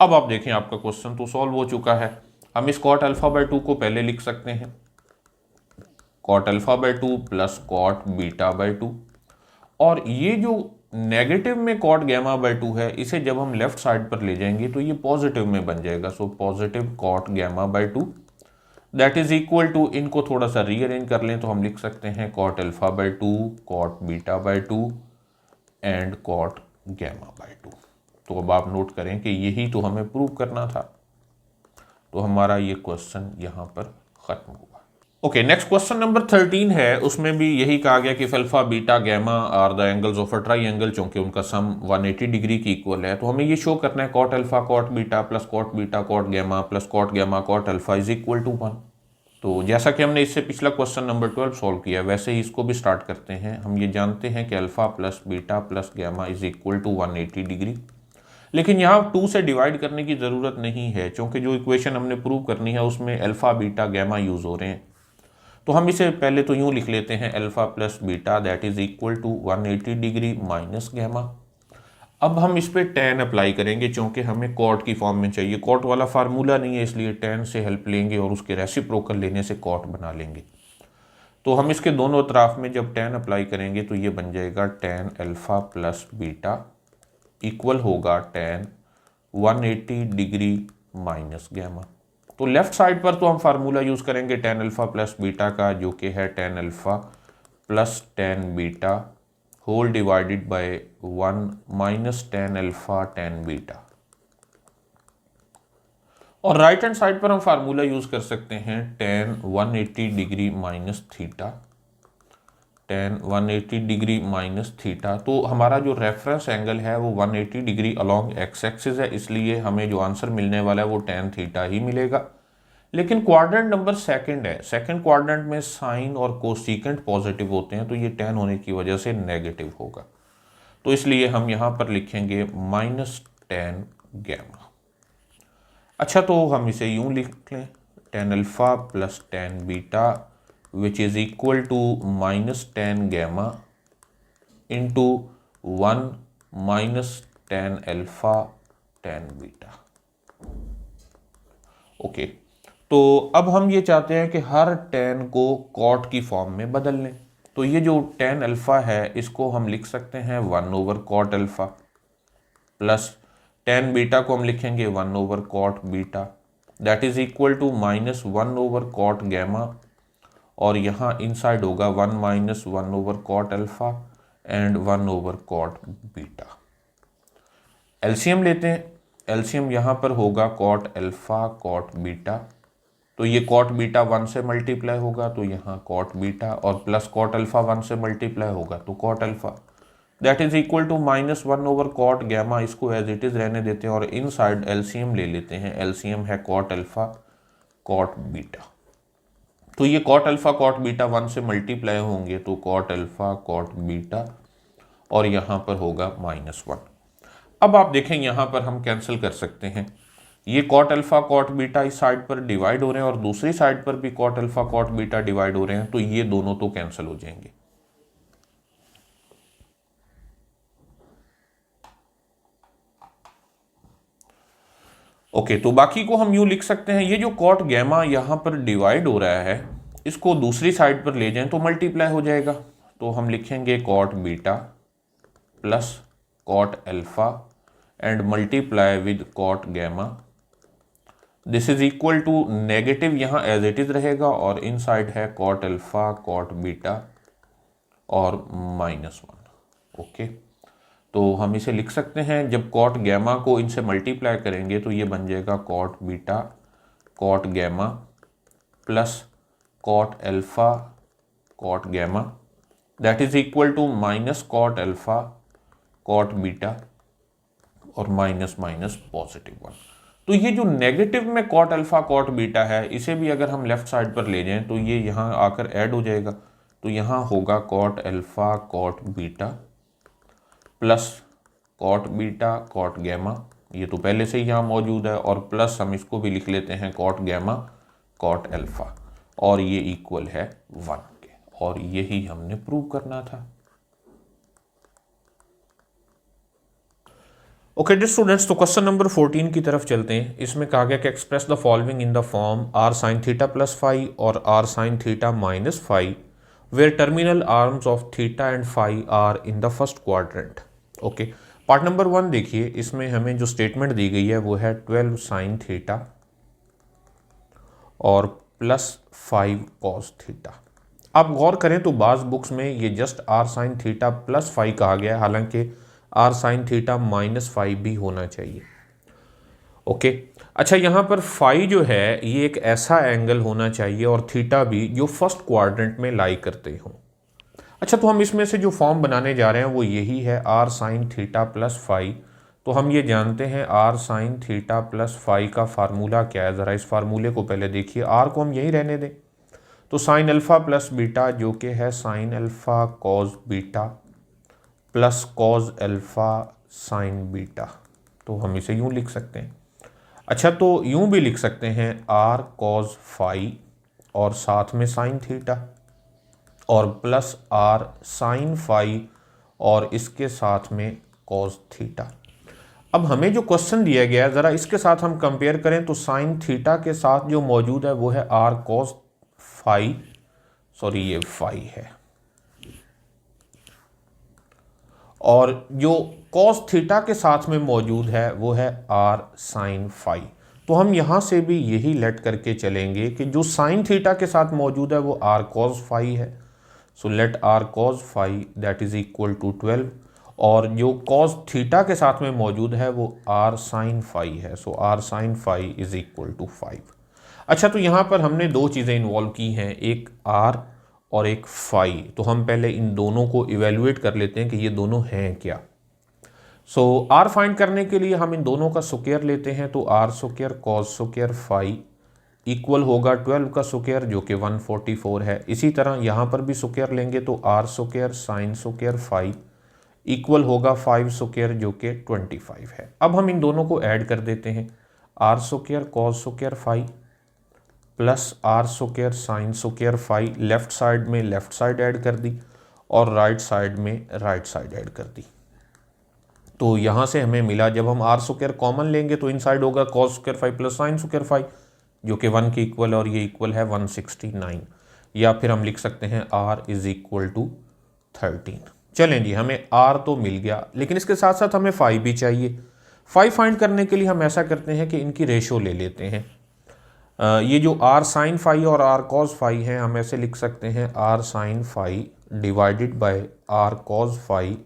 अब आप देखें आपका क्वेश्चन तो सॉल्व हो चुका है। हम इस कॉट अल्फा बाय 2 को पहले लिख सकते हैं, cot alpha by 2 plus cot beta by 2, और ये जो नेगेटिव में कॉट गैमा बाय 2 है, इसे जब हम लेफ्ट साइड पर ले जाएंगे तो ये पॉजिटिव में बन जाएगा। So positive cot gamma by 2 that is equal to, इनको थोड़ा सा रीअरेंज कर लें तो हम लिख सकते हैं cot alpha by 2, cot beta by 2 and cot gamma by 2। तो अब आप नोट करें कि यही तो हमें प्रूव करना था, तो हमारा ये क्वेश्चन यहाँ पर खत्म हुआ। ओके, नेक्स्ट क्वेश्चन नंबर 13 है, उसमें भी यही कहा गया कि alpha beta gamma are the angles of a triangle, चूंकि उनका सम 180 डिग्री की इक्वल है, तो हमें ये शो करना है cot alpha cot beta plus cot beta cot gamma plus cot gamma cot alpha is equal to 1। तो जैसा कि हमने इससे पिछला क्वेश्चन नंबर 12 सॉल्व किया, वैसे ही इसको भी स्टार्ट करते हैं। हम ये जानते हैं कि alpha plus beta plus gamma is equal to 180 degree, लेकिन यहाँ 2 से डिवाइड करने की ज़रूरत नहीं है, क्योंकि जो इक्वेशन हमने प्रूव करनी है उसमें अल्फा बीटा गैमा यूज़ हो रहे हैं। तो हम इसे पहले तो यूँ लिख लेते हैं, alpha plus beta that is equal to 180 degree minus gamma. अब हम इस पर tan अप्लाई करेंगे, क्योंकि हमें कॉट की फॉर्म में चाहिए। कॉट वाला फार्मूला नहीं है, इसलिए tan से हेल्प लेंगे और उसके रेसिप्रोकल लेने से कॉट बना लेंगे। तो हम इसके दोनों तरफ में जब tan अप्लाई करेंगे तो ये बन जाएगा tan alpha plus beta equal होगा tan 180 डिग्री माइनस गैमा। तो लेफ्ट साइड पर तो हम फार्मूला यूज़ करेंगे tan अल्फा प्लस बीटा का, जो कि है tan alpha plus tan beta whole divided by 1 minus tan alpha tan beta. और राइट हैंड साइड पर हम फार्मूला यूज़ कर सकते हैं tan 180 degree minus theta, tan 180 degree minus theta. तो हमारा जो रेफरेंस एंगल है वो 180 डिग्री अलॉन्ग एक्स एक्सिस है, इसलिए हमें जो आंसर मिलने वाला है वो tan थीटा ही मिलेगा। लेकिन क्वाड्रेंट नंबर सेकंड है, सेकंड क्वाड्रेंट में साइन और कोसिकेंट पॉजिटिव होते हैं, तो ये tan होने की वजह से नेगेटिव होगा, तो इसलिए हम यहाँ पर लिखेंगे माइनस tan गैमा। अच्छा, तो हम इसे यूं लिख लें, tan alpha plus tan beta which is equal to minus tan gamma into 1 minus tan alpha tan beta. Okay, तो अब हम ये चाहते हैं कि हर tan को कॉट की फॉर्म में बदल लें। तो ये जो tan अल्फा है इसको हम लिख सकते हैं 1 over cot alpha, plus tan beta को हम लिखेंगे 1 over cot beta that is equal to minus 1 over cot gamma, और यहाँ इनसाइड होगा 1 minus 1 over cot alpha and 1 over cot beta. LCM लेते हैं, एलसीएम यहाँ पर होगा कॉट अल्फा कॉट बीटा, तो ये कॉट बीटा 1 से मल्टीप्लाई होगा तो यहाँ कॉट बीटा, और प्लस कॉट अल्फा 1 से मल्टीप्लाई होगा तो cot alpha that is equal to minus 1 over cot gamma. इसको एज इट इज रहने देते हैं और इनसाइड एलसीएम ले लेते हैं, एलसीएम है कॉट अल्फा कॉट बीटा। तो ये कॉट अल्फा कॉट बीटा 1 से मल्टीप्लाई होंगे तो कॉट अल्फा कॉट बीटा, और यहाँ पर होगा -1। अब आप देखें यहाँ पर हम कैंसिल कर सकते हैं, ये कॉट अल्फा कॉट बीटा इस साइड पर डिवाइड हो रहे हैं और दूसरी साइड पर भी cot alpha cot beta divide हो रहे हैं, तो ये दोनों तो कैंसिल हो जाएंगे। ओके, तो बाकी को हम यूं लिख सकते हैं, ये जो कॉट गैमा यहाँ पर डिवाइड हो रहा है इसको दूसरी साइड पर ले जाएं तो मल्टीप्लाई हो जाएगा, तो हम लिखेंगे cot beta plus cot alpha and multiply with cot gamma, this is equal to negative यहाँ एज इट इज रहेगा और इनसाइड है कॉट अल्फा कॉट बीटा और -1। ओके, तो हम इसे लिख सकते हैं, जब कॉट गैमा को इनसे मल्टीप्लाई करेंगे तो ये बन जाएगा cot beta cot gamma plus cot alpha cot gamma that is equal to minus cot alpha cot beta और माइनस माइनस +1। तो ये जो नेगेटिव में कॉट अल्फा कॉट बीटा है इसे भी अगर हम लेफ्ट साइड पर ले जाएं तो ये यहाँ आकर ऐड हो जाएगा, तो यहाँ होगा cot alpha cot beta plus cot beta cot gamma, ये तो पहले से ही यहाँ मौजूद है, और प्लस हम इसको भी लिख लेते हैं कॉट गैमा कॉट अल्फा, और ये इक्वल है 1 के, और यही हमने प्रूव करना था। ओके डियर स्टूडेंट्स, तो क्वेश्चन नंबर 14 की तरफ चलते हैं। इसमें कहा गया कि express the following in the form R sine theta plus phi और R sine theta minus phi where terminal arms of theta and phi are in the first quadrant. Okay, part number 1 देखिए, इसमें हमें जो स्टेटमेंट दी गई है वो है 12 साइन थीटा और प्लस 5 कॉस थीटा। आप गौर करें तो बाज़ बुक्स में ये just R sine theta plus phi कहा गया है, हालांकि R sine theta minus phi भी होना चाहिए। ओके, अच्छा यहाँ पर फाई जो है ये एक ऐसा एंगल होना चाहिए और थीटा भी जो फर्स्ट क्वाड्रेंट में लाई करते हों। अच्छा, तो हम इसमें से जो फॉर्म बनाने जा रहे हैं वो यही है R sine theta plus phi. तो हम ये जानते हैं R sine theta plus phi का फार्मूला क्या है। ज़रा इस फार्मूले को पहले देखिए, आर को हम यही रहने दें, तो साइन अल्फ़ा प्लस बीटा जो कि है sine alpha cos beta plus cos alpha sine beta, तो हम इसे यूं लिख सकते हैं। अच्छा, तो यूं भी लिख सकते हैं आर कॉज फाई और साथ में साइन थीटा और प्लस आर साइन फाई और इसके साथ में कॉज थीटा। अब हमें जो क्वेश्चन दिया गया है ज़रा इसके साथ हम कंपेयर करें तो साइन थीटा के साथ जो मौजूद है वो है आर कॉस फाई, सॉरी ये फाई है, और जो कॉस थीटा के साथ में मौजूद है वो है आर साइन फाई। तो हम यहाँ से भी यही लेट करके चलेंगे कि जो साइन थीटा के साथ मौजूद है वो आर कॉस फाई है, so let R cos phi that is equal to 12, और जो कॉस थीटा के साथ में मौजूद है वो आर साइन फाई है, so R sine phi is equal to 5। अच्छा, तो यहाँ पर हमने दो चीज़ें इन्वॉल्व की हैं, एक आर और एक फाई। तो हम पहले इन दोनों को इवेल्युएट कर लेते हैं कि ये दोनों हैं क्या। सो आर फाइंड करने के लिए हम इन दोनों का स्क्वायर लेते हैं, तो R square cos square phi equal होगा 12 का स्क्वायर जो कि 144 है। इसी तरह यहाँ पर भी स्क्वायर लेंगे तो R square sine square phi equal होगा 5 स्क्वायर जो कि 25 है। अब हम इन दोनों को ऐड कर देते हैं, R square cos square phi plus R square sine square phi, left side में लेफ्ट साइड ऐड कर दी और राइट साइड में राइट साइड ऐड कर दी। तो यहाँ से हमें मिला, जब हम आर स्क्वायर कॉमन लेंगे तो इनसाइड होगा cos square phi plus sine square phi जो कि 1 के इक्वल, और ये इक्वल है 169, या फिर हम लिख सकते हैं आर इज इक्वल टू 13। चलें जी, हमें आर तो मिल गया, लेकिन इसके साथ साथ हमें फाई भी चाहिए। फाई फाइंड करने के लिए हम ऐसा करते हैं कि इनकी रेशो ले लेते हैं। ये जो आर साइन फाई और आर कॉस फाई है, हम ऐसे लिख सकते हैं R sine phi divided by R cos phi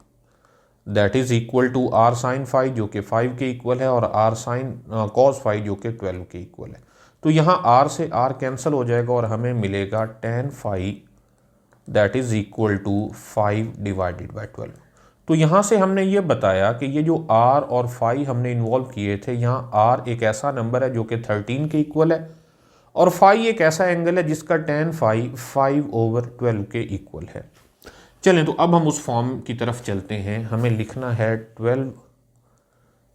that is equal to R sine phi जो कि 5 के इक्वल है और आर साइन कॉस फाई जो कि 12 के इक्वल है। तो यहाँ आर से आर कैंसिल हो जाएगा और हमें मिलेगा tan phi that is equal to 5 divided by 12। तो यहाँ से हमने ये बताया कि ये जो आर और फाई हमने इन्वॉल्व किए थे, यहाँ आर एक ऐसा नंबर है जो कि 13 के इक्वल है और फाई एक ऐसा एंगल है जिसका tan फाई 5/12 के इक्वल है। चलें, तो अब हम उस फॉर्म की तरफ चलते हैं। हमें लिखना है 12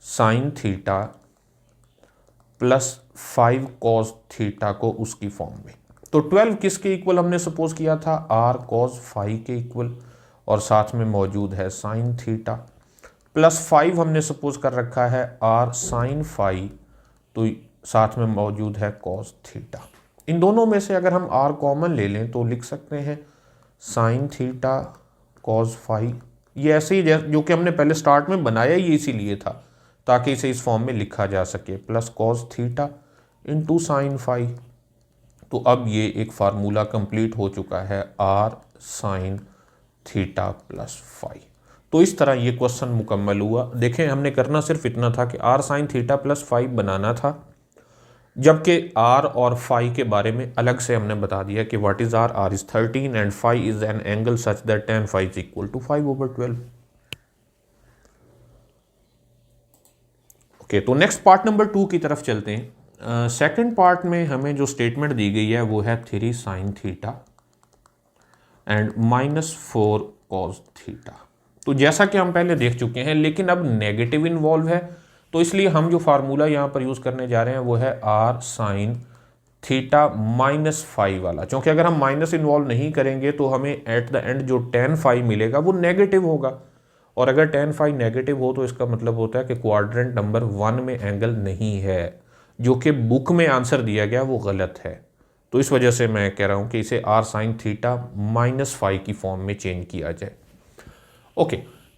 sine theta plus 5 cos theta को उसकी फॉर्म में। तो 12 किसके इक्वल हमने सपोज किया था, आर कॉस फाई के इक्वल, और साथ में मौजूद है साइन थीटा, प्लस 5 हमने सपोज कर रखा है आर साइन फाई, तो साथ में मौजूद है कॉस थीटा। इन दोनों में से अगर हम आर कॉमन ले लें तो लिख सकते हैं साइन थीटा कॉस फाई, ये ऐसे ही जो कि हमने पहले स्टार्ट में बनाया ही इसीलिए था ताकि इसे इस फॉर्म में लिखा जा सके, plus cos theta into sine phi. तो अब ये एक फार्मूला कंप्लीट हो चुका है, R sine theta plus phi. तो इस तरह ये क्वेश्चन मुकम्मल हुआ। देखें, हमने करना सिर्फ इतना था कि R sine theta plus phi बनाना था, जबकि आर और फाई के बारे में अलग से हमने बता दिया कि what is R is 13 and phi is an angle such that tan phi is equal to 5/12। Okay, तो नेक्स्ट पार्ट नंबर 2 की तरफ चलते हैं। सेकंड पार्ट में हमें जो स्टेटमेंट दी गई है वो है 3 sign theta and -4 cos theta. तो जैसा कि हम पहले देख चुके हैं, लेकिन अब नेगेटिव इन्वॉल्व है, तो इसलिए हम जो फार्मूला यहाँ पर यूज़ करने जा रहे हैं वो है R sine theta minus phi वाला, क्योंकि अगर हम माइनस इन्वॉल्व नहीं करेंगे तो हमें एट द एंड जो टेन फाई मिलेगा वो नेगेटिव होगा, और अगर टेन फाई नेगेटिव हो तो इसका मतलब होता है कि क्वाड्रेंट नंबर 1 में एंगल नहीं है, जो कि बुक में आंसर दिया गया वो गलत है। तो इस वजह से मैं कह रहा हूँ कि इसे R sine theta minus phi की फॉर्म में चेंज किया जाए। ओके,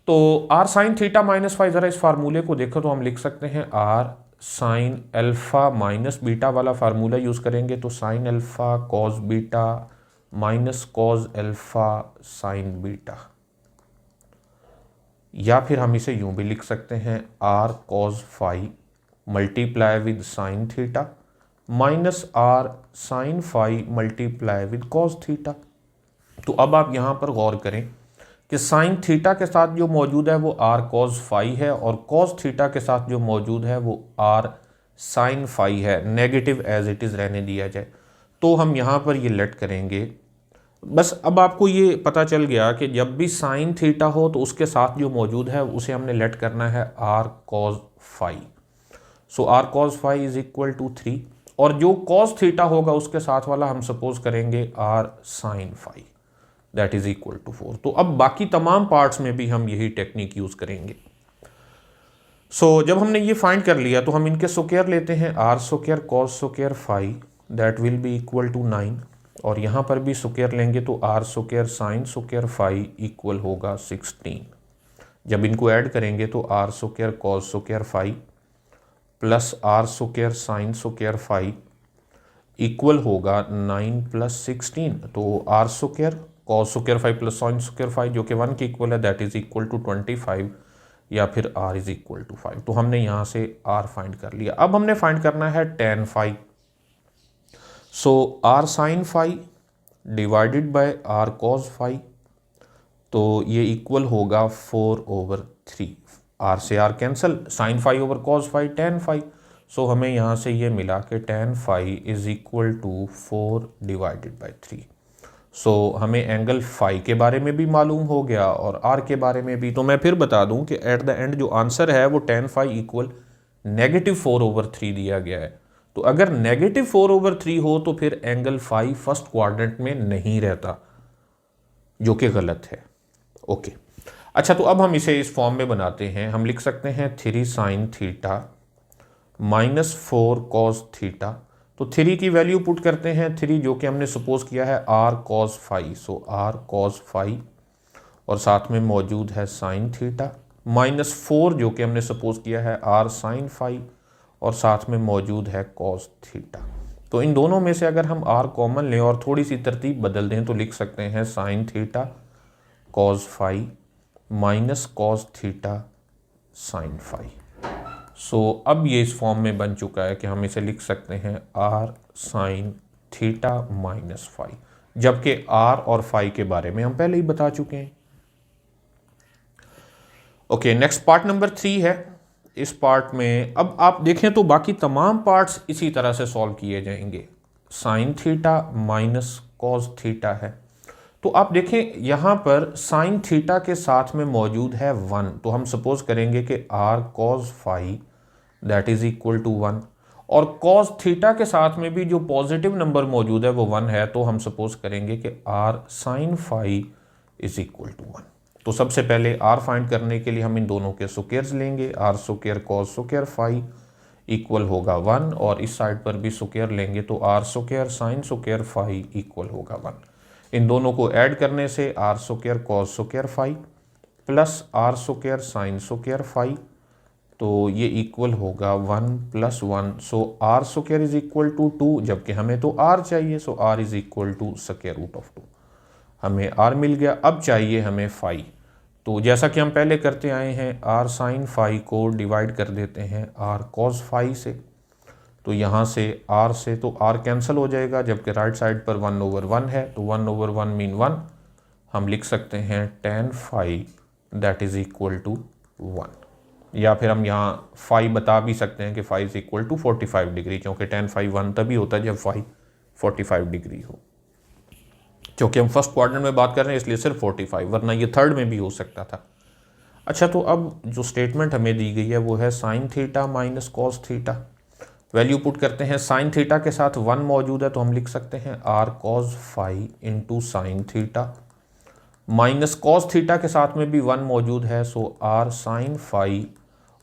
तो R sine theta minus phi, ज़रा इस फार्मूले को देखो तो हम लिख सकते हैं R sine alpha minus beta वाला फार्मूला यूज़ करेंगे, तो sine alpha cos beta minus cos alpha sine beta, या फिर हम इसे यूं भी लिख सकते हैं R cos phi multiply with sine theta minus R sine phi multiply with cos theta. तो अब आप यहाँ पर गौर करें कि साइन थीटा के साथ जो मौजूद है वो आर कॉस फाई है, और कॉस थीटा के साथ जो मौजूद है वो आर साइन फाई है, नेगेटिव एज इट इज़ रहने दिया जाए। तो हम यहाँ पर ये लेट करेंगे। बस अब आपको ये पता चल गया कि जब भी साइन थीटा हो तो उसके साथ जो मौजूद है उसे हमने लेट करना है R cos phi. So R cos phi is equal to 3, और जो कॉस थीटा होगा उसके साथ वाला हम सपोज करेंगे R sine phi, that is equal to 4। तो अब बाकी तमाम पार्ट्स में भी हम यही टेक्निक यूज करेंगे। सो जब हमने ये फाइंड कर लिया तो हम इनके स्क्वायर लेते हैं, R square cos square phi that will be equal to 9, और यहाँ पर भी स्क्वायर लेंगे तो R square sine square phi equal होगा 16। जब इनको ऐड करेंगे तो R square cos square phi plus R square sine square phi equal होगा 9 प्लस 16। तो R square cos square phi plus sine square phi जो कि 1 के इक्वल है, दैट इज इक्वल टू 25, या फिर आर इज इक्वल टू 5। तो हमने यहाँ से आर फाइंड कर लिया। अब हमने फाइंड करना है tan phi. So R sine phi divided by R cos phi, तो ये इक्वल होगा 4/3। आर से R cancel, sine phi over cos phi tan phi. So हमें यहाँ से ये मिला कि tan phi is equal to 4 divided by 3। So हमें एंगल फाई के बारे में भी मालूम हो गया और आर के बारे में भी। तो मैं फिर बता दूं कि एट द एंड जो आंसर है वो टेन फाई इक्वल -4/3 दिया गया है। तो अगर -4/3 हो तो फिर एंगल फाई फर्स्ट क्वाड्रेंट में नहीं रहता, जो कि गलत है। ओके, अच्छा, तो अब हम इसे इस फॉर्म में बनाते हैं। हम लिख सकते हैं 3 साइन थीटा -4 कॉस थीटा। तो 3 की वैल्यू पुट करते हैं, 3 जो कि हमने सपोज किया है R cos phi, so R cos phi, और साथ में मौजूद है साइन थीटा, -4 जो कि हमने सपोज किया है आर साइन फाई, और साथ में मौजूद है कॉस थीटा। तो इन दोनों में से अगर हम आर कॉमन लें और थोड़ी सी तरतीब बदल दें तो लिख सकते हैं sine theta cos phi minus cos theta sine phi. So अब ये इस फॉर्म में बन चुका है कि हम इसे लिख सकते हैं R sine theta minus phi, जबकि आर और फाई के बारे में हम पहले ही बता चुके हैं। ओके, नेक्स्ट पार्ट नंबर 3 है। इस पार्ट में अब आप देखें तो बाकी तमाम पार्ट्स इसी तरह से सॉल्व किए जाएंगे। Sign theta minus cos theta है, तो आप देखें यहाँ पर साइन थीटा के साथ में मौजूद है 1, तो हम सपोज करेंगे कि R cos phi that is equal to 1, और कॉस थीटा के साथ में भी जो पॉजिटिव नंबर मौजूद है वो 1 है, तो हम सपोज करेंगे कि R sine phi is equal to 1। तो सबसे पहले आर फाइंड करने के लिए हम इन दोनों के स्क्वायर्स लेंगे। R square cos square phi equal होगा 1, और इस साइड पर भी स्क्वायर लेंगे तो R square sine square phi equal होगा 1। इन दोनों को ऐड करने से R square cos square phi plus R square sine square phi, तो ये इक्वल होगा 1 + 1। So R square is equal to 2, जबकि हमें तो आर चाहिए, so R is equal to square root of 2। हमें आर मिल गया। अब चाहिए हमें फाई, तो जैसा कि हम पहले करते आए हैं आर साइन फाई को डिवाइड कर देते हैं आर कॉस फाई से। तो यहाँ से आर से तो आर कैंसिल हो जाएगा, जबकि राइट साइड पर 1/1 है, तो 1/1 मीन 1। हम लिख सकते हैं tan phi that is equal to 1, या फिर हम यहाँ फाई बता भी सकते हैं कि phi is equal to 45 degree, क्योंकि टेन फाई 1 तभी होता है जब फाई 45 डिग्री हो। क्योंकि हम फर्स्ट क्वाड्रेंट में बात कर रहे हैं इसलिए सिर्फ 45, वरना ये थर्ड में भी हो सकता था। अच्छा, तो अब जो स्टेटमेंट हमें दी गई है वो है sine theta minus cos theta. Value put करते हैं। साइन थीटा के साथ 1 मौजूद है तो हम लिख सकते हैं R cos phi into sine theta, minus cos theta के साथ में भी 1 मौजूद है, सो आर साइन फाई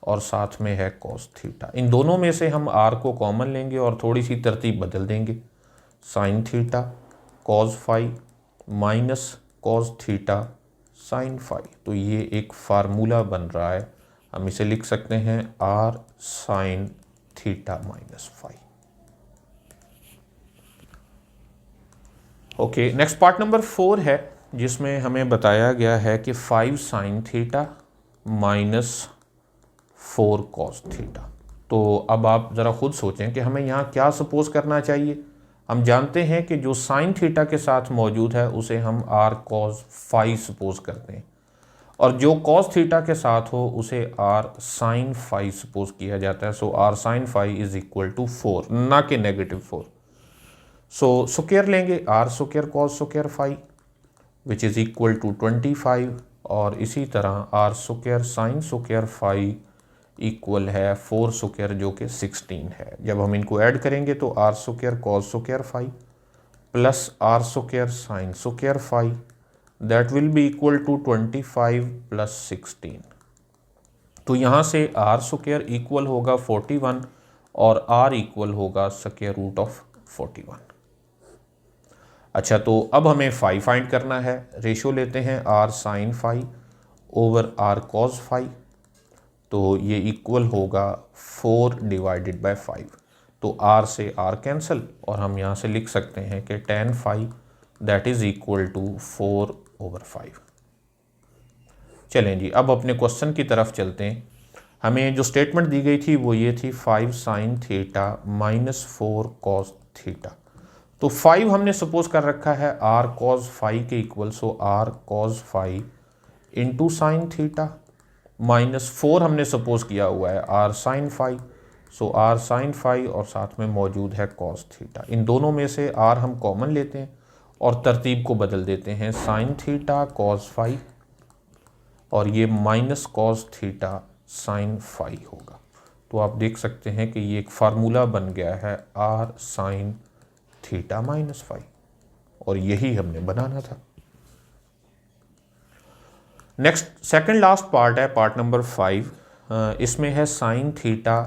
और साथ में है कॉस थीटा। इन दोनों में से हम आर को कॉमन लेंगे और थोड़ी सी तरतीब बदल देंगे। Sine theta cos phi minus cos theta sine phi, तो ये एक फार्मूला बन रहा है। हम इसे लिख सकते हैं R sine theta minus phi. Okay, next part number 4 है जिसमें हमें बताया गया है कि 5 sine theta minus 4 cos theta. तो अब आप ज़रा खुद सोचें कि हमें यहाँ क्या सपोज करना चाहिए। हम जानते हैं कि जो साइन थीटा के साथ मौजूद है उसे हम आर कॉस फाई सपोज करते हैं, और जो कॉस थीटा के साथ हो उसे आर साइन फाई सपोज किया जाता है। So R sine phi is equal to 4, ना कि नेगेटिव 4। सो स्क्वायर लेंगे, R square cos square phi which is equal to 25, और इसी तरह R square sine square phi equal है 4 स्क्वायर जो कि 16 है। जब हम इनको ऐड करेंगे तो R square cos square phi plus R square sine square phi that will be equal to 25 plus 16। तो यहाँ से आर स्क्वायर इक्वल होगा 41 और आर इक्वल होगा स्क्वायर रूट ऑफ 41। अच्छा, तो अब हमें फाई फाइंड करना है। रेशो लेते हैं R sine phi over are cos phi, तो ये इक्वल होगा 4 डिवाइडेड बाय 5। तो आर से आर कैंसिल और हम यहाँ से लिख सकते हैं कि tan phi that is equal to 4 over 5। चलें जी, अब अपने क्वेश्चन की तरफ चलते हैं। हमें जो स्टेटमेंट दी गई थी वो ये थी 5 sine theta minus 4 cos theta. तो 5 हमने सपोज कर रखा है आर कॉस फाई के equal, so R cos phi into sine theta, minus 4 हमने सपोज किया हुआ है R sine phi, so R sine phi और साथ में मौजूद है कॉस थीटा। इन दोनों में से आर हम कॉमन लेते हैं और तरतीब को बदल देते हैं। साइन थीटा कॉस फाई और ये minus cos theta sine phi होगा। तो आप देख सकते हैं कि ये एक फार्मूला बन गया है R sine theta minus phi, और यही हमने बनाना था। नेक्स्ट सेकंड लास्ट पार्ट है, पार्ट नंबर 5। इसमें है sine theta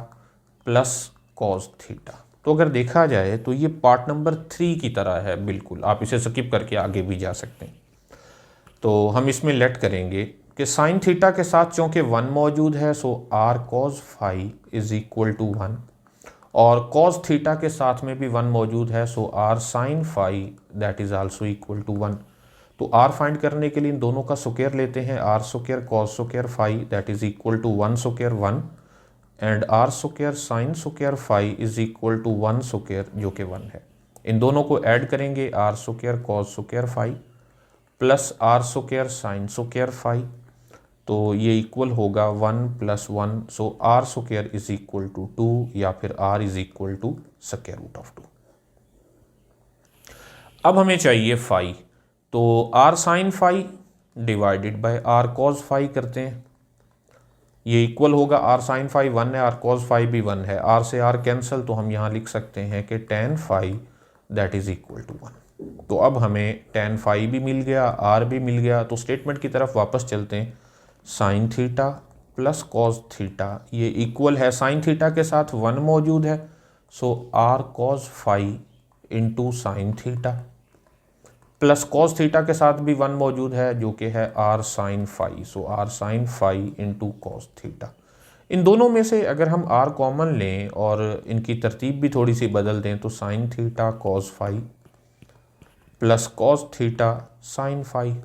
plus cos theta. तो अगर देखा जाए तो ये पार्ट नंबर 3 की तरह है बिल्कुल, आप इसे स्किप करके आगे भी जा सकते हैं। तो हम इसमें लेट करेंगे कि साइन थीटा के साथ चूँकि 1 मौजूद है, so R cos phi is equal to 1, और कॉस थीटा के साथ में भी 1 मौजूद है, so R sine phi that is also equal to 1। तो आर फाइंड करने के लिए इन दोनों का स्क्वायर लेते हैं। R square cos square phi that is equal to 1 square 1 and R square sine square phi is equal to 1 square जो कि 1 है। इन दोनों को ऐड करेंगे, R square cos square phi plus R square sine square phi, तो ये इक्वल होगा 1 plus 1, so R square is equal to 2 या फिर R is equal to square root of 2। अब हमें चाहिए फाई, तो R sine phi divided by R cos phi करते हैं। ये इक्वल होगा, आर साइन फाई 1 है, आर कॉस फाई भी 1 है, आर से आर कैंसिल, तो हम यहाँ लिख सकते हैं कि tan phi that is equal to 1। तो अब हमें tan फाई भी मिल गया, आर भी मिल गया। तो स्टेटमेंट की तरफ वापस चलते हैं। Sine theta plus cos theta ये इक्वल है, साइन थीटा के साथ 1 मौजूद है, so R cos phi into sine theta plus cos theta के साथ भी 1 मौजूद है जो कि है R sine phi, so R sine phi into cos theta. इन दोनों में से अगर हम आर कॉमन लें और इनकी तरतीब भी थोड़ी सी बदल दें तो sine theta cos phi plus cos theta sine phi,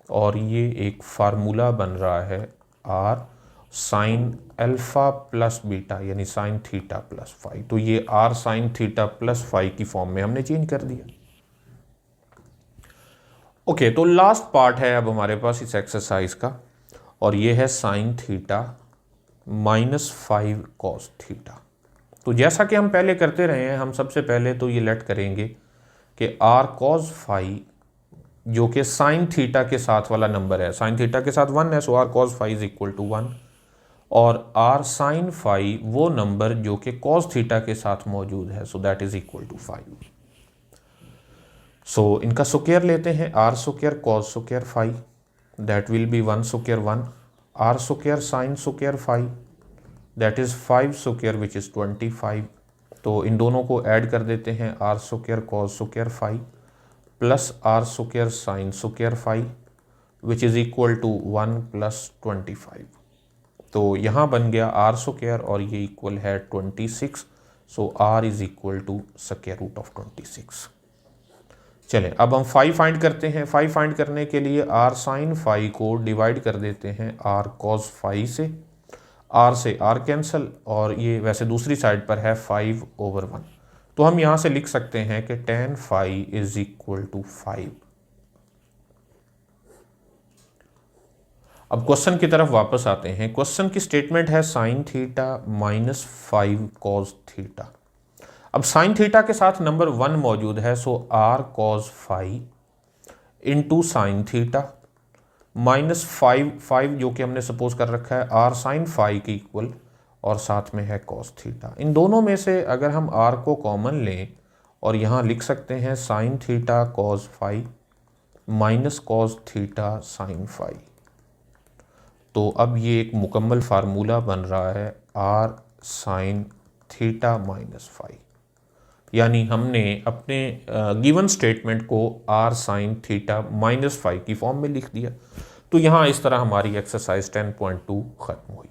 और ये एक फार्मूला बन रहा है R sine alpha plus beta यानी साइन थीटा प्लस फाई। तो ये R sine theta plus phi की फॉर्म में हमने चेंज कर दिया। ओके, तो लास्ट पार्ट है अब हमारे पास इस एक्सरसाइज का, और ये है sine theta minus 5 cos theta. तो जैसा कि हम पहले करते रहे हैं, हम सबसे पहले तो ये लेट करेंगे कि आर कॉस फाई जो कि साइन थीटा के साथ वाला नंबर है, साइन थीटा के साथ 1 है, so R cos phi is equal to 1, और आर साइन फाई वो नंबर जो कि कॉस थीटा के साथ मौजूद है, so that is equal to 5। So इनका स्क्वायर लेते हैं, R square cos square phi that will be 1 square 1, R square sine square phi that is 5 square which is 25। तो इन दोनों को ऐड कर देते हैं, R square cos square phi plus R square sine square phi which is equal to 1 plus 25। तो यहाँ बन गया आर स्क्वायर और ये इक्वल है 26, so R is equal to square root of 26। चलें अब हम फाई फाइंड करते हैं। फाई फाइंड करने के लिए आर साइन फाई को डिवाइड कर देते हैं आर कॉस फाई से, आर से आर कैंसल, और ये वैसे दूसरी साइड पर है 5/1। तो हम यहाँ से लिख सकते हैं कि tan phi is equal to 5। अब क्वेश्चन की तरफ वापस आते हैं। क्वेश्चन की स्टेटमेंट है sine theta minus 5 cos theta. अब साइन थीटा के साथ नंबर 1 मौजूद है, so R cos phi into sine theta minus 5 जो कि हमने सपोज कर रखा है आर साइन फाई के इक्वल, और साथ में है कॉस थीटा। इन दोनों में से अगर हम आर को कॉमन लें और यहाँ लिख सकते हैं sine theta cos phi minus cos theta sine phi. तो अब ये एक मुकम्मल फार्मूला बन रहा है R sine theta minus phi, यानी हमने अपने गिवन स्टेटमेंट को R sine theta minus phi की फॉर्म में लिख दिया। तो यहाँ इस तरह हमारी एक्सरसाइज 10.2 ख़त्म हुई।